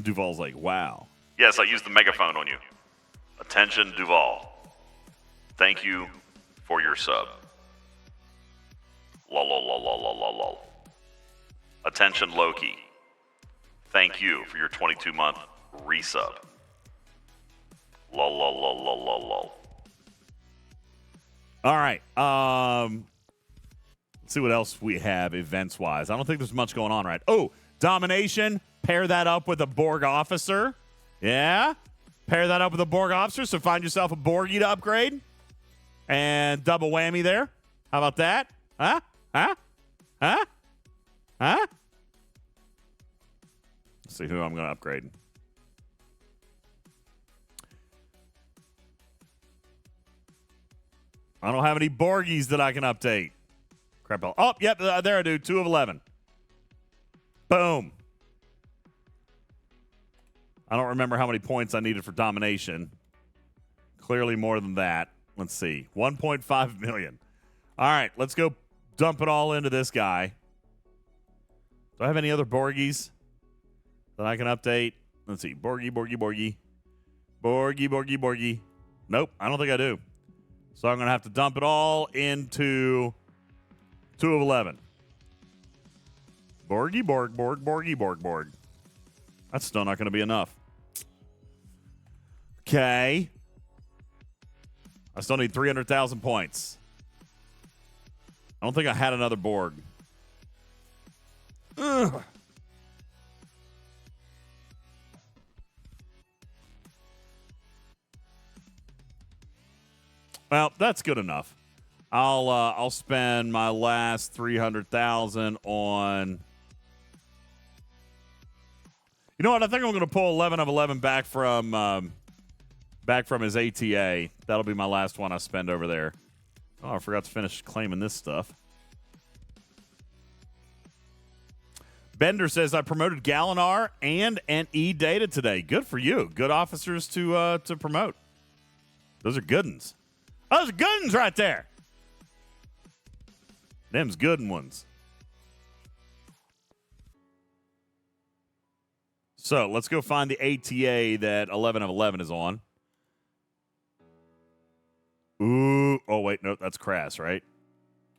Speaker 1: Duval's like, wow. Yes, I used the megaphone on you. Attention, Duval. Thank you for your sub. Lol, lol, lol, lol, lol, lol, lol. Attention, Loki. Thank you for your 22-month resub. Lol, lol, lol, lol, lol, lol. All right. Let's see what else we have events-wise. I don't think there's much going on, right? Oh, Domination. Pair that up with a Borg officer. Yeah. Pair that up with a Borg officer. So find yourself a Borgie to upgrade. And double whammy there. How about that? Huh? Let's see who I'm going to upgrade. I don't have any Borgies that I can update. Crap. Oh, yep. There I do. 2 of 11. Boom. I don't remember how many points I needed for domination. Clearly more than that. Let's see. 1.5 million. All right. Let's go dump it all into this guy. Do I have any other Borgies that I can update? Let's see. Borgie. Nope. I don't think I do. So I'm going to have to dump it all into 2 of 11. Borgie. That's still not going to be enough. Okay. I still need 300,000 points. I don't think I had another Borg. Ugh. Well, that's good enough. I'll spend my last 300,000 on. You know what? I think I'm going to pull 11 of 11 back from his ATA. That'll be my last one I spend over there. Oh, I forgot to finish claiming this stuff. Bender says I promoted Galinar and NE Data today. Good for you. Good officers to promote. Those are good ones. Those are good ones right there. Them's good ones. So let's go find the ATA that 11 of 11 is on. Ooh. Oh, wait. Nope. That's Crass, right?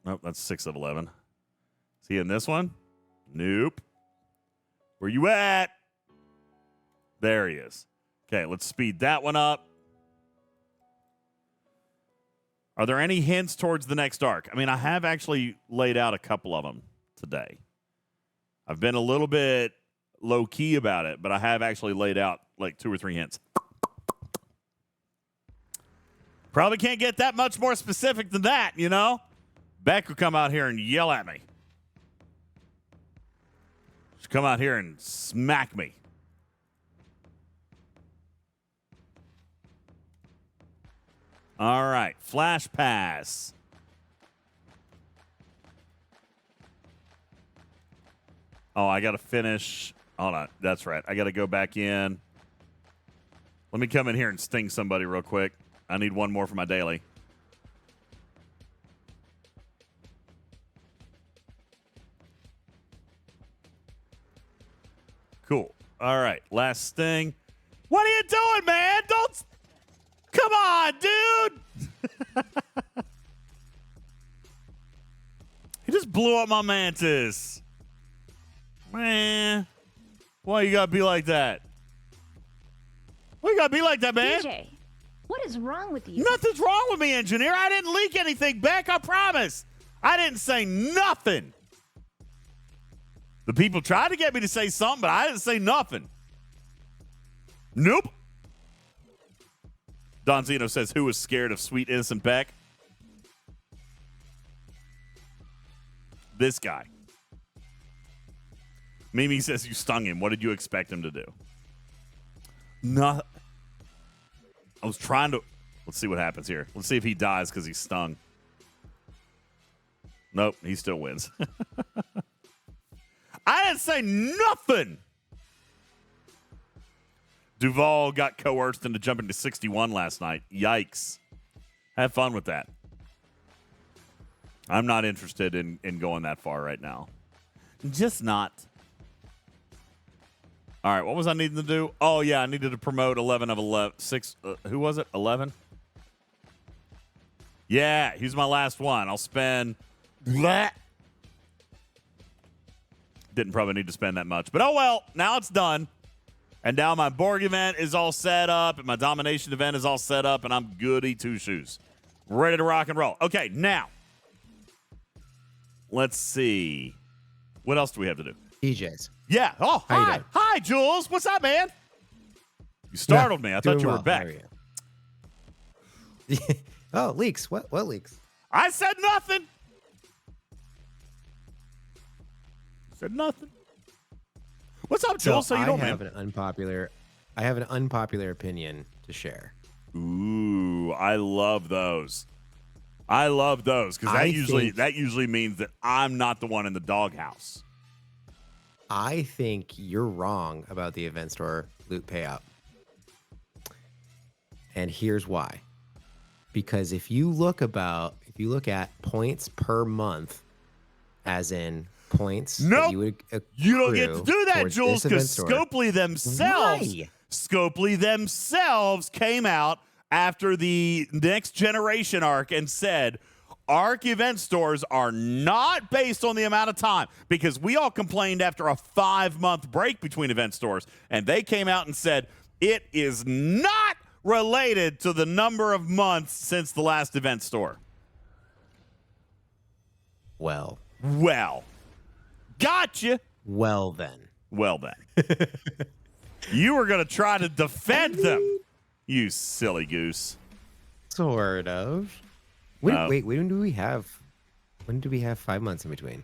Speaker 1: Nope. That's 6 of 11. Is he in this one? Nope. Where you at? There he is. Okay, let's speed that one up. Are there any hints towards the next arc? I mean, I have actually laid out a couple of them today. I've been a little bit low-key about it, but I have actually laid out like 2 or 3 hints. Probably can't get that much more specific than that, you know? Beck will come out here and yell at me. She'll come out here and smack me. All right, Flash Pass. Oh, I got to finish. Hold on. That's right. I got to go back in. Let me come in here and sting somebody real quick. I need one more for my daily. Cool. All right. Last sting. What are you doing, man? Don't. Come on, dude. He just blew up my mantis. Man. Why you gotta be like that? Why you gotta be like that, man?
Speaker 10: DJ, what is wrong with you?
Speaker 1: Nothing's wrong with me, engineer. I didn't leak anything back, I promise. I didn't say nothing. The people tried to get me to say something, but I didn't say nothing. Nope. Don Zeno says, who was scared of sweet, innocent Beck? This guy. Mimi says you stung him. What did you expect him to do? No. I was trying to. Let's see what happens here. Let's see if he dies because he's stung. Nope, he still wins. I didn't say nothing. Duval got coerced into jumping to 61 last night. Yikes. Have fun with that. I'm not interested in going that far right now. Just not. All right, what was I needing to do? Oh, yeah, I needed to promote 11 of 11. 6, who was it? 11? Yeah, he's my last one. I'll spend... Bleh. Didn't probably need to spend that much. But oh, well, now it's done. And now my Borg event is all set up, and my domination event is all set up, and I'm goody two-shoes. Ready to rock and roll. Okay, now. Let's see. What else do we have to do?
Speaker 11: DJs.
Speaker 1: Yeah. Oh, hi. Hi, Jules. What's up, man? You startled me. I thought you were back.
Speaker 11: Oh, leaks. What leaks?
Speaker 1: I said nothing. Said nothing. What's up, Jules? So you don't
Speaker 11: I have an unpopular opinion to share.
Speaker 1: Ooh, I love those. I love those because that usually means that I'm not the one in the doghouse.
Speaker 11: I think you're wrong about the event store loot payout. And here's why. Because if you look at points per month, as in points that you would accrue,
Speaker 1: you don't get to do that, Jules, because Scopely themselves came out after the next generation arc and said arc event stores are not based on the amount of time, because we all complained after a 5-month break between event stores, and they came out and said it is not related to the number of months since the last event store.
Speaker 11: Well.
Speaker 1: Gotcha.
Speaker 11: Well then.
Speaker 1: You were going to try to defend them, you silly goose.
Speaker 11: Sort of. Wait, when do we have 5 months in between?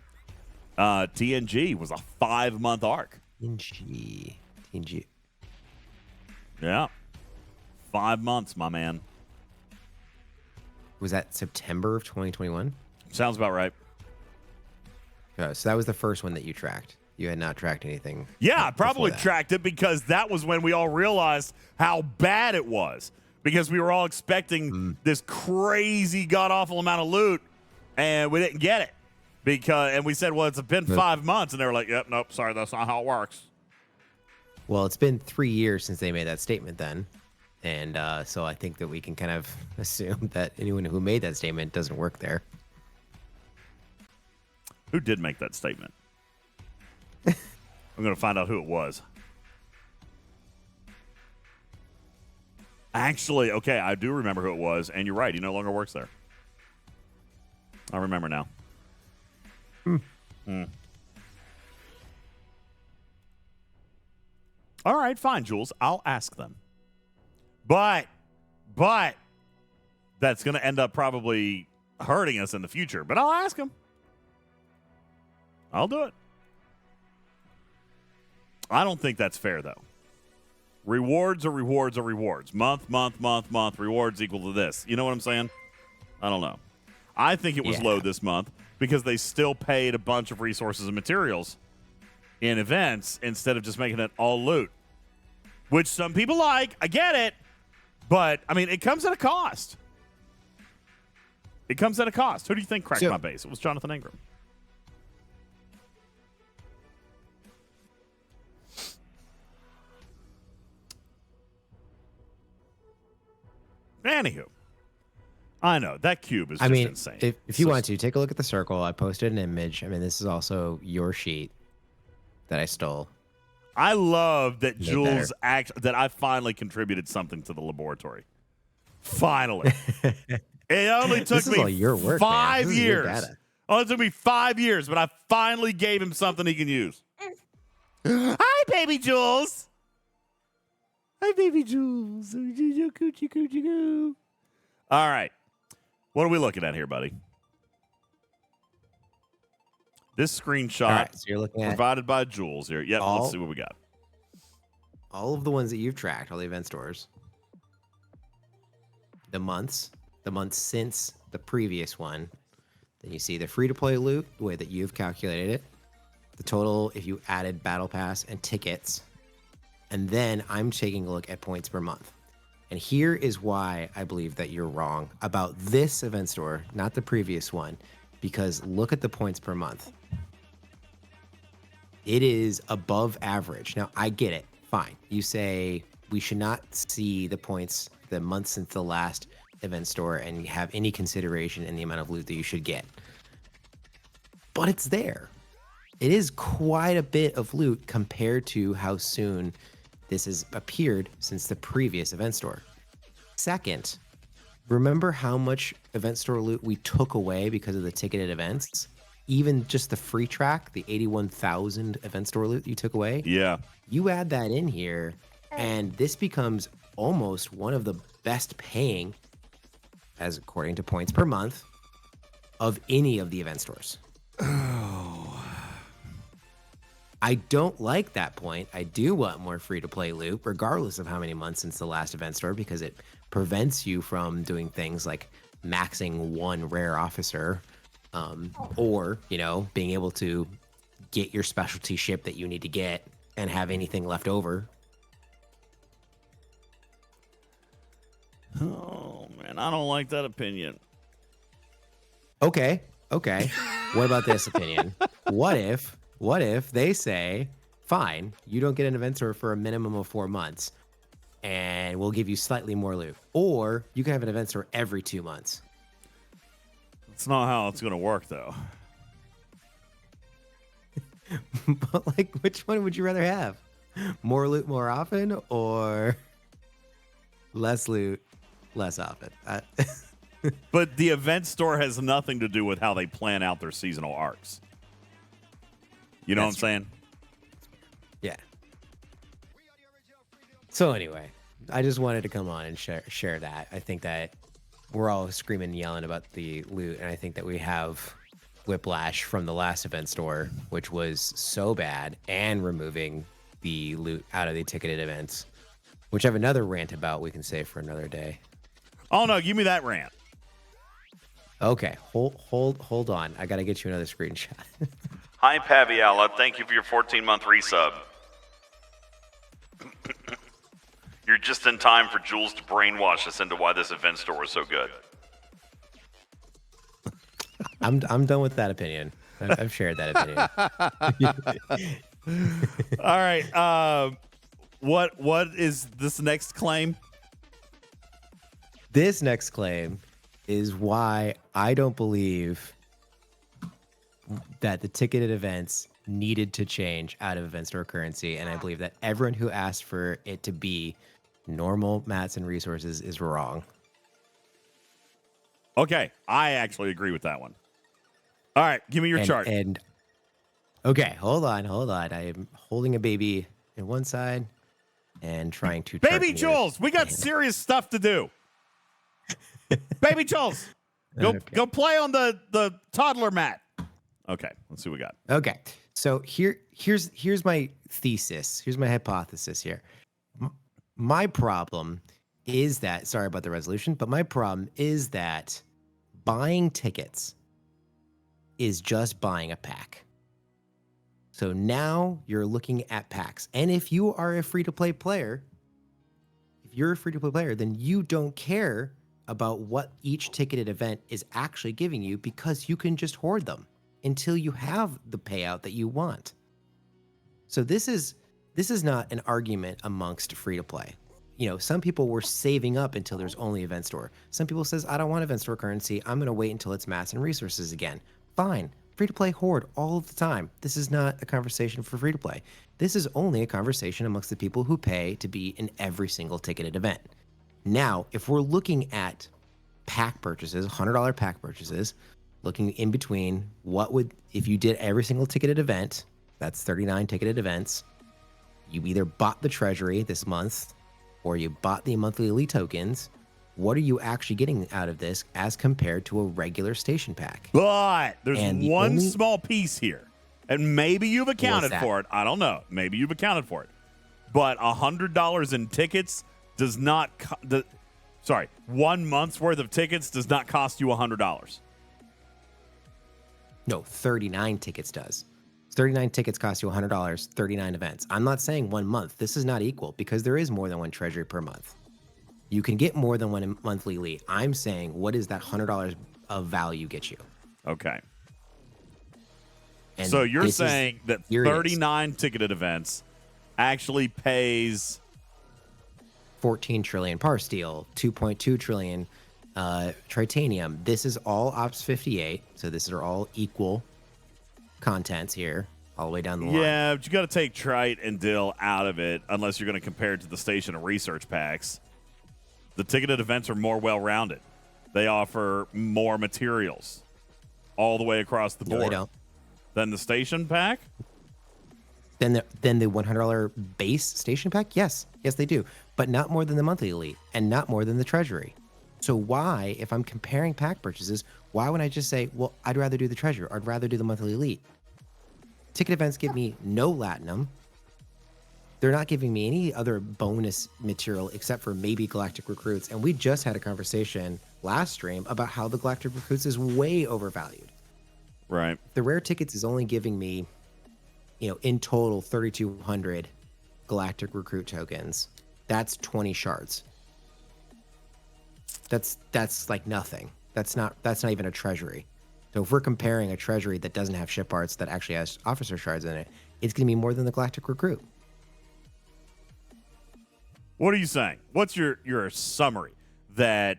Speaker 1: TNG was a 5-month arc.
Speaker 11: TNG.
Speaker 1: Yeah. 5 months, my man.
Speaker 11: Was that September of 2021?
Speaker 1: Sounds about right.
Speaker 11: So that was the first one that you tracked. You had not tracked anything.
Speaker 1: Yeah, I probably
Speaker 11: that.
Speaker 1: tracked it because that was when we all realized how bad it was. Because we were all expecting this crazy god-awful amount of loot, and we didn't get it. And we said, well, it's been 5 months, and they were like, yep, nope, sorry, that's not how it works.
Speaker 11: Well, it's been 3 years since they made that statement then. And so I think that we can kind of assume that anyone who made that statement doesn't work there.
Speaker 1: Who did make that statement? I'm going to find out who it was. Actually, okay, I do remember who it was, and you're right. He no longer works there. I remember now. All right, fine, Jules. I'll ask them. But that's going to end up probably hurting us in the future. But I'll ask them. I'll do it. I don't think that's fair, though. Rewards are rewards are rewards. Month, rewards equal to this. You know what I'm saying? I don't know. I think it was low this month because they still paid a bunch of resources and materials in events instead of just making it all loot, which some people like. I get it. But, I mean, it comes at a cost. Who do you think cracked my base? It was Jonathan Ingram. Anywho, I know that cube is just insane.
Speaker 11: If you want to take a look at the circle, I posted an image. I mean, this is also your sheet that I stole.
Speaker 1: I love that Jules that I finally contributed something to the laboratory. Finally, it only took me
Speaker 11: all your work,
Speaker 1: 5 years. It took me 5 years, but I finally gave him something he can use. Hi, baby Jules. Coochie, coochie, coo. All right. What are we looking at here, buddy? This screenshot
Speaker 11: so you're looking
Speaker 1: provided by Jules here. Yep, let's see what we got.
Speaker 11: All of the ones that you've tracked, all the event stores. The months since the previous one. Then you see the free-to-play loot, the way that you've calculated it. The total, if you added Battle Pass and tickets. And then I'm taking a look at points per month. And here is why I believe that you're wrong about this event store, not the previous one, because look at the points per month. It is above average. Now, I get it. Fine. You say we should not see the points the month since the last event store and have any consideration in the amount of loot that you should get. But it's there. It is quite a bit of loot compared to how soon this has appeared since the previous event store. Second, remember how much event store loot we took away because of the ticketed events? Even just the free track, the 81,000 event store loot you took away?
Speaker 1: Yeah.
Speaker 11: You add that in here, and this becomes almost one of the best paying, as according to points per month, of any of the event stores. I don't like that point. I do want more free-to-play loot, regardless of how many months since the last event store, because it prevents you from doing things like maxing one rare officer, or, being able to get your specialty ship that you need to get and have anything left over.
Speaker 1: Oh, man, I don't like that opinion.
Speaker 11: Okay. What about this opinion? What if they say, fine, you don't get an event store for a minimum of 4 months, and we'll give you slightly more loot. Or you can have an event store every 2 months.
Speaker 1: That's not how it's going to work, though.
Speaker 11: But, which one would you rather have? More loot more often, or less loot less often?
Speaker 1: But the event store has nothing to do with how they plan out their seasonal arcs. You know what I'm saying?
Speaker 11: Yeah. So anyway, I just wanted to come on and share that. I think that we're all screaming and yelling about the loot, and I think that we have whiplash from the last event store, which was so bad, and removing the loot out of the ticketed events, which I have another rant about we can save for another day.
Speaker 1: Oh no, give me that rant.
Speaker 11: Okay, hold on. I gotta get you another screenshot.
Speaker 1: Hi, Paviala. Thank you for your 14-month resub. You're just in time for Jules to brainwash us into why this event store was so good.
Speaker 11: I'm done with that opinion. I've shared that opinion.
Speaker 1: All right. What is this next claim?
Speaker 11: This next claim is why I don't believe that the ticketed events needed to change out of event store currency, and I believe that everyone who asked for it to be normal mats and resources is wrong.
Speaker 1: Okay, I actually agree with that one. All right, give me your chart.
Speaker 11: And okay, hold on. I am holding a baby in one side and trying to
Speaker 1: Baby Jules, we got serious stuff to do. Baby Jules, go play on the toddler mat. Okay, let's see what we got.
Speaker 11: Okay, so here's my thesis. Here's my hypothesis here. My problem is that, sorry about the resolution, but my problem is that buying tickets is just buying a pack. So now you're looking at packs. And if you are a free-to-play player, then you don't care about what each ticketed event is actually giving you, because you can just hoard them until you have the payout that you want. So this is not an argument amongst free-to-play. You know, some people were saving up until there's only event store. Some people says, I don't want event store currency. I'm going to wait until it's mass and resources again. Fine. Free-to-play hoard all of the time. This is not a conversation for free-to-play. This is only a conversation amongst the people who pay to be in every single ticketed event. Now, if we're looking at pack purchases, $100 pack purchases, looking in between, what would, if you did every single ticketed event, that's 39 ticketed events, you either bought the treasury this month or you bought the monthly elite tokens, what are you actually getting out of this as compared to a regular station pack?
Speaker 1: But there's one small piece here, and maybe you've accounted for it. I don't know. Maybe you've accounted for it. But $100 in tickets does not, 1 month's worth of tickets does not cost you $100.
Speaker 11: No, 39 tickets does. 39 tickets cost you $100, 39 events. I'm not saying 1 month. This is not equal, because there is more than one treasury per month. You can get more than one monthly elite. I'm saying, what does that $100 of value get you?
Speaker 1: Okay.
Speaker 11: And
Speaker 1: so you're saying that 39 ticketed events actually pays
Speaker 11: 14 trillion par steel, 2.2 trillion tritanium. This is all Ops 58, so this are all equal contents here, all the way down the line.
Speaker 1: Yeah, but you got to take trite and dill out of it, unless you're going to compare it to the station and research packs. The ticketed events are more well-rounded. They offer more materials all the way across the board.
Speaker 11: No, they don't.
Speaker 1: Than the station pack?
Speaker 11: Then the $100 base station pack? Yes, they do. But not more than the monthly elite, and not more than the treasury. So why, if I'm comparing pack purchases, why would I just say, well, I'd rather do the treasury, or I'd rather do the monthly elite? Ticket events give me no Latinum. They're not giving me any other bonus material except for maybe Galactic Recruits. And we just had a conversation last stream about how the Galactic Recruits is way overvalued.
Speaker 1: Right.
Speaker 11: The rare tickets is only giving me, in total 3,200 Galactic Recruit tokens. That's 20 shards. That's like nothing. That's not even a treasury. So if we're comparing a treasury that doesn't have ship parts that actually has officer shards in it, it's going to be more than the Galactic Recruit.
Speaker 1: What are you saying? What's your summary? That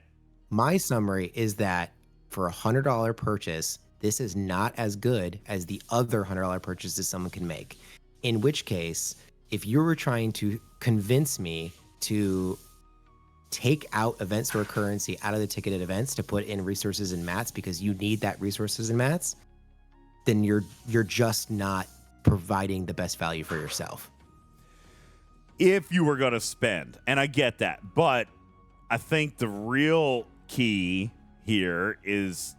Speaker 11: my summary is that for $100 purchase, this is not as good as the other $100 purchases someone can make. In which case, if you were trying to convince me to take out event store currency out of the ticketed events to put in resources and mats because you need that resources and mats, then you're just not providing the best value for yourself.
Speaker 1: If you were going to spend, and I get that, but I think the real key here is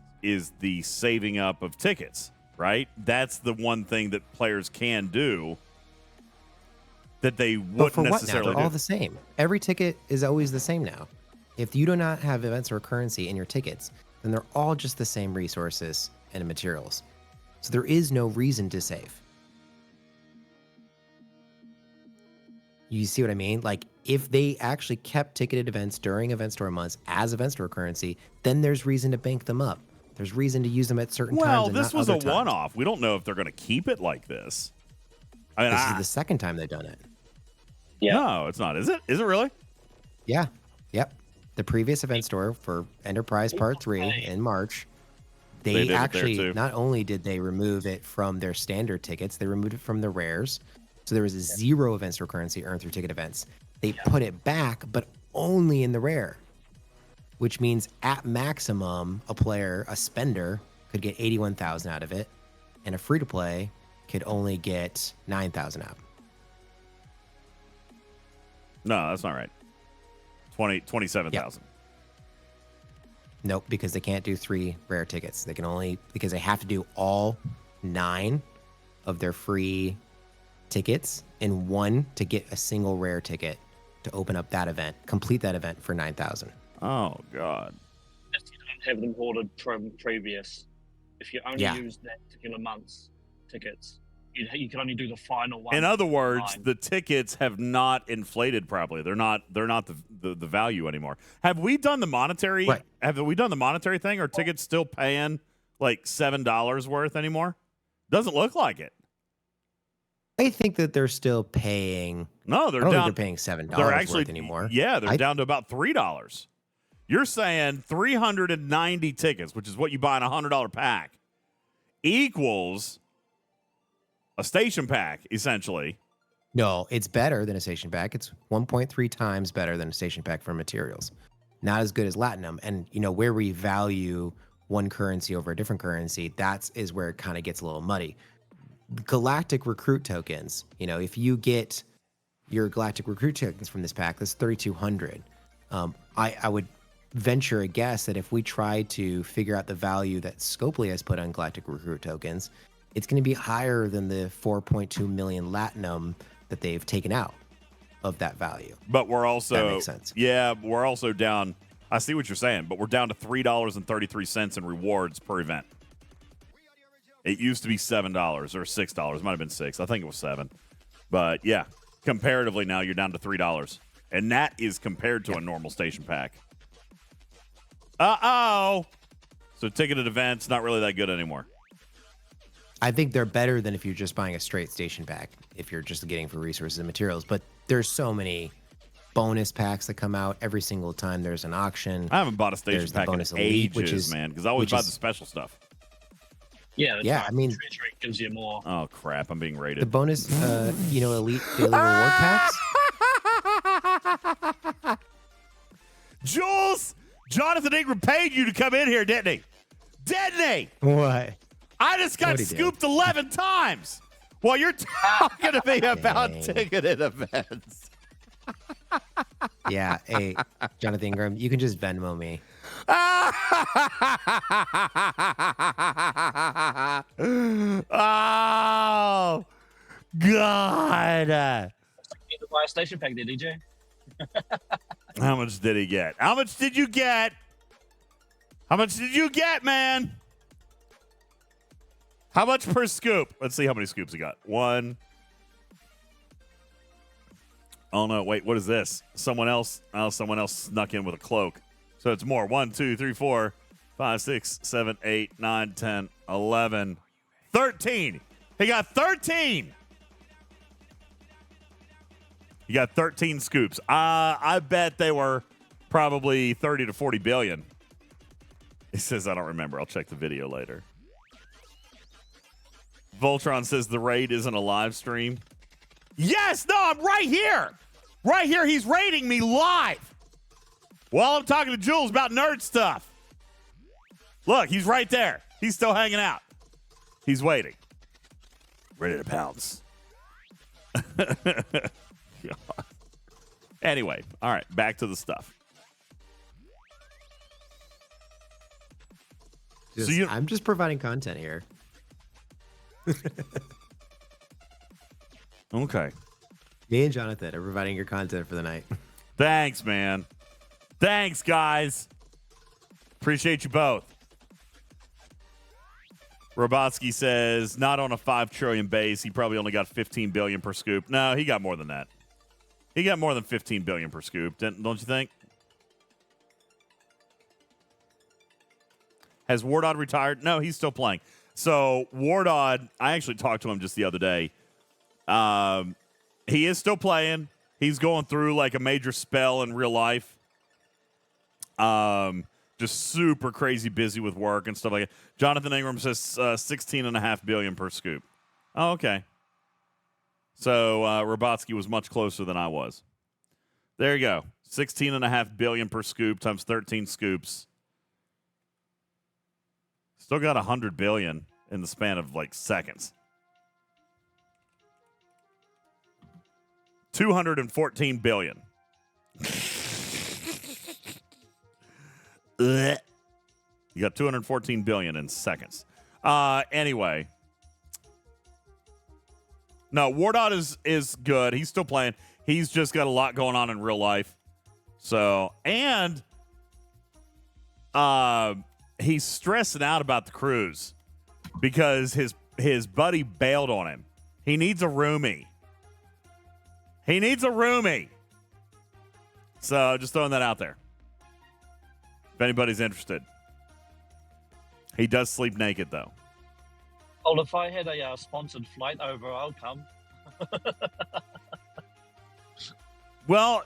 Speaker 1: the saving up of tickets, right? That's the one thing that players can do that they wouldn't necessarily
Speaker 11: They're all the same. Every ticket is always the same now. If you do not have events or currency in your tickets, then they're all just the same resources and materials. So there is no reason to save. You see what I mean? Like, if they actually kept ticketed events during event store months as event store currency, then there's reason to bank them up. There's reason to use them at certain times.
Speaker 1: Well,
Speaker 11: and
Speaker 1: this
Speaker 11: not
Speaker 1: was a
Speaker 11: other times.
Speaker 1: one-off. We don't know if they're going to keep it like this. I mean,
Speaker 11: This is the second time they've done it.
Speaker 2: Yeah.
Speaker 1: No, it's not. Is it? Is it really?
Speaker 11: Yeah. Yep. The previous event store for Enterprise Part 3 in March,
Speaker 1: They did it there,
Speaker 11: actually,
Speaker 1: too.
Speaker 11: not only did they remove it from their standard tickets, they removed it from the rares. So there was a 0 event store currency earned through ticket events. They put it back, but only in the rare, which means at maximum, a spender, could get 81,000 out of it, and a free-to-play could only get 9,000 out.
Speaker 1: No, that's not right. 27,000.
Speaker 11: Nope, because they can't do 3 rare tickets. They can only, because they have to do all 9 of their free tickets in one to get a single rare ticket to open up that event, complete that event for 9,000.
Speaker 1: Oh, God.
Speaker 2: If you don't have them ordered from previous, if you only use that particular month's tickets, you can only do the final one.
Speaker 1: In other words, the tickets have not inflated properly. They're not the value anymore. Have we done the monetary?
Speaker 11: Right.
Speaker 1: Have we done the monetary thing? Are tickets still paying like $7 worth anymore? Doesn't look like it.
Speaker 11: I think that they're still paying.
Speaker 1: No, they're
Speaker 11: I don't
Speaker 1: down.
Speaker 11: think they're paying $7
Speaker 1: They're actually
Speaker 11: worth anymore.
Speaker 1: Yeah, they're down to about $3. You're saying 390 tickets, which is what you buy in a $100 pack, equals a station pack, essentially.
Speaker 11: No, it's better than a station pack. It's 1.3 times better than a station pack for materials. Not as good as Latinum. And, where we value one currency over a different currency, is where it kind of gets a little muddy. Galactic Recruit tokens, if you get your Galactic Recruit tokens from this pack, that's 3,200. I would venture a guess that if we tried to figure out the value that Scopely has put on Galactic Recruit tokens, it's going to be higher than the 4.2 million Latinum that they've taken out of that value.
Speaker 1: But we're also
Speaker 11: That makes sense.
Speaker 1: Yeah, we're also down. I see what you're saying, but we're down to $3.33 in rewards per event. It used to be $7 or $6. It might have been $6. I think it was $7. But yeah, comparatively now you're down to $3, and that is compared to a normal station pack. So ticketed events not really that good anymore.
Speaker 11: I think they're better than if you're just buying a straight station pack, if you're just getting for resources and materials. But there's so many bonus packs that come out every single time there's an auction.
Speaker 1: I haven't bought a station
Speaker 11: There's the
Speaker 1: pack in
Speaker 11: bonus elite,
Speaker 1: ages,
Speaker 11: which is-
Speaker 1: man, because I always
Speaker 11: which
Speaker 1: buy
Speaker 11: is-
Speaker 1: the special stuff.
Speaker 2: Yeah,
Speaker 11: Yeah, I mean,
Speaker 2: treasury gives you more.
Speaker 1: Oh crap! I'm being
Speaker 11: the
Speaker 1: rated.
Speaker 11: bonus, elite daily reward packs.
Speaker 1: Jules, Jonathan Ingram paid you to come in here, didn't he? Didn't he?
Speaker 11: What?
Speaker 1: I just got
Speaker 11: What'd he do?
Speaker 1: scooped 11 times while you're talking to me about
Speaker 11: Dang.
Speaker 1: ticketed events.
Speaker 11: Yeah. Hey, Jonathan Ingram, you can just Venmo me.
Speaker 1: Oh, God.
Speaker 2: You need to buy a station pack there, DJ.
Speaker 1: How much did he get? How much did you get? How much did you get, man? How much per scoop? Let's see how many scoops he got. 1. Oh, no. Wait, what is this? Someone else snuck in with a cloak. So it's more. 1, 2, 3, 4, 5, 6, 7, 8, 9, 10, 11, 13. He got 13. You got 13 scoops. I bet they were probably 30 to 40 billion. He says, I don't remember. I'll check the video later. Voltron says the raid isn't a live stream. Yes, no, I'm right here. Right here. He's raiding me live. While I'm talking to Jules about nerd stuff. Look, he's right there. He's still hanging out. He's waiting. Ready to pounce. Anyway, all right, back to the stuff.
Speaker 11: I'm just providing content here.
Speaker 1: Okay.
Speaker 11: Me and Jonathan are providing your content for the night.
Speaker 1: Thanks, man. Thanks, guys. Appreciate you both. Robotsky says, not on a 5 trillion base. He probably only got 15 billion per scoop. No, he got more than that. He got more than 15 billion per scoop, don't you think? Has Wardod retired? No, he's still playing. So Wardod, I actually talked to him just the other day. He is still playing. He's going through like a major spell in real life. Just super crazy busy with work and stuff like that. Jonathan Ingram says 16.5 billion per scoop. Oh, okay. So Robotsky was much closer than I was. There you go. 16.5 billion per scoop times 13 scoops. Still got 100 billion in the span of like seconds. 214 billion. You got 214 billion in seconds. Anyway. No, Wardot is good. He's still playing. He's just got a lot going on in real life. So, and he's stressing out about the cruise because his buddy bailed on him. He needs a roomie. So, just throwing that out there. If anybody's interested. He does sleep naked, though.
Speaker 2: Well, if I had a sponsored flight over, I'll come.
Speaker 1: Well,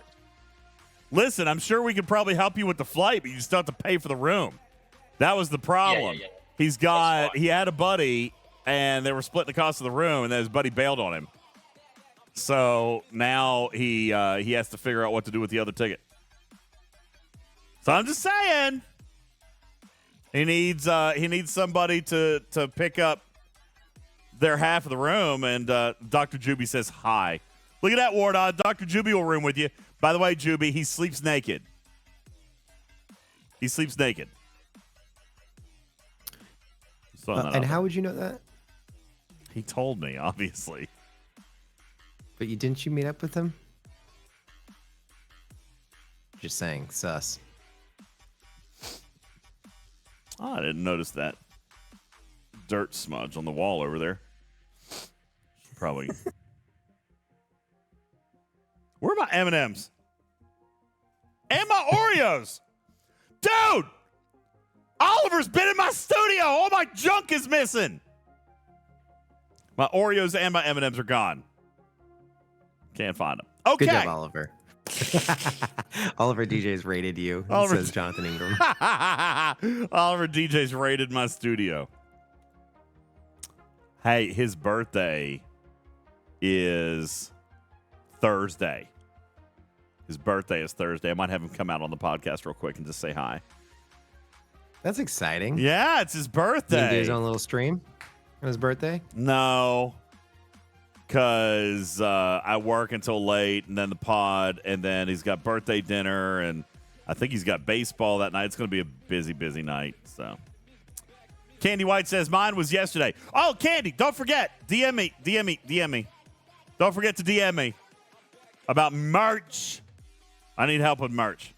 Speaker 1: listen, I'm sure we could probably help you with the flight, but you still have to pay for the room. That was the problem.
Speaker 2: Yeah.
Speaker 1: He had a buddy, and they were splitting the cost of the room, and then his buddy bailed on him. So now he has to figure out what to do with the other ticket. So I'm just saying, he needs somebody to pick up their half of the room, and Dr. Juby says hi. Look at that, Wardod. Dr. Juby will room with you. By the way, Juby, he sleeps naked.
Speaker 11: And how would you know that?
Speaker 1: He told me, obviously.
Speaker 11: But didn't you meet up with him? Just saying, sus.
Speaker 1: Oh, I didn't notice that dirt smudge on the wall over there. Probably. Where are my M&Ms? And my Oreos! Dude! Oliver's been in my studio! All my junk is missing! My Oreos and my M&Ms are gone. Can't find them. Okay.
Speaker 11: Good job, Oliver. Oliver DJ's rated you, says Jonathan Ingram.
Speaker 1: Oliver DJ's raided my studio. Hey, his birthday is Thursday. I might have him come out on the podcast real quick and just say hi.
Speaker 11: That's exciting.
Speaker 1: Yeah, it's his birthday.
Speaker 11: He did his own little stream on his birthday?
Speaker 1: No, because I work until late, and then the pod, and then he's got birthday dinner, and I think he's got baseball that night. It's going to be a busy, busy night. So, Candy White says, mine was yesterday. Oh, Candy, don't forget. DM me. Don't forget to DM me about merch. I need help with merch.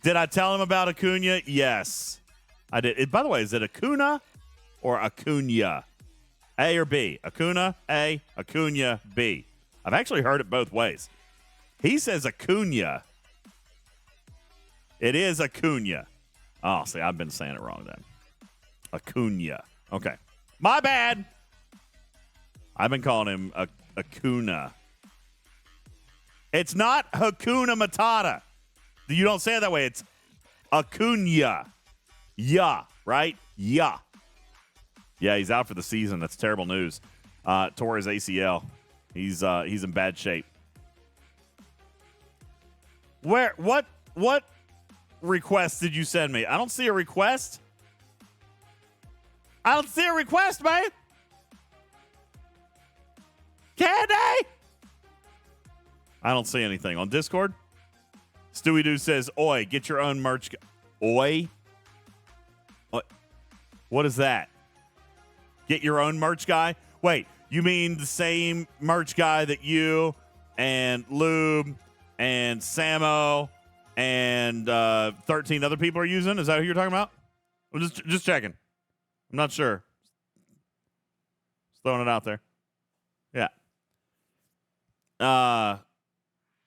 Speaker 1: Did I tell him about Acuna? Yes, I did. By the way, is it Acuna or Acuna? A or B? Acuna A, Acuna B. I've actually heard it both ways. He says Acuna. It is Acuna. Oh, see, I've been saying it wrong then. Acuna. Okay. My bad. I've been calling him Acuna. It's not Hakuna Matata. You don't say it that way. It's Acuna. Yeah, right? Yeah. Yeah, he's out for the season. That's terrible news. Tore his ACL. He's in bad shape. What request did you send me? I don't see a request. I don't see a request, man. Candy? I don't see anything. On Discord? Stewie Doo says, oi, get your own merch. Oi? What is that? Get your own merch guy? Wait, you mean the same merch guy that you and Lube and Samo and 13 other people are using? Is that who you're talking about? I'm just checking. I'm not sure. Just throwing it out there. Yeah.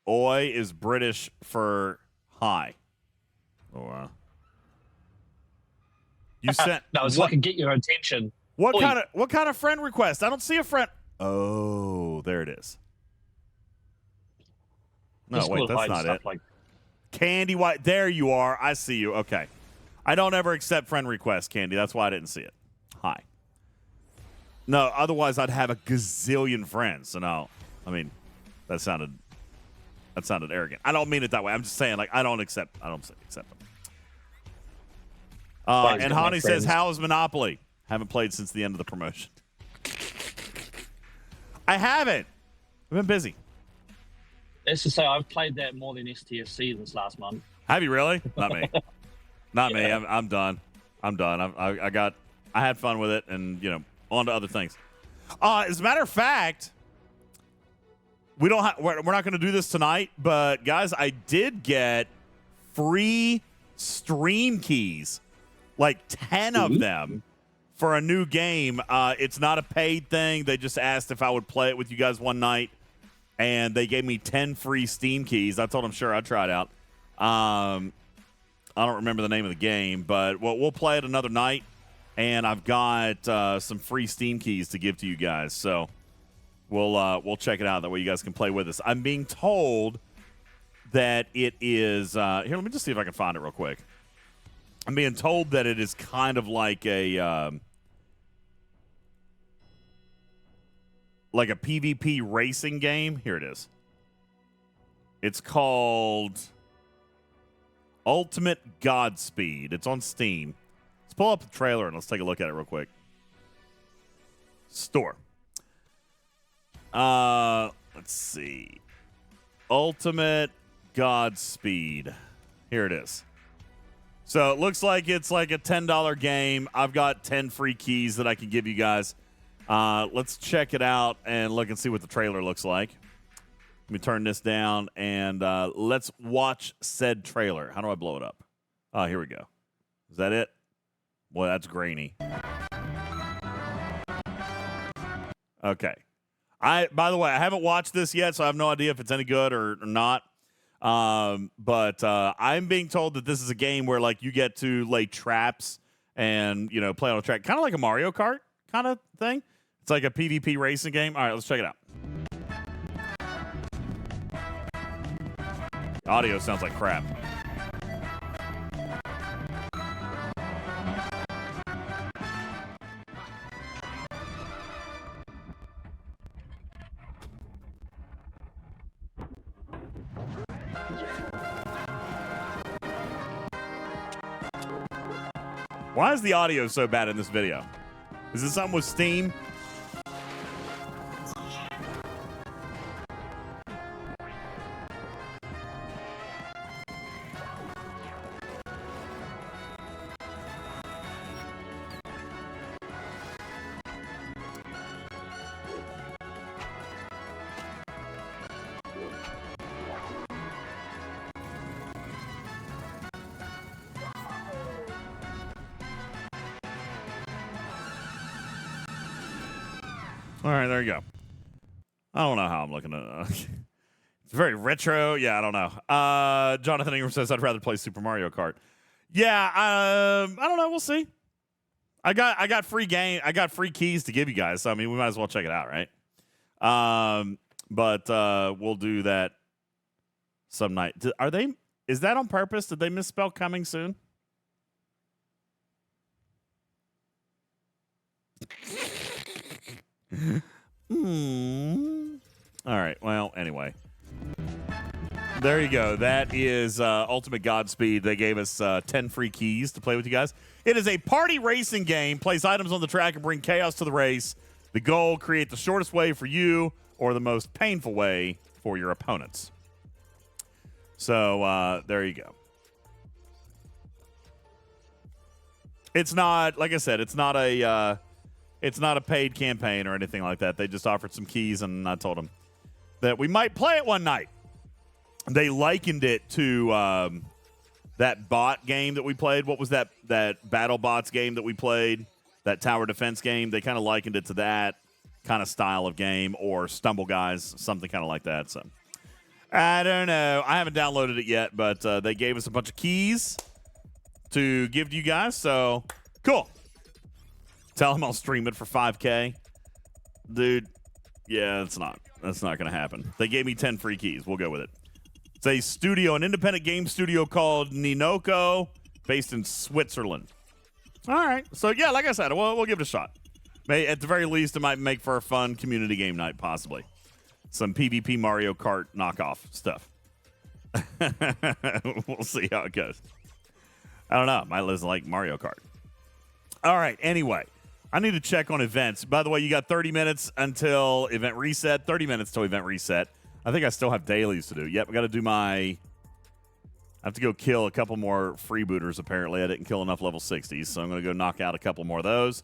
Speaker 1: Oi is British for hi. Oh, wow. You sent
Speaker 2: no, it's
Speaker 1: what,
Speaker 2: like I can get your attention.
Speaker 1: what
Speaker 2: Oi.
Speaker 1: kind of friend request? I don't see a friend. Oh, there it is. No,
Speaker 2: Just
Speaker 1: wait,
Speaker 2: little
Speaker 1: that's
Speaker 2: hide
Speaker 1: not
Speaker 2: stuff
Speaker 1: it.
Speaker 2: Like,
Speaker 1: Candy White. There you are. I see you. Okay. I don't ever accept friend requests, Candy. That's why I didn't see it. Hi. No, otherwise I'd have a gazillion friends. So no, I mean, that sounded arrogant. I don't mean it that way. I'm just saying, like, I don't accept them.
Speaker 2: Why,
Speaker 1: And
Speaker 2: got
Speaker 1: Hani
Speaker 2: my
Speaker 1: says,
Speaker 2: friends.
Speaker 1: how is Monopoly? Haven't played since the end of the promotion. I haven't. I've been busy.
Speaker 2: let's just say I've played that more than STFC this last month.
Speaker 1: Have you really? Not me. Not me.
Speaker 2: Yeah.
Speaker 1: I'm done. I'm done. I had fun with it, and on to other things. As a matter of fact, we're not going to do this tonight, but guys, I did get free stream keys, like 10 of them, for a new game. It's not a paid thing. They just asked if I would play it with you guys one night, and they gave me 10 free Steam keys. I told them, sure, I'd try it out. I don't remember the name of the game, but we'll play it another night, and I've got some free Steam keys to give to you guys. So we'll check it out. That way you guys can play with us. I'm being told that it is here. Let me just see if I can find it real quick. I'm being told that it is kind of like a PvP racing game. Here it is. It's called Ultimate Godspeed. It's on Steam. Let's pull up the trailer and let's take a look at it real quick. Store. Let's see. Ultimate Godspeed. Here it is. So it looks like it's like a $10 game. I've got 10 free keys that I can give you guys. Let's check it out and look and see what the trailer looks like. Let me turn this down and let's watch said trailer. How do I blow it up? Oh, here we go. Is that it? Boy, that's grainy. Okay. By the way, I haven't watched this yet, so I have no idea if it's any good or not. But I'm being told that this is a game where like you get to lay traps and play on a track, kind of like a Mario Kart kind of thing. It's like a PvP racing game. All right, let's check it out. Audio sounds like crap. Why is the audio so bad in this video? Is this something with Steam? All right, there you go. I don't know how I'm looking at it. It's very retro. Yeah, I don't know. Jonathan Ingram says, I'd rather play Super Mario Kart. Yeah, I don't know. We'll see. I got free game. I got free keys to give you guys. So, I mean, we might as well check it out, right? But we'll do that some night. Is that on purpose? Did they misspell coming soon? All right. Well, anyway. There you go. That is Ultimate Godspeed. They gave us 10 free keys to play with you guys. It is a party racing game. Place items on the track and bring chaos to the race. The goal, create the shortest way for you or the most painful way for your opponents. So there you go. It's not, like I said, it's not a paid campaign or anything like that. They just offered some keys, and I told them that we might play it one night. They likened it to that bot game that we played. What was that Battle Bots game that we played? That tower defense game? They kind of likened it to that kind of style of game, or Stumble Guys, something kind of like that. So I don't know. I haven't downloaded it yet, but they gave us a bunch of keys to give to you guys. So cool. Tell them I'll stream it for 5K. Dude, yeah, that's not going to happen. They gave me 10 free keys. We'll go with it. It's a studio, an independent game studio called Ninoko, based in Switzerland. All right. So, yeah, like I said, we'll give it a shot. At the very least, it might make for a fun community game night, possibly. Some PvP Mario Kart knockoff stuff. We'll see how it goes. I don't know. Might listen like Mario Kart. All right. Anyway, I need to check on events. By the way, you got 30 minutes until event reset. 30 minutes till event reset. I think I still have dailies to do. Yep, I got to do I have to go kill a couple more freebooters, apparently. I didn't kill enough level 60s, so I'm going to go knock out a couple more of those.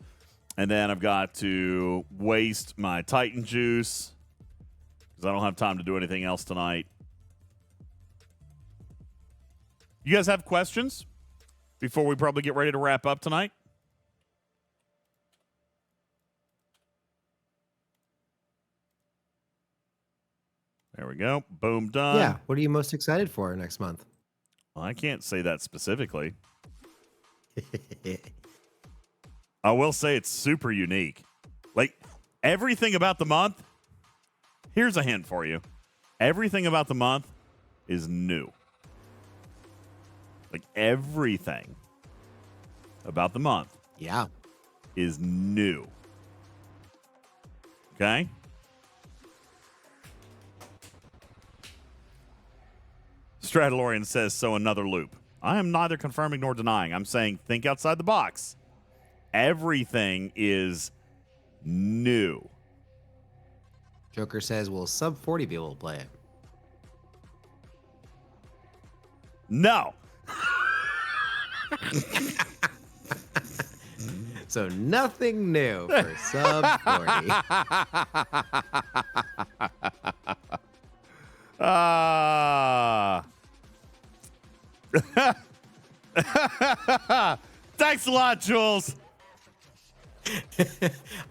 Speaker 1: And then I've got to waste my Titan juice because I don't have time to do anything else tonight. You guys have questions before we probably get ready to wrap up tonight? There we go. Boom, done.
Speaker 11: Yeah. What are you most excited for next month?
Speaker 1: Well, I can't say that specifically. I will say it's super unique. Like, everything about the month, here's a hint for you. Everything about the month is new. Like, everything about the month is new. Okay? Stradalorian says, so another loop. I am neither confirming nor denying. I'm saying think outside the box. Everything is new.
Speaker 11: Joker says, will sub 40 be able to play it?
Speaker 1: No.
Speaker 11: So nothing new for sub 40.
Speaker 1: Thanks a lot, Jules.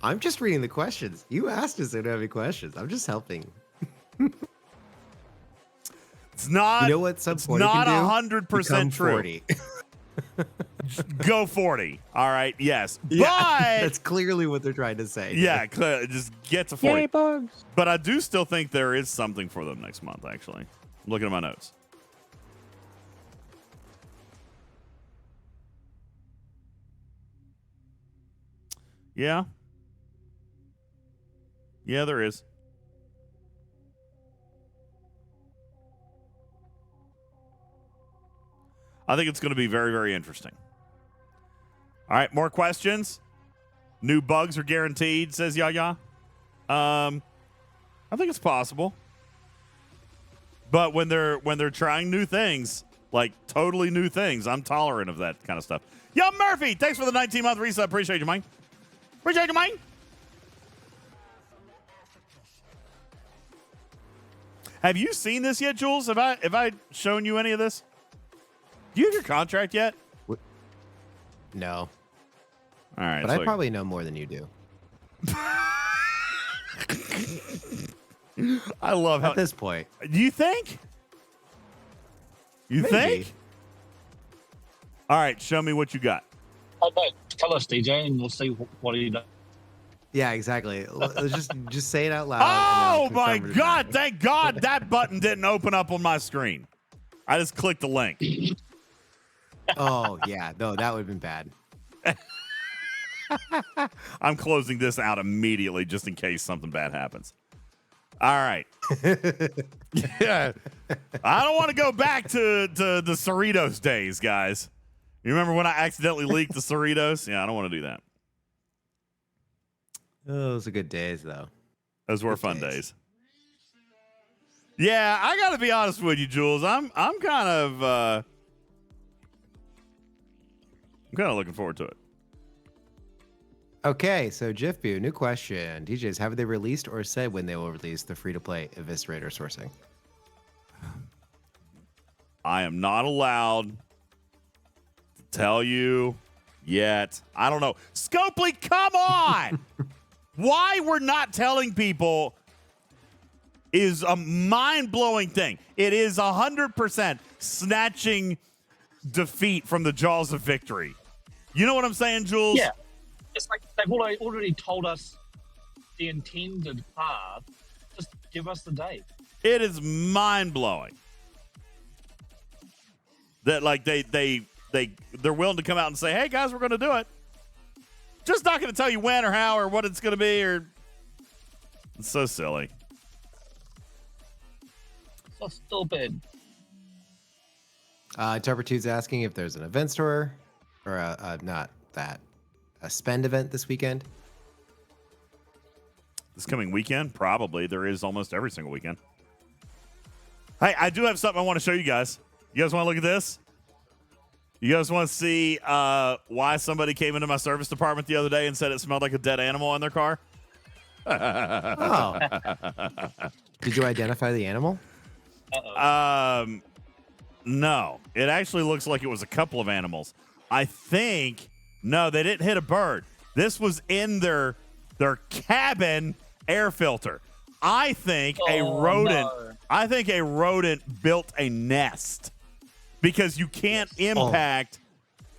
Speaker 11: I'm just reading the questions. You asked us if we don't have any questions. I'm just helping.
Speaker 1: It's not.
Speaker 11: You know what sub 40
Speaker 1: not
Speaker 11: can do?
Speaker 1: 100% true.
Speaker 11: 40.
Speaker 1: Go 40. All right. Yes.
Speaker 11: Yeah,
Speaker 1: But
Speaker 11: that's clearly what they're trying to say.
Speaker 1: yeah, just get to 40.
Speaker 4: Yay, bugs.
Speaker 1: But I do still think there is something for them next month, actually. I'm looking at my notes. Yeah. Yeah, there is. I think it's going to be very, very interesting. All right, more questions? New bugs are guaranteed, says Yaya. I think it's possible. But when they're trying new things, like totally new things, I'm tolerant of that kind of stuff. Yo, Murphy, thanks for the 19-month reset. Appreciate you, man. Appreciate you, man. Have you seen this yet, Jules? Have I shown you any of this? Do you have your contract yet?
Speaker 11: No.
Speaker 1: All right.
Speaker 11: But I probably know more than you do.
Speaker 1: I love how
Speaker 11: at this point.
Speaker 1: Do you think? You
Speaker 11: Maybe.
Speaker 1: think? All right, show me what you got.
Speaker 2: Okay, tell us, DJ, and we'll see what he does.
Speaker 11: Yeah, exactly. Let's just say it out loud.
Speaker 1: Oh my God! Thank God that button didn't open up on my screen. I just clicked the link.
Speaker 11: Oh yeah, no, that would have been bad.
Speaker 1: I'm closing this out immediately just in case something bad happens. All right. Yeah. I don't want to go back to the Cerritos days, guys. You remember when I accidentally leaked the Cerritos? Yeah, I don't want to do that.
Speaker 11: Oh, those are good days, though.
Speaker 1: Those were fun days. Yeah, I got to be honest with you, Jules. I'm kind of looking forward to it.
Speaker 11: Okay, so Jiffbu, new question. DJs, have they released or said when they will release the free-to-play Eviscerator sourcing?
Speaker 1: I am not allowed to tell you yet. I don't know. Scopely, come on! Why we're not telling people is a mind-blowing thing. It is 100% snatching defeat from the jaws of victory. You know what I'm saying, Jules?
Speaker 2: Yeah. It's like they've already told us the intended path. Just give us the date.
Speaker 1: It is mind-blowing that like they're willing to come out and say, "Hey guys, we're going to do it." Just not going to tell you when or how or what it's going to be. Or it's so silly.
Speaker 2: So stupid.
Speaker 11: Interpretude's asking if there's an event store or a spend event this weekend.
Speaker 1: This coming weekend, probably. There is almost every single weekend. Hey, I do have something I want to show you guys. You guys want to look at this? You guys want to see why somebody came into my service department the other day and said it smelled like a dead animal in their car?
Speaker 11: Oh. Did you identify the animal?
Speaker 1: No. It actually looks like it was a couple of animals. I think, no, they didn't hit a bird. This was in their cabin air filter. I think a rodent built a nest because you can't impact.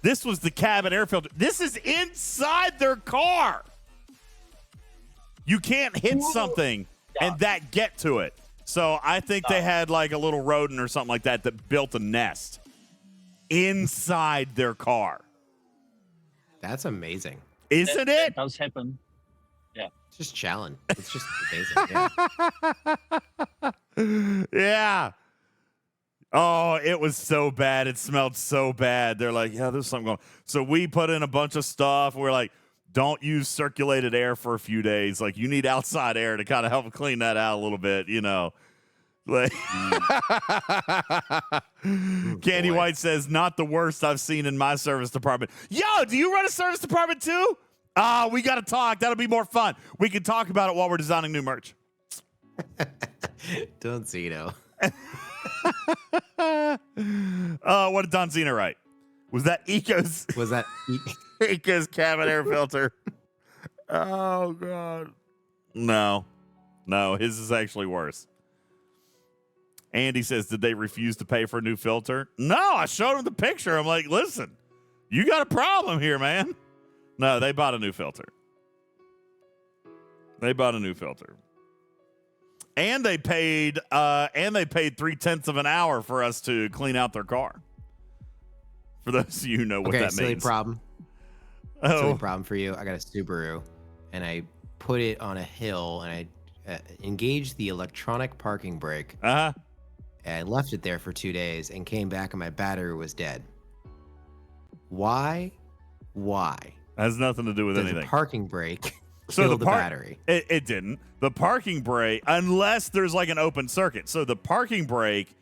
Speaker 1: This was the cabin air filter. This is inside their car. You can't hit something and that get to it. So I think they had like a little rodent or something like that built a nest inside their car.
Speaker 11: That's amazing.
Speaker 1: Isn't it?
Speaker 2: It does happen. Yeah.
Speaker 11: It's just challenge. It's just amazing. Yeah.
Speaker 1: Yeah. Oh, it was so bad. It smelled so bad. They're like, yeah, there's something going on. So we put in a bunch of stuff. We're like, don't use circulated air for a few days. Like, you need outside air to kind of help clean that out a little bit, you know. Like, Candy White says, not the worst I've seen in my service department. Yo, do you run a service department too? We got to talk. That'll be more fun. We can talk about it while we're designing new merch.
Speaker 11: Don Zeno.
Speaker 1: What did Don Zeno write? Was that Eco's?
Speaker 11: Was that
Speaker 1: Eco's cabin air filter? Oh, God. No, his is actually worse. Andy says, did they refuse to pay for a new filter? No, I showed him the picture. I'm like, listen, you got a problem here, man. No, they bought a new filter. And they paid 3/10 of an hour for us to clean out their car. For those of you who know what that
Speaker 11: silly
Speaker 1: means.
Speaker 11: Problem.
Speaker 1: Oh.
Speaker 11: Silly problem for you. I got a Subaru, and I put it on a hill, and I engaged the electronic parking brake.
Speaker 1: Uh-huh.
Speaker 11: And I left it there for 2 days and came back, and my battery was dead. Why?
Speaker 1: Has nothing to do with anything.
Speaker 11: The parking brake killed the battery.
Speaker 1: It didn't. The parking brake, unless there's like an open circuit. So the parking brake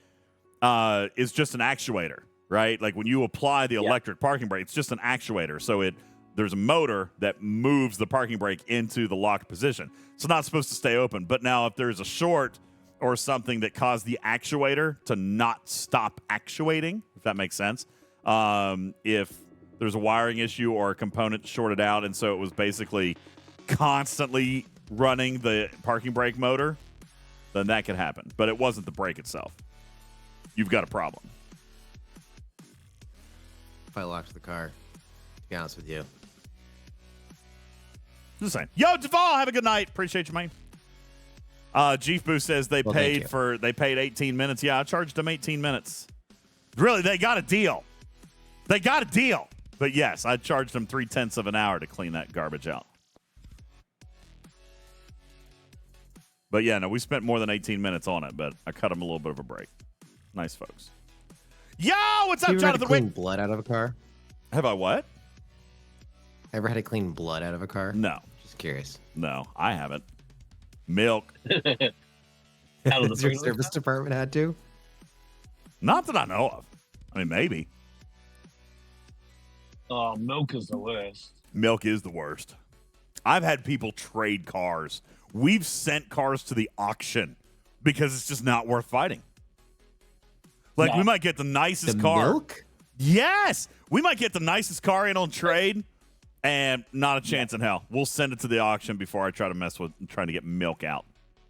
Speaker 1: is just an actuator, right? Like when you apply the electric parking brake, it's just an actuator. So there's a motor that moves the parking brake into the locked position. It's not supposed to stay open. But now if there's a short or something that caused the actuator to not stop actuating, if that makes sense, if there's a wiring issue or a component shorted out, and so it was basically constantly running the parking brake motor, then that could happen. But it wasn't the brake itself. You've got a problem.
Speaker 11: If I locked the car, to be honest with you.
Speaker 1: Just saying. Yo, Duvall, have a good night. Appreciate you, man. Chief Boo says they paid 18 minutes. Yeah, I charged them 18 minutes. Really, they got a deal. But yes, I charged them 3/10 of an hour to clean that garbage out. But yeah, no, we spent more than 18 minutes on it, but I cut him a little bit of a break. Nice folks. Yo, what's up,
Speaker 11: You ever had to
Speaker 1: Jonathan?
Speaker 11: clean
Speaker 1: Wait,
Speaker 11: blood out of a car?
Speaker 1: have I what?
Speaker 11: Ever had to clean blood out of a car?
Speaker 1: No,
Speaker 11: Just curious.
Speaker 1: no, I haven't. Milk.
Speaker 2: Out of the
Speaker 11: Has your
Speaker 2: freezer?
Speaker 11: service department had to?
Speaker 1: Not that I know of. I mean, maybe.
Speaker 2: Oh, milk is the worst.
Speaker 1: Milk is the worst. I've had people trade cars. We've sent cars to the auction because it's just not worth fighting. Like, we might get the nicest
Speaker 11: The
Speaker 1: car.
Speaker 11: milk?
Speaker 1: Yes. We might get the nicest car in on trade, and not a chance in hell. We'll send it to the auction before I try to mess with trying to get milk out.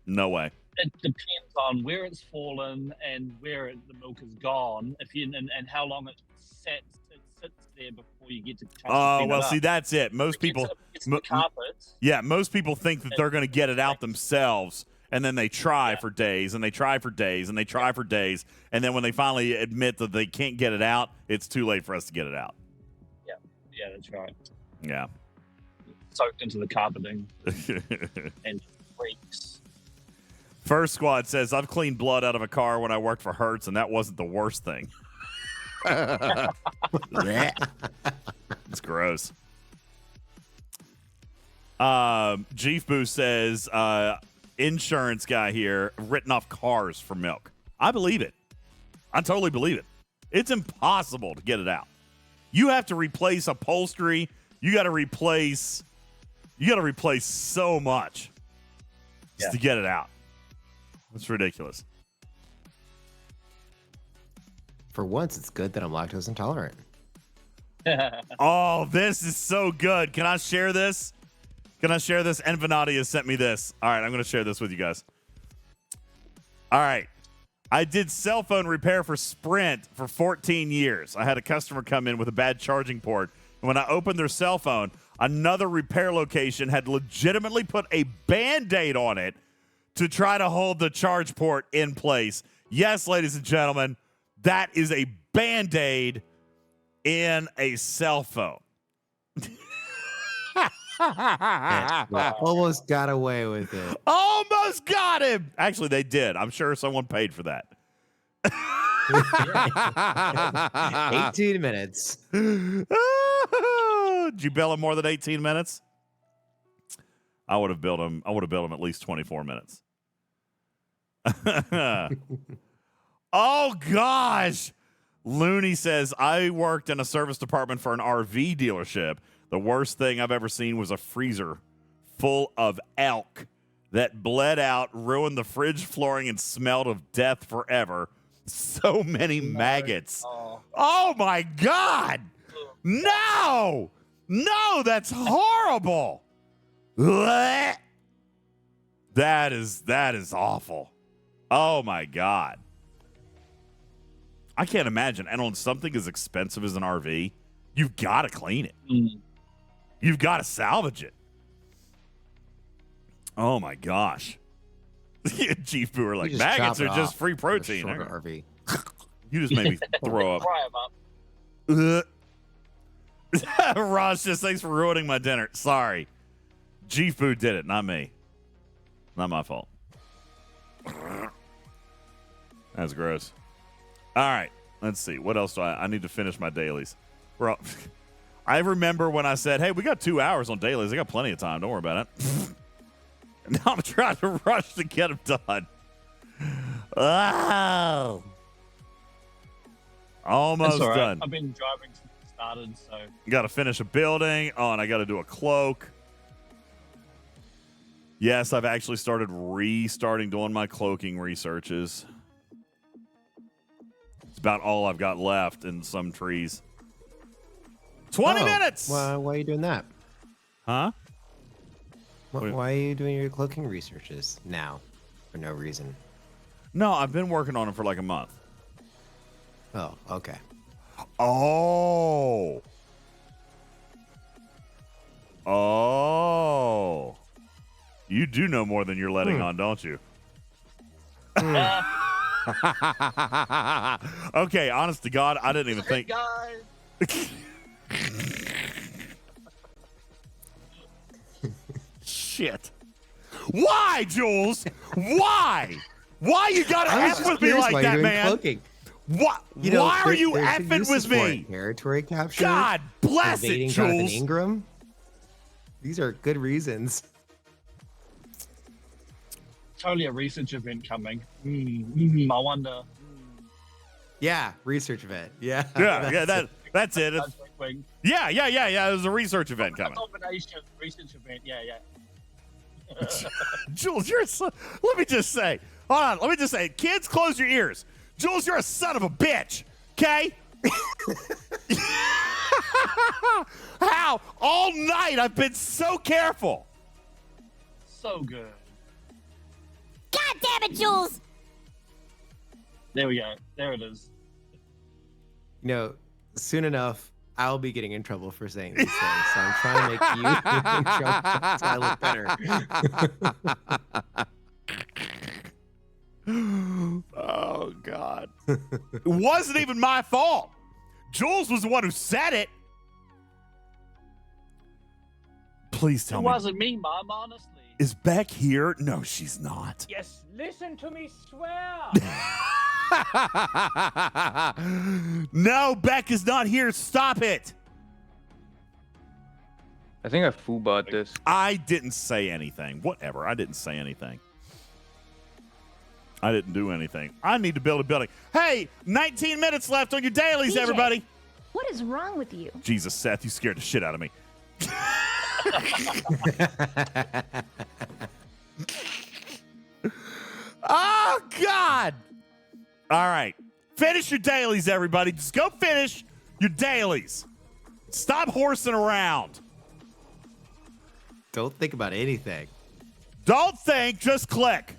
Speaker 1: No way.
Speaker 2: It depends on where it's fallen and where the milk is gone. If you and how long it sits there before you get to.
Speaker 1: Oh, well, see, that's it. Most people.
Speaker 2: The carpets.
Speaker 1: Yeah, most people think that they're going to get it out themselves, and then they try for days, and they try for days, and they try for days, and then when they finally admit that they can't get it out, it's too late for us to get it out.
Speaker 2: Yeah, that's right.
Speaker 1: Yeah.
Speaker 2: Soaked into the carpeting and freaks.
Speaker 1: First Squad says, I've cleaned blood out of a car when I worked for Hertz, and that wasn't the worst thing. It's gross. Jeef Boo says, insurance guy here, written off cars for milk. I believe it. I totally believe it. It's impossible to get it out. You have to replace upholstery. You got to replace so much just to get it out. It's ridiculous.
Speaker 11: For once, it's good that I'm lactose intolerant.
Speaker 1: Oh, this is so good. Can I share this? And Venati has sent me this. All right, I'm going to share this with you guys. All right. I did cell phone repair for Sprint for 14 years. I had a customer come in with a bad charging port. And when I opened their cell phone, another repair location had legitimately put a Band-Aid on it to try to hold the charge port in place. Yes, ladies and gentlemen, that is a Band-Aid in a cell phone.
Speaker 11: Almost got away with it.
Speaker 1: Almost got him. Actually, they did. I'm sure someone paid for that.
Speaker 11: 18 minutes.
Speaker 1: Did you bill him more than 18 minutes? I would have billed him at least 24 minutes. Oh, gosh. Looney says, I worked in a service department for an RV dealership. The worst thing I've ever seen was a freezer full of elk that bled out, ruined the fridge flooring, and smelled of death forever. So many maggots. Oh, my God. No. No, that's horrible. That is awful. Oh, my God. I can't imagine. And on something as expensive as an RV, you've got to clean it. You've got to salvage it. Oh, my gosh. Chief Boo are like, maggots are just free protein.
Speaker 11: RV.
Speaker 1: You just made me throw up. Ross just thanks for ruining my dinner. Sorry. Chief Boo did it, not me. Not my fault. That's gross. All right. Let's see. What else do I need to finish my dailies. I remember when I said, hey, we got 2 hours on dailies. I got plenty of time. Don't worry about it. Now I'm trying to rush to get them done. Oh. Almost done.
Speaker 2: I've been driving since it started, so.
Speaker 1: Got to finish a building. Oh, and I got to do a cloak. Yes, I've actually started restarting doing my cloaking researches. It's about all I've got left in some trees. 20 minutes!
Speaker 11: Why are you doing that?
Speaker 1: Huh?
Speaker 11: Why are you doing your cloaking researches now for no reason?
Speaker 1: No, I've been working on them for like a month.
Speaker 11: Oh, okay.
Speaker 1: Oh. Oh. You do know more than you're letting on, don't you? Okay, honest to God, I didn't even think. Shit. Why, Jules? Why? Why you gotta F with me like that, man?
Speaker 11: Cloaking.
Speaker 1: What?
Speaker 11: You know,
Speaker 1: why are you
Speaker 11: there's
Speaker 1: effing with
Speaker 11: uses for
Speaker 1: me?
Speaker 11: it. Territory capture.
Speaker 1: God bless it,
Speaker 11: evading Jonathan
Speaker 1: Jules.
Speaker 11: Ingram. These are good reasons.
Speaker 2: Totally a research event coming. I wonder.
Speaker 11: Yeah, research event. Yeah.
Speaker 1: That's it. Yeah. There's a research event coming.
Speaker 2: Combination research event. Yeah.
Speaker 1: Jules, let me just say. Hold on. Let me just say. Kids, close your ears. Jules, you're a son of a bitch. Okay? How? All night I've been so careful.
Speaker 2: So good.
Speaker 9: God damn it, Jules!
Speaker 2: There we go. There it is.
Speaker 11: You know, soon enough, I'll be getting in trouble for saying these things. So I'm trying to make you in trouble so I look better.
Speaker 1: Oh, God. It wasn't even my fault. Jules was the one who said it. Please tell
Speaker 2: It
Speaker 1: me.
Speaker 2: wasn't me, Mom, honestly.
Speaker 1: Is Beck here? No, she's not.
Speaker 4: Yes, listen to me swear.
Speaker 1: No, Beck is not here. Stop it.
Speaker 12: I think I foobot this.
Speaker 1: I didn't say anything. Whatever. I didn't say anything. I didn't do anything. I need to build a building. Hey, 19 minutes left on your dailies,
Speaker 10: DJ,
Speaker 1: everybody.
Speaker 10: What is wrong with you?
Speaker 1: Jesus, Seth, you scared the shit out of me. Oh, God. All right. Finish your dailies, everybody. Just go finish your dailies. Stop horsing around.
Speaker 11: Don't think about anything.
Speaker 1: Don't think, just click.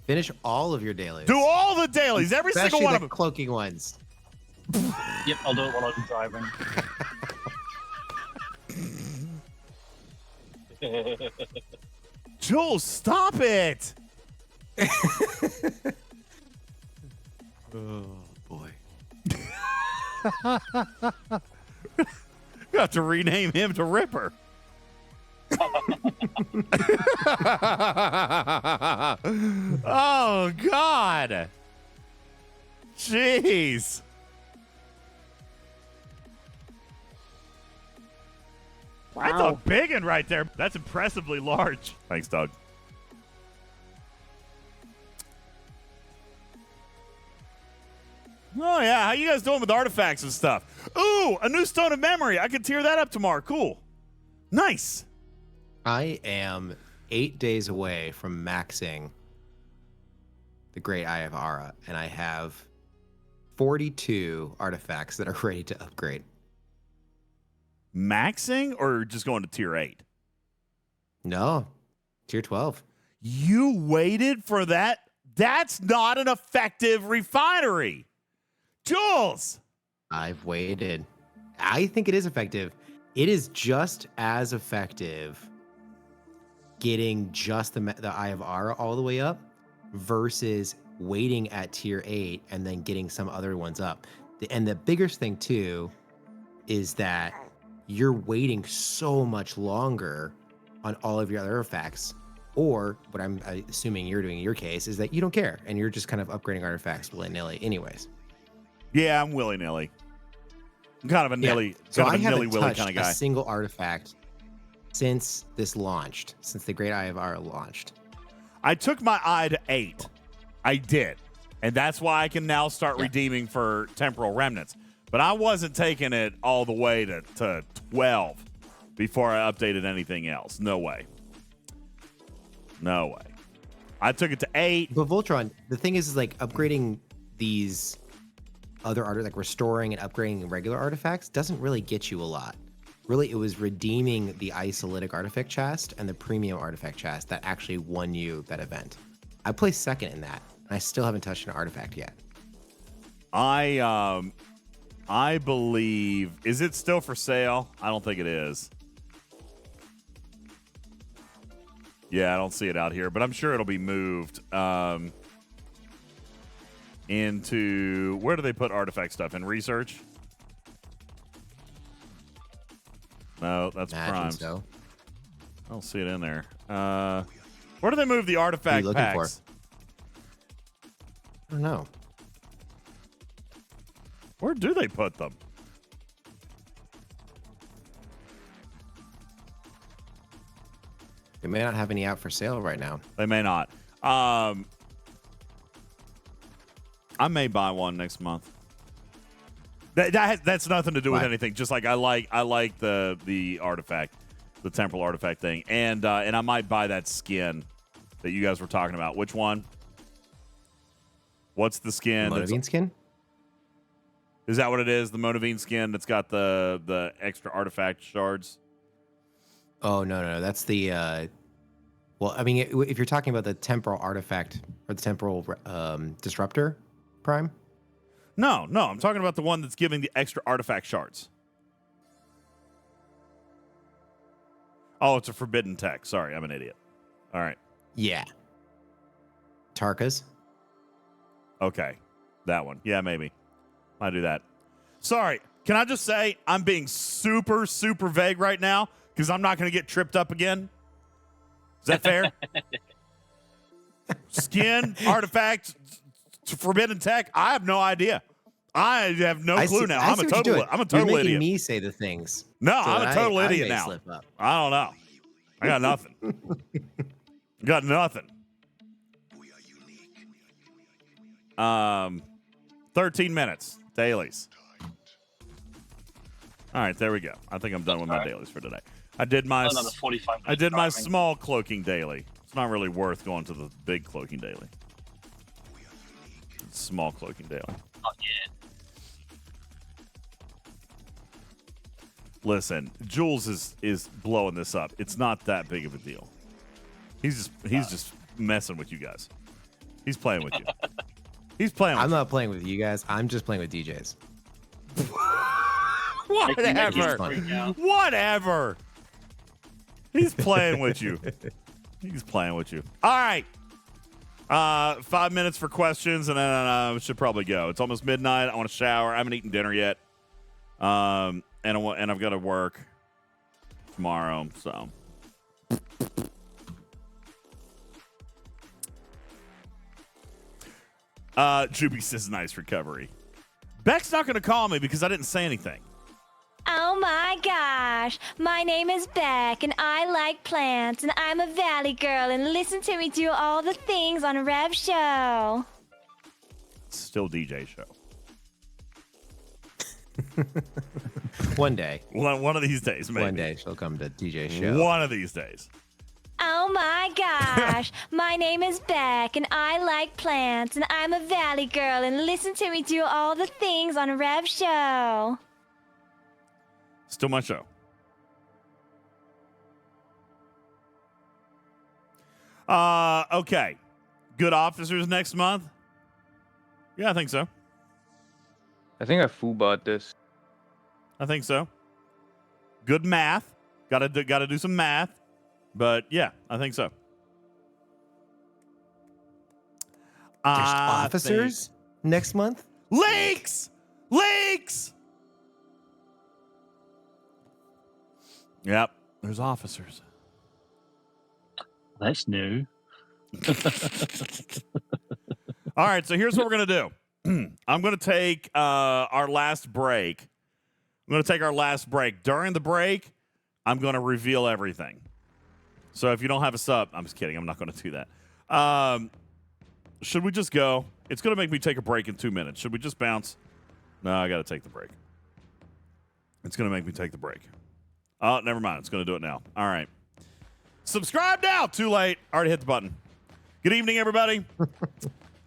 Speaker 11: Finish all of your dailies.
Speaker 1: Do all the dailies, every
Speaker 11: Especially
Speaker 1: single one
Speaker 11: the
Speaker 1: of them.
Speaker 11: cloaking ones.
Speaker 2: Yep, I'll do it while I'm driving.
Speaker 1: Jules, stop it.
Speaker 11: Oh, boy.
Speaker 1: You have to rename him to Ripper. Oh, God. Jeez.
Speaker 5: That's a big one right there. That's impressively large.
Speaker 1: Thanks, Doug. Oh, yeah. How you guys doing with artifacts and stuff? Ooh, a new stone of memory. I can tear that up tomorrow. Cool. Nice.
Speaker 11: I am 8 days away from maxing the Great Eye of Ara, and I have 42 artifacts that are ready to upgrade.
Speaker 1: Maxing or just going to tier 8?
Speaker 11: No, tier 12.
Speaker 1: You waited for that? That's not an effective refinery. Jules.
Speaker 11: I've waited. I think it is effective. It is just as effective getting just the Eye of Ara all the way up versus waiting at tier 8 and then getting some other ones up. And the biggest thing too is that you're waiting so much longer on all of your other artifacts. Or what I'm assuming you're doing in your case is that you don't care and you're just kind of upgrading artifacts willy-nilly anyways.
Speaker 1: Yeah, I'm willy-nilly. I'm kind of a nilly,
Speaker 11: So
Speaker 1: kind
Speaker 11: I
Speaker 1: of a
Speaker 11: haven't
Speaker 1: nilly-willy
Speaker 11: touched
Speaker 1: kind of guy.
Speaker 11: a single artifact since this launched, since the Great Eye of Ara launched.
Speaker 1: I took my eye to 8. I did. And that's why I can now start redeeming for temporal remnants. But I wasn't taking it all the way to 12 before I updated anything else. No way. No way. I took it to 8.
Speaker 11: But Voltron, the thing is like upgrading these other like restoring and upgrading regular artifacts doesn't really get you a lot. Really, it was redeeming the isolitic artifact chest and the premium artifact chest that actually won you that event. I placed second in that, and I still haven't touched an artifact yet.
Speaker 1: I believe, is it still for sale? I don't think it is. Yeah, I don't see it out here, but I'm sure it'll be moved into, where do they put artifact stuff? In research? No, that's
Speaker 11: Imagine
Speaker 1: Prime.
Speaker 11: so.
Speaker 1: I don't see it in there. Where do they move the artifact
Speaker 11: looking for?
Speaker 1: packs?
Speaker 11: I don't know.
Speaker 1: Where do they put them?
Speaker 11: They may not have any out for sale right now.
Speaker 1: They may not. I may buy one next month. That's nothing to do with anything. Just like I like the artifact, the temporal artifact thing, and I might buy that skin that you guys were talking about. Which one? What's the skin?
Speaker 11: Monavine skin?
Speaker 1: Is that what it is? The Monavine skin that's got the extra artifact shards?
Speaker 11: Oh, no. That's the... well, I mean, if you're talking about the temporal artifact or the temporal disruptor prime?
Speaker 1: No. I'm talking about the one that's giving the extra artifact shards. Oh, it's a forbidden tech. Sorry, I'm an idiot. All right.
Speaker 11: Yeah. Tarkas?
Speaker 1: Okay. That one. Yeah, maybe. Might do that. Sorry. Can I just say I'm being super, super vague right now because I'm not going to get tripped up again? Is that fair? Skin, artifact, forbidden tech. I have no idea. I have no clue now. I'm a total
Speaker 11: You're making
Speaker 1: idiot.
Speaker 11: me say the things.
Speaker 1: No,
Speaker 11: so
Speaker 1: I'm a total
Speaker 11: I
Speaker 1: idiot
Speaker 11: may
Speaker 1: now.
Speaker 11: slip up.
Speaker 1: I don't know. I got nothing. Got nothing. 13 minutes. Dailies. All right, there we go. I think I'm done with my dailies for today. I did my
Speaker 2: Another 45
Speaker 1: I did my
Speaker 2: driving.
Speaker 1: small cloaking daily. It's not really worth going to the big cloaking daily. It's small cloaking daily.
Speaker 2: Not yet.
Speaker 1: Listen, Jules is blowing this up. It's not that big of a deal. He's just messing with you guys. He's playing with you. He's playing with
Speaker 11: I'm not playing with you guys. I'm just playing with DJs.
Speaker 1: Whatever. Whatever. He's playing with you. He's playing with you. All right. 5 minutes for questions, and then we should probably go. It's almost midnight. I want to shower. I haven't eaten dinner yet. And I've got to work tomorrow, so. Juby says nice recovery. Beck's not going to call me because I didn't say anything.
Speaker 10: Oh my gosh, my name is Beck and I like plants and I'm a valley girl and listen to me do all the things on a Rev show.
Speaker 1: Still DJ show.
Speaker 11: One day.
Speaker 1: One of these days, maybe.
Speaker 11: One day she'll come to DJ show.
Speaker 1: One of these days.
Speaker 10: Oh my gosh, my name is Beck and I like plants and I'm a valley girl and listen to me do all the things on a Rev show.
Speaker 1: Still my show. Okay. Good officers next month? Yeah, I think so.
Speaker 12: I think I foobot this.
Speaker 1: I think so. Good math. Gotta do some math. But yeah, I think so.
Speaker 11: There's officers next month?
Speaker 1: Leaks! Yep, there's officers.
Speaker 2: That's new.
Speaker 1: All right, so here's what we're going to do. I'm going to take our last break. During the break, I'm going to reveal everything. So if you don't have a sub, I'm just kidding. I'm not going to do that. Should we just go? It's going to make me take a break in 2 minutes. Should we just bounce? No, I got to take the break. It's going to make me take the break. Oh, never mind. It's going to do it now. All right. Subscribe now. Too late. Already hit the button. Good evening, everybody.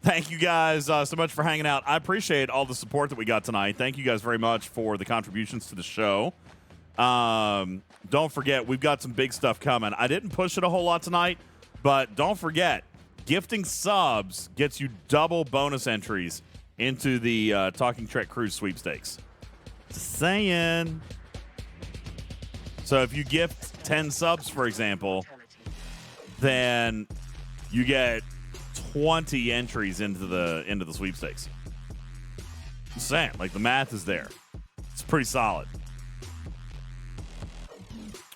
Speaker 1: Thank you guys so much for hanging out. I appreciate all the support that we got tonight. Thank you guys very much for the contributions to the show. Don't forget, we've got some big stuff coming. I didn't push it a whole lot tonight, but don't forget, gifting subs gets you double bonus entries into the Talking Trek Cruise sweepstakes. Just saying. So if you gift 10 subs, for example, then you get 20 entries into the sweepstakes. Just saying, like the math is there. It's pretty solid.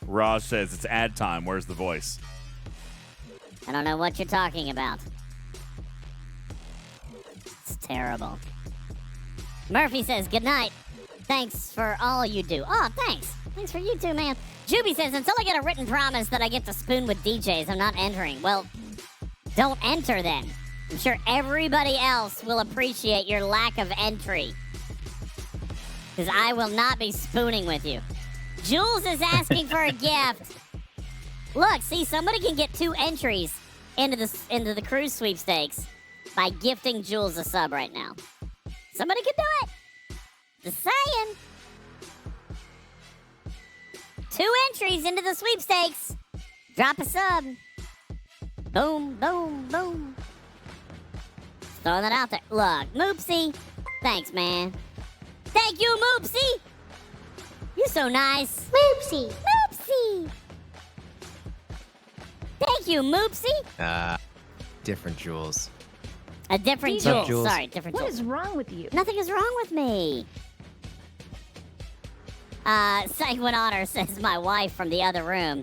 Speaker 1: Raj says it's ad time. Where's the voice?
Speaker 9: I don't know what you're talking about. It's terrible. Murphy says, good night. Thanks for all you do. Oh, thanks. Thanks for you too, man. Juby says, until I get a written promise that I get to spoon with DJs, I'm not entering. Well, don't enter then. I'm sure everybody else will appreciate your lack of entry. Because I will not be spooning with you. Jules is asking for a gift. Look, see, somebody can get 2 entries into the cruise sweepstakes by gifting Jules a sub right now. Somebody can do it. Just saying. 2 entries into the sweepstakes. Drop a sub. Boom, boom, boom. Throwing that out there. Look, Moopsy. Thanks, man. Thank you, Moopsy. You're so nice. Moopsy. Moopsy. Thank you, Moopsy.
Speaker 11: Different Jules.
Speaker 9: A different
Speaker 11: What's up,
Speaker 9: Jules.
Speaker 11: Jules?
Speaker 9: Sorry, different
Speaker 10: What
Speaker 9: Jules.
Speaker 10: is wrong with you?
Speaker 9: Nothing is wrong with me. Sanguine Honor says my wife from the other room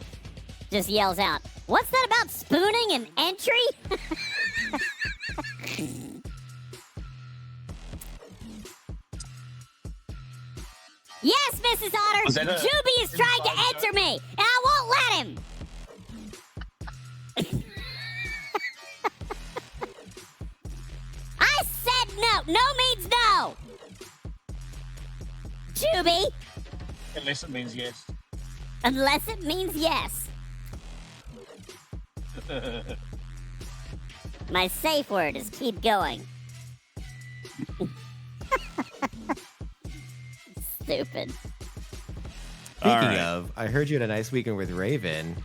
Speaker 9: just yells out, what's that about spooning and entry? Yes, Mrs. Otter.
Speaker 2: Was that a
Speaker 9: Juby is trying to
Speaker 2: inside
Speaker 9: enter me, and I won't let him. I said no. No means no. Juby,
Speaker 2: Unless it means yes.
Speaker 9: unless it means yes. My safe word is keep going. Stupid.
Speaker 11: Speaking of, I heard you had a nice weekend with Raven,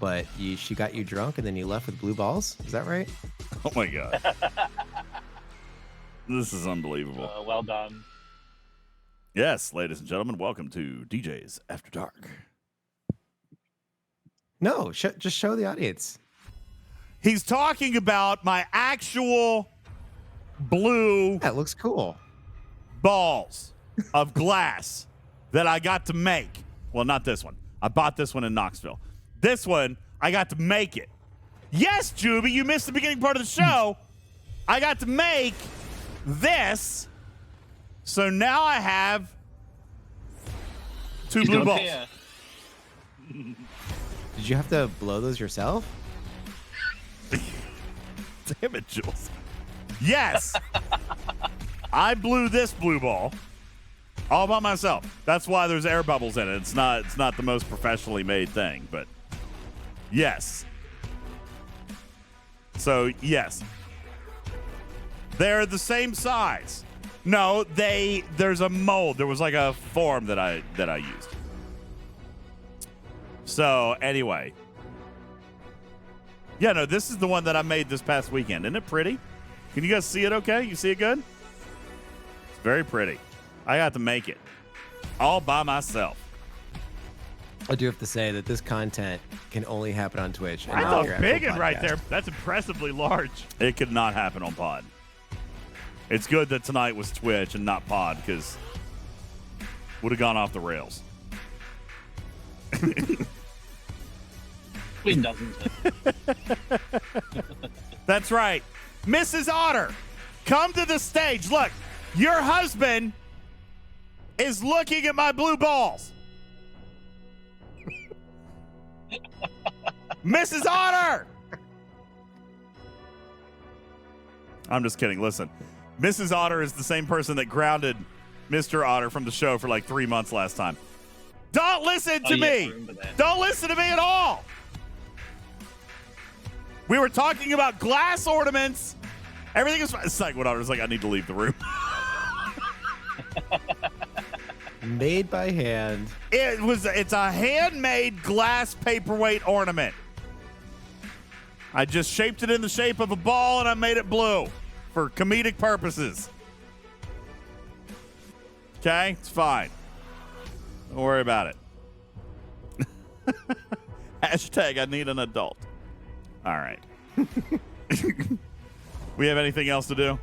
Speaker 11: but she got you drunk and then you left with blue balls. Is that right?
Speaker 1: Oh my god. This is unbelievable.
Speaker 2: Well done.
Speaker 1: Yes, ladies and gentlemen, welcome to DJz After Dark.
Speaker 11: No, just show the audience.
Speaker 1: He's talking about my actual blue
Speaker 11: That looks cool.
Speaker 1: balls of glass that I got to make. Well, not this one. I bought this one in Knoxville. This one, I got to make it. Yes, Juby, you missed the beginning part of the show. I got to make this. So now I have 2 blue balls.
Speaker 11: Did you have to blow those yourself?
Speaker 1: Damn it, Jules. Yes. I blew this blue ball all by myself. That's why there's air bubbles in it. It's not the most professionally made thing, but yes. So, yes. They're the same size. No, there's a mold. There was like a form that I used. So, anyway. Yeah, no, this is the one that I made this past weekend. Isn't it pretty? Can you guys see it okay? You see it good? It's very pretty. I got to make it all by myself.
Speaker 11: I do have to say that this content can only happen on Twitch. and
Speaker 5: That's
Speaker 11: not
Speaker 5: a
Speaker 11: your
Speaker 5: big
Speaker 11: actual
Speaker 5: one right
Speaker 11: podcast.
Speaker 5: there. That's impressively large.
Speaker 1: It could not happen on pod. It's good that tonight was Twitch and not pod because would have gone off the rails.
Speaker 2: Queen doesn't.
Speaker 1: That's right. Mrs. Otter, come to the stage. Look, your husband is looking at my blue balls. Mrs. Otter! I'm just kidding. Listen, Mrs. Otter is the same person that grounded Mr. Otter from the show for like 3 months last time. Don't listen to me. Don't listen to me at all. We were talking about glass ornaments. Everything is fine. Sanguine Otter was like, I need to leave the room.
Speaker 11: Made by hand.
Speaker 1: It's a handmade glass paperweight ornament. I just shaped it in the shape of a ball and I made it blue for comedic purposes. Okay? It's fine. Don't worry about it. Hashtag I need an adult. All right. We have anything else to do?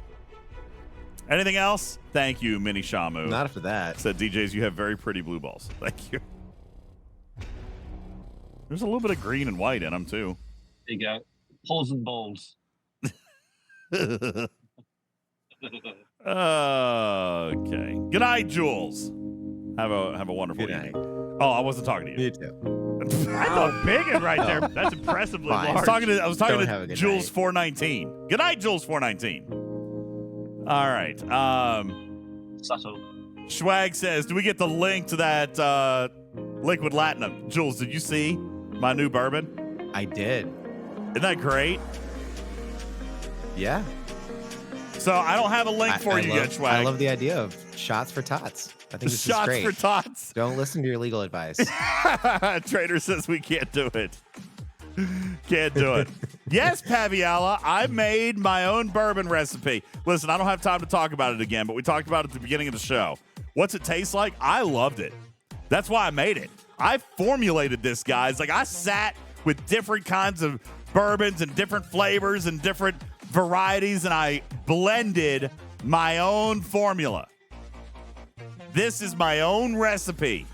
Speaker 1: Anything else? Thank you, Mini Shamu.
Speaker 11: Not after that.
Speaker 1: Said DJz, you have very pretty blue balls. Thank you. There's a little bit of green and white in them, too.
Speaker 2: There you go. Paws and balls.
Speaker 1: Okay. Good night, Jules. Have a wonderful
Speaker 11: Good
Speaker 1: evening.
Speaker 11: night.
Speaker 1: Oh, I wasn't talking to you.
Speaker 11: You too.
Speaker 5: That's a big one right there. That's impressively
Speaker 11: Fine.
Speaker 1: I was
Speaker 5: large.
Speaker 1: talking
Speaker 11: Don't have
Speaker 1: to
Speaker 11: a good
Speaker 1: Jules
Speaker 11: night.
Speaker 1: 419. Good night, Jules 419. All right.
Speaker 2: Subtle.
Speaker 1: Schwag says, do we get the link to that liquid latinum? Jules, did you see my new bourbon?
Speaker 11: I did.
Speaker 1: Isn't that great?
Speaker 11: Yeah.
Speaker 1: So I don't have a link for you yet, Schwag.
Speaker 11: I love the idea of shots for tots. I think this
Speaker 1: Shots
Speaker 11: is great.
Speaker 1: for tots.
Speaker 11: Don't listen to your legal advice.
Speaker 1: Trader says we can't do it. Can't do it. Yes, Paviala, I made my own bourbon recipe. Listen, I don't have time to talk about it again, but we talked about it at the beginning of the show. What's it taste like? I loved it. That's why I made it. I formulated this, guys. Like, I sat with different kinds of bourbons and different flavors and different varieties, and I blended my own formula. This is my own recipe,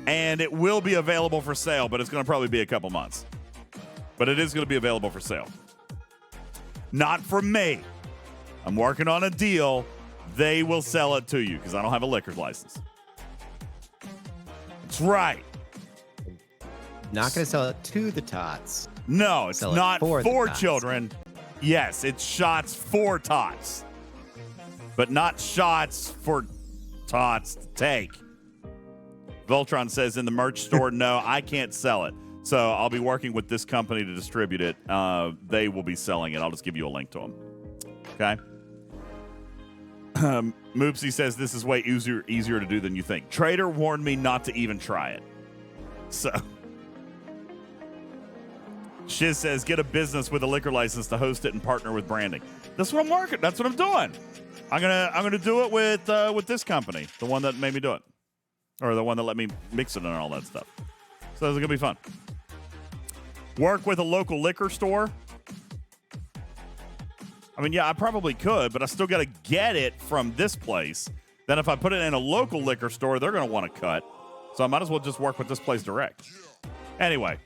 Speaker 1: and it will be available for sale, but it's going to probably be a couple months. But it is going to be available for sale. Not from me. I'm working on a deal. They will sell it to you because I don't have a liquor's license. That's right.
Speaker 11: Not going to sell it to the tots.
Speaker 1: No, it's
Speaker 11: Sell it
Speaker 1: not
Speaker 11: for the
Speaker 1: for
Speaker 11: tots.
Speaker 1: children. Yes, it's shots for tots, but not shots for tots to take. Voltron says in the merch store, no, I can't sell it. So I'll be working with this company to distribute it. They will be selling it. I'll just give you a link to them. Okay. Moopsy says this is way easier to do than you think. Trader warned me not to even try it. So Shiz says get a business with a liquor license to host it and partner with branding. That's what I'm working. That's what I'm doing. I'm gonna do it with this company, the one that made me do it, or the one that let me mix it and all that stuff. So it's gonna be fun. Work with a local liquor store. I mean, yeah, I probably could, but I still got to get it from this place. Then if I put it in a local liquor store, they're going to want to cut. So I might as well just work with this place direct. Anyway.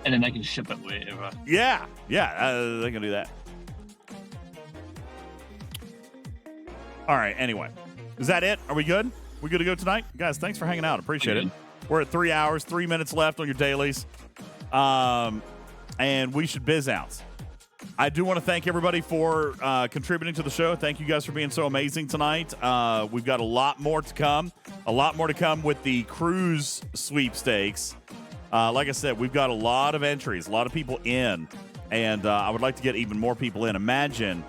Speaker 2: And then they can ship it wherever.
Speaker 1: Yeah, they can do that. All right, anyway. Is that it? Are we good? We good to go tonight? Guys, thanks for hanging out. Appreciate it. We're at 3 hours, 3 minutes left on your dailies. And we should biz out. I do want to thank everybody for contributing to the show. Thank you guys for being so amazing tonight. We've got a lot more to come. A lot more to come with the cruise sweepstakes. Like I said, we've got a lot of entries, a lot of people in, and I would like to get even more people in. Imagine,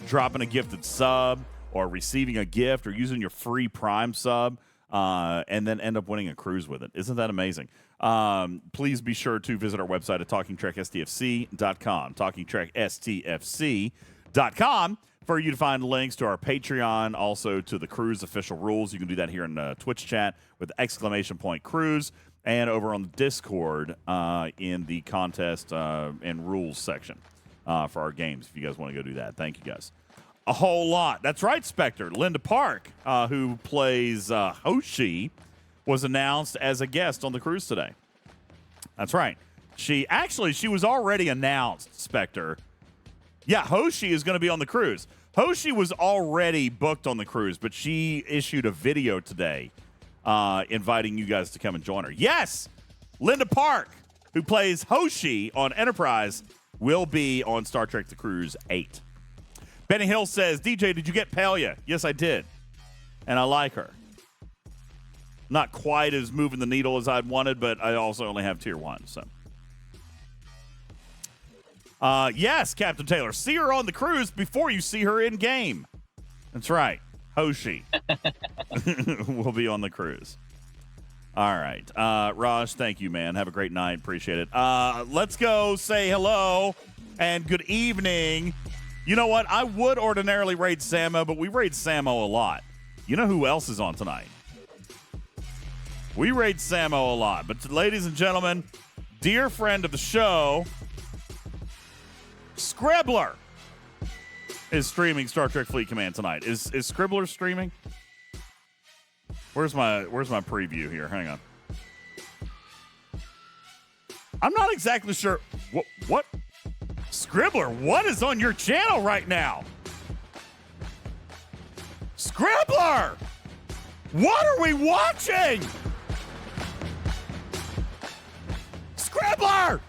Speaker 1: dropping a gifted sub or receiving a gift or using your free Prime sub and then end up winning a cruise with it. Isn't that amazing? Please be sure to visit our website at TalkingTrekSTFC.com, TalkingTrekSTFC.com, for you to find links to our Patreon, also to the cruise official rules. You can do that here in Twitch chat with !cruise, and over on the Discord in the contest and rules section for our games, if you guys want to go do that. Thank you guys. A whole lot. That's right, Spectre. Linda Park, who plays Hoshi, was announced as a guest on the cruise today. That's right. She was already announced, Spectre. Yeah, Hoshi is going to be on the cruise. Hoshi was already booked on the cruise, but she issued a video today inviting you guys to come and join her. Yes, Linda Park, who plays Hoshi on Enterprise, will be on Star Trek The Cruise 8. Benny Hill says, DJ, did you get Pelia? Yes, I did. And I like her. Not quite as moving the needle as I'd wanted, but I also only have tier 1. So, yes, Captain Taylor, see her on the cruise before you see her in game. That's right, Hoshi will be on the cruise. All right, Raj, thank you, man. Have a great night. Appreciate it. Let's go say hello and good evening. You know what? I would ordinarily raid Samo, but we raid Samo a lot. You know who else is on tonight? We raid Samo a lot. But ladies and gentlemen, dear friend of the show, Scribbler is streaming Star Trek Fleet Command tonight. Is Scribbler streaming? Where's my preview here? Hang on. I'm not exactly sure. What Scribbler, what is on your channel right now? Scribbler! What are we watching? Scribbler!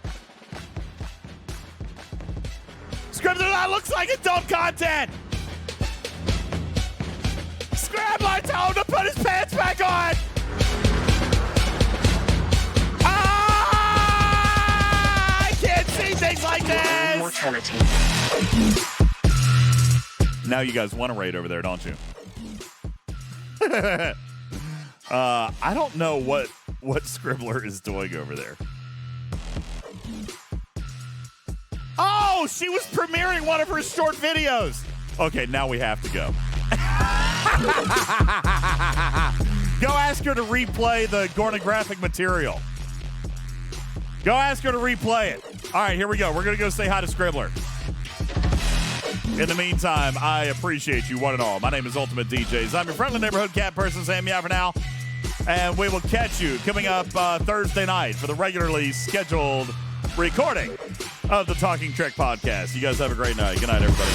Speaker 1: Scribbler, that looks like adult content! Scribbler, tell him to put his pants back on! I can't see things like this!
Speaker 13: Mortality.
Speaker 1: Now you guys want to raid over there, don't you? I don't know what Scribbler is doing over there. Oh, she was premiering one of her short videos. Okay, now we have to go. Go ask her to replay the pornographic material. Go ask her to replay it. All right, here we go. We're going to go say hi to Scribbler. In the meantime, I appreciate you one and all. My name is UltimatDJz. I'm your friendly neighborhood cat person saying meow for now. And we will catch you coming up Thursday night for the regularly scheduled recording of the Talking Trek podcast. You guys have a great night. Good night, everybody.